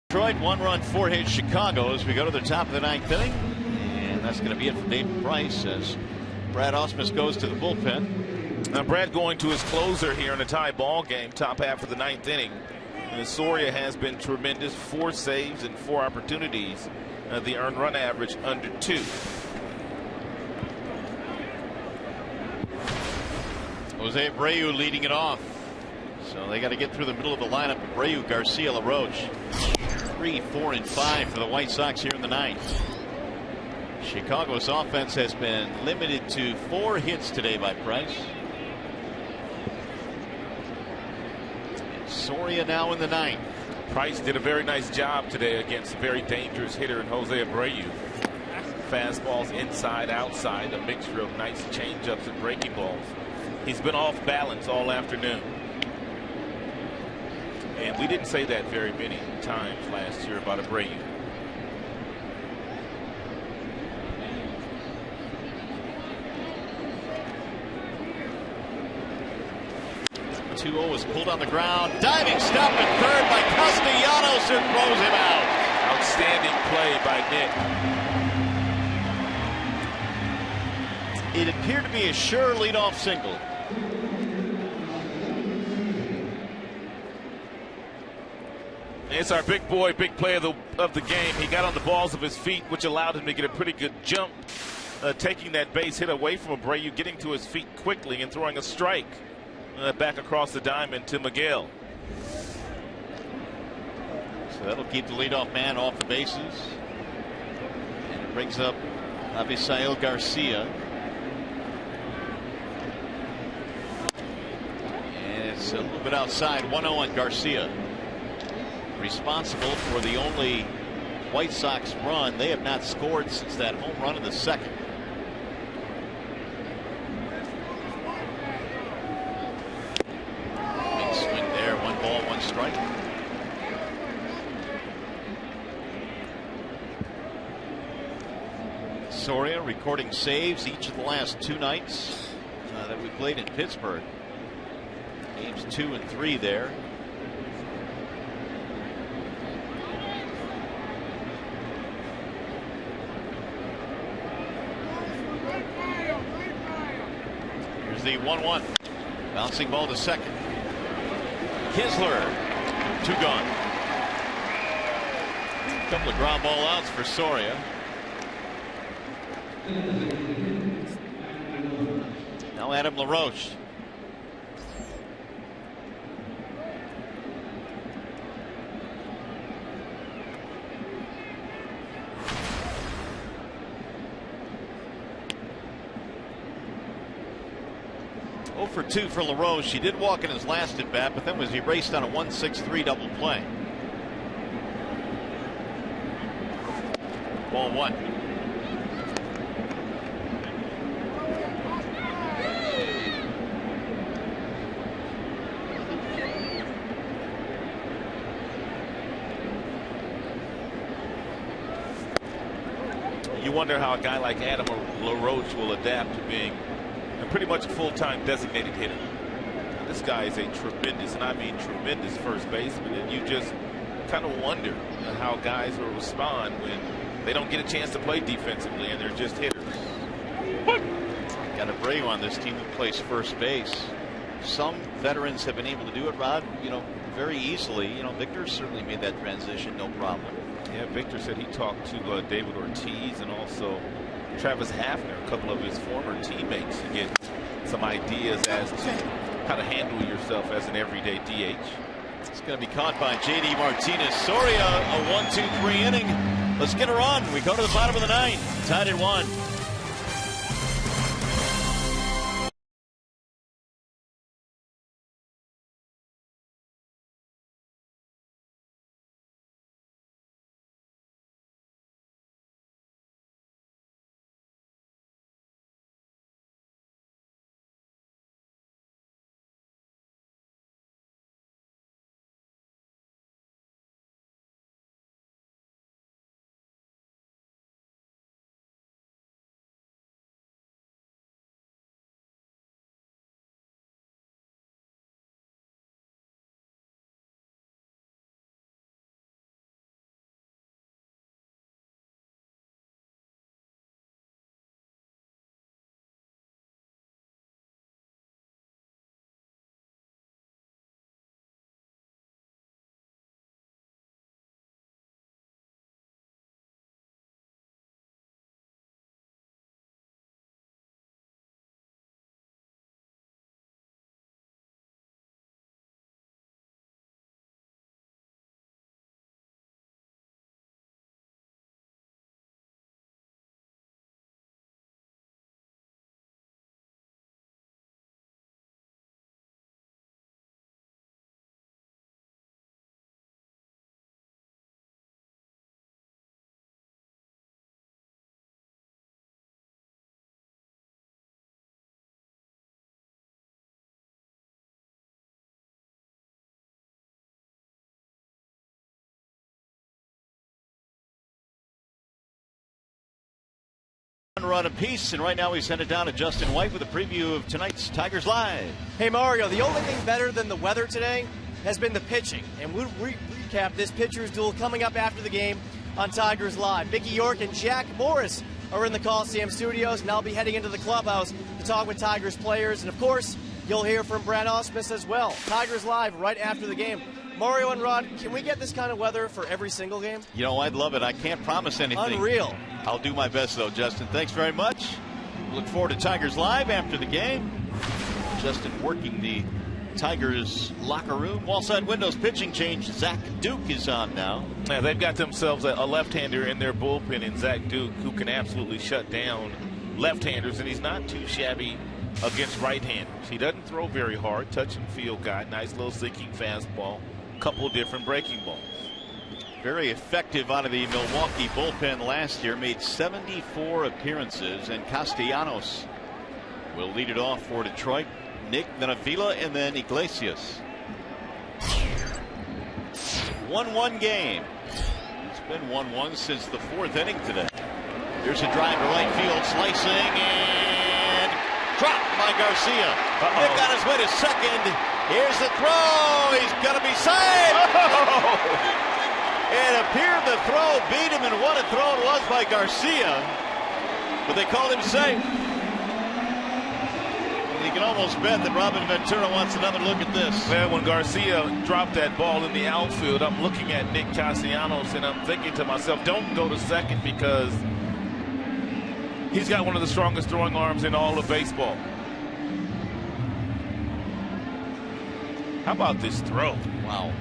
Detroit, 1-run, 4-hit Chicago as we go to the top of the 9th inning. And that's going to be it for David Price as Brad Ausmus goes to the bullpen. Now Brad going to his closer here in a tie ball game, top half of the 9th inning. And Soria has been tremendous. 4 saves and 4 opportunities. The earned run average under 2. Jose Abreu leading it off. So they got to get through the middle of the lineup. Abreu, Garcia, LaRoche. 3, 4, and 5 for the White Sox here in the 9th. Chicago's offense has been limited to 4 hits today by Price. And Soria now in the 9th. Price did a very nice job today against a very dangerous hitter in Jose Abreu. Fastballs inside, outside, a mixture of nice changeups and breaking balls. He's been off balance all afternoon. And we didn't say that very many times last year about Abreu. The 2-0 was pulled on the ground. Diving stop at third by Castellanos and throws him out. Outstanding play by Nick. It appeared to be a sure leadoff single. It's our big boy, big play of the game. He got on the balls of his feet, which allowed him to get a pretty good jump taking that base hit away from Abreu, getting to his feet quickly and throwing a strike back across the diamond to Miguel. So that'll keep the leadoff man off the bases. And it brings up Avisail Garcia. And it's a little bit outside. 1-0 on Garcia. Responsible for the only White Sox run. They have not scored since that home run in the second. Big swing there. 1 ball, 1 strike. Soria recording saves each of the last 2 nights that we played in Pittsburgh. Games 2 and 3 there. Here's the 1-1. Bouncing ball to second. Kisler, 2 gone. A couple of ground ball outs for Soria. Now Adam LaRoche. For 2 for LaRoche. He did walk in his last at bat, but then was erased on a 1-6-3 double play. Ball 1. You wonder how a guy like Adam LaRoche will adapt to being pretty much a full-time designated hitter. This guy is a tremendous, and I mean tremendous, first baseman, and you just kind of wonder how guys will respond when they don't get a chance to play defensively and they're just hitters. Got Abreu on this team that plays first base. Some veterans have been able to do it, Rod, very easily. Victor certainly made that transition, no problem. Yeah, Victor said he talked to David Ortiz and also Travis Hafner, a couple of his former teammates, to get some ideas as to how to handle yourself as an everyday DH. It's going to be caught by J.D. Martinez. Soria, a 1-2-3 inning. Let's get her on. We go to the bottom of the 9th. Tied at 1. Run apiece, and right now we send it down to Justin White with a preview of tonight's Tigers Live. Hey Mario, the only thing better than the weather today has been the pitching, and we'll recap this pitcher's duel coming up after the game on Tigers Live. Mickey York and Jack Morris are in the Coliseum studios, and I'll be heading into the clubhouse to talk with Tigers players, and of course you'll hear from Brad Ausmus as well. Tigers Live right after the game. Mario and Rod, can we get this kind of weather for every single game? You know, I'd love it. I can't promise anything. Unreal. I'll do my best, though, Justin. Thanks very much. Look forward to Tigers Live after the game. Justin working the Tigers locker room. Wallside Windows pitching change. Zach Duke is on now. Yeah, they've got themselves a left-hander in their bullpen in Zach Duke, who can absolutely shut down left-handers, and he's not too shabby against right-handers. He doesn't throw very hard, touch and feel guy, nice little sinking fastball, couple different breaking balls. Very effective out of the Milwaukee bullpen last year, made 74 appearances, and Castellanos will lead it off for Detroit. Nick, then Avila, and then Iglesias. 1-1 game. It's been 1-1 since the 4th inning today. Here's a drive to right field, slicing, and dropped by Garcia. Nick on his way to second. Here's the throw. He's going to be saved. It appeared the throw beat him, and what a throw it was by Garcia. But they called him safe. You can almost bet that Robin Ventura wants another look at this. Well, when Garcia dropped that ball in the outfield, I'm looking at Nick Castellanos, and I'm thinking to myself, don't go to second, because he's got one of the strongest throwing arms in all of baseball. How about this throw? Wow.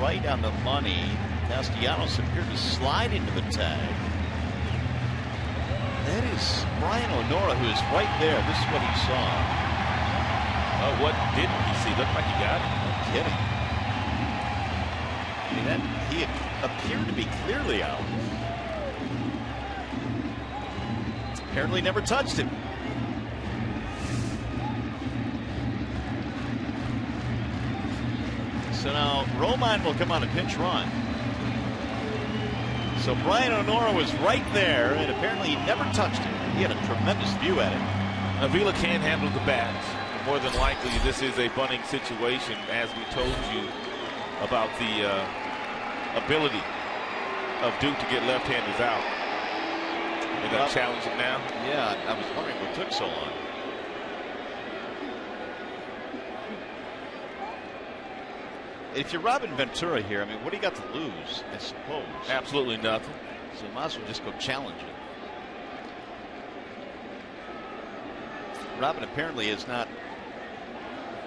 Right on the money. Castellanos appeared to slide into the tag. That is Brian O'Nora, who is right there. This is what he saw. Oh, what didn't he see? Looked like he got it. No kidding. I mean, he appeared to be clearly out. Apparently never touched him. So now Romine will come on a pinch run. So Brian O'Nora was right there, and apparently he never touched it. He had a tremendous view at it. Avila can't handle the bats. More than likely, this is a bunting situation, as we told you about the ability of Duke to get left-handers out. They're going to challenge him now? Yeah, I was wondering what took so long. If you're Robin Ventura here, I mean, what do you got to lose, I suppose? Absolutely nothing. So you might as well just go challenge it. Robin apparently has not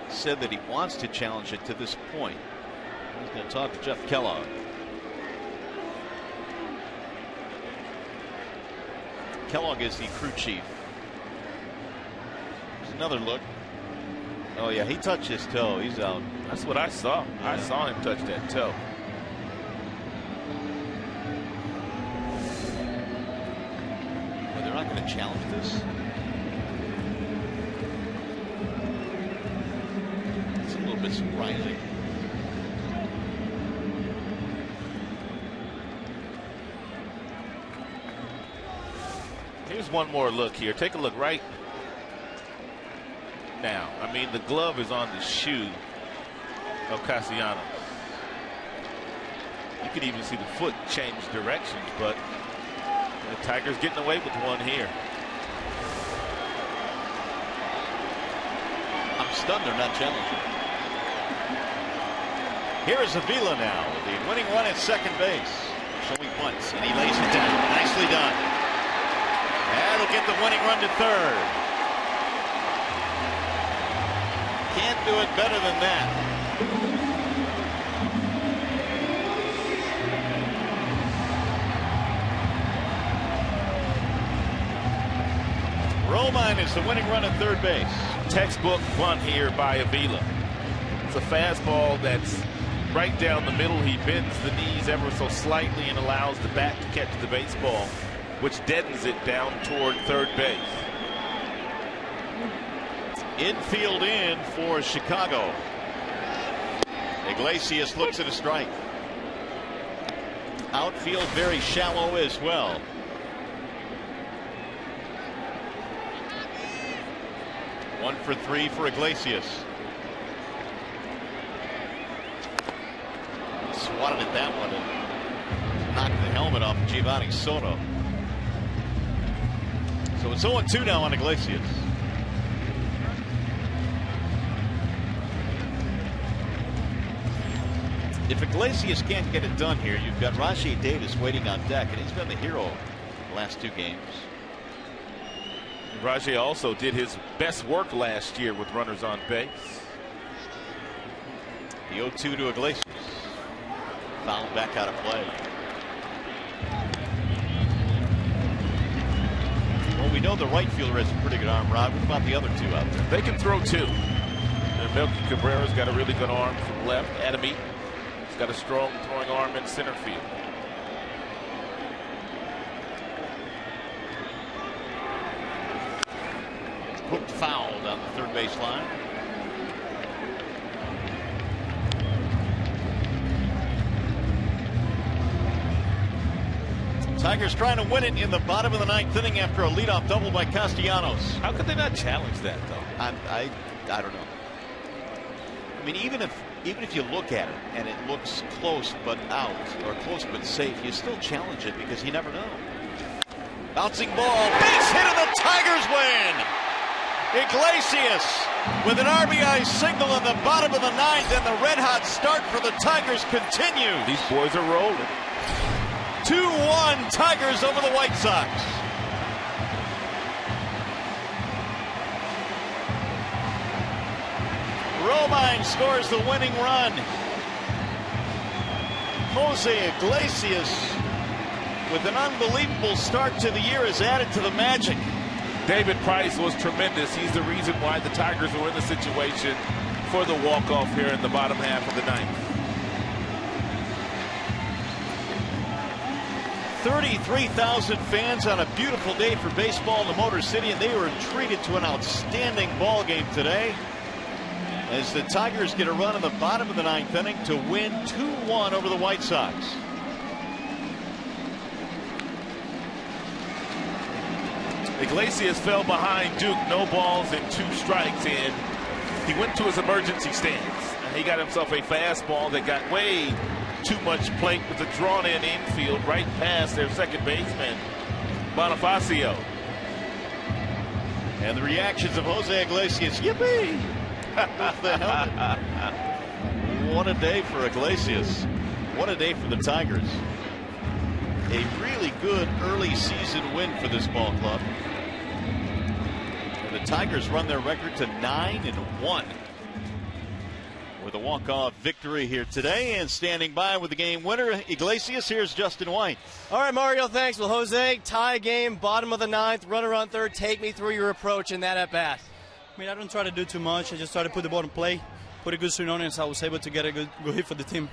said that he wants to challenge it to this point. He's going to talk to Jeff Kellogg. Kellogg is the crew chief. There's another look. Oh, yeah, he touched his toe. He's out. That's what I saw. Yeah. I saw him touch that toe. Well, they're not going to challenge this. It's a little bit surprising. Here's one more look here. Take a look right now. I mean, the glove is on the shoe of Castellanos. You could even see the foot change directions, but the Tigers getting away with one here. I'm stunned they're not challenging. Here is Avila now with the winning run at second base. Showing once, and he lays it down. Nicely done. And he'll get the winning run to third. Can't do it better than that. Romine is the winning run at third base. Textbook bunt here by Avila. It's a fastball that's right down the middle. He bends the knees ever so slightly and allows the bat to catch the baseball, which deadens it down toward third base. Infield in for Chicago. Iglesias looks at a strike. Outfield very shallow as well. One for three for Iglesias. Swatted at that one and knocked the helmet off Giovanni Soto. So it's 0-2 now on Iglesias. If Iglesias can't get it done here, you've got Rajai Davis waiting on deck, and he's been the hero the last 2 games. Rajai also did his best work last year with runners on base. The 0-2 to Iglesias. Foul back out of play. Well, we know the right fielder has a pretty good arm, Rod. What about the other 2 out there? They can throw 2. Milwaukee Cabrera's got a really good arm from left. Adam Eaton has got a strong throwing arm in center field. Hooked foul down the third base line. Tigers trying to win it in the bottom of the 9th inning after a leadoff double by Castellanos. How could they not challenge that, though? I don't know. I mean, even if you look at it and it looks close but out or close but safe, you still challenge it because you never know. Bouncing ball, base hit, and the Tigers win. Iglesias with an RBI single in the bottom of the 9th, and the red-hot start for the Tigers continues. These boys are rolling. 2-1 Tigers over the White Sox. Romine scores the winning run. Jose Iglesias, with an unbelievable start to the year, has added to the magic. David Price was tremendous. He's the reason why the Tigers are in the situation for the walk-off here in the bottom half of the 9th. 33,000 fans on a beautiful day for baseball in the Motor City, and they were treated to an outstanding ball game today as the Tigers get a run in the bottom of the 9th inning to win 2-1 over the White Sox. Iglesias fell behind Duke, no balls and 2 strikes, and he went to his emergency stance. And he got himself a fastball that got way too much plate with a drawn-in infield right past their second baseman, Bonifacio. And the reactions of Jose Iglesias, yippee! With the helmet. What a day for Iglesias. What a day for the Tigers. A really good early season win for this ball club. And the Tigers run their record to 9-1 with a walk-off victory here today. And standing by with the game winner, Iglesias, here's Justin White. All right, Mario, thanks. Well, Jose, tie game, bottom of the 9th, runner on third. Take me through your approach in that at-bat. I mean, I don't try to do too much. I just try to put the ball in play, put a good swing on it, so I was able to get a good hit for the team.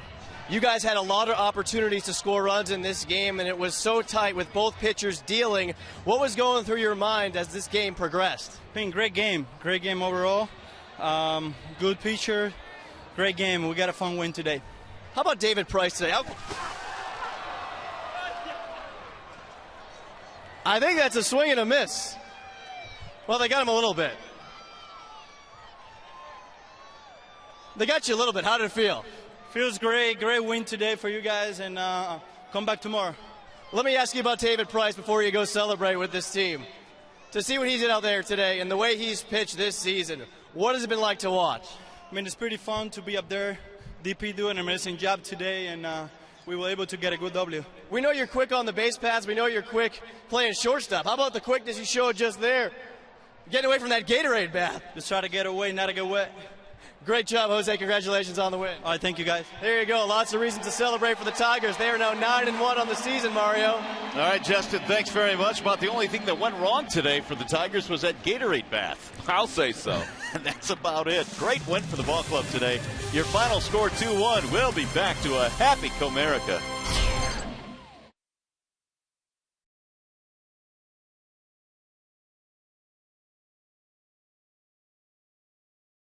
You guys had a lot of opportunities to score runs in this game, and it was so tight with both pitchers dealing. What was going through your mind as this game progressed? I mean, great game overall. Good pitcher, great game. We got a fun win today. How about David Price today? I think that's a swing and a miss. Well, they got him a little bit. They got you a little bit. How did it feel? Feels great. Great win today for you guys, and come back tomorrow. Let me ask you about David Price before you go celebrate with this team. To see what he did out there today and the way he's pitched this season, what has it been like to watch? I mean, it's pretty fun to be up there. DP doing an amazing job today, and we were able to get a good W. We know you're quick on the base paths. We know you're quick playing shortstop. How about the quickness you showed just there? Getting away from that Gatorade bath. Just try to get away, not to get wet. Great job, Jose. Congratulations on the win. All right, thank you, guys. There you go. Lots of reasons to celebrate for the Tigers. They are now 9-1 on the season, Mario. All right, Justin, thanks very much. About the only thing that went wrong today for the Tigers was that Gatorade bath. I'll say so. And that's about it. Great win for the ball club today. Your final score 2-1. We'll be back to a happy Comerica.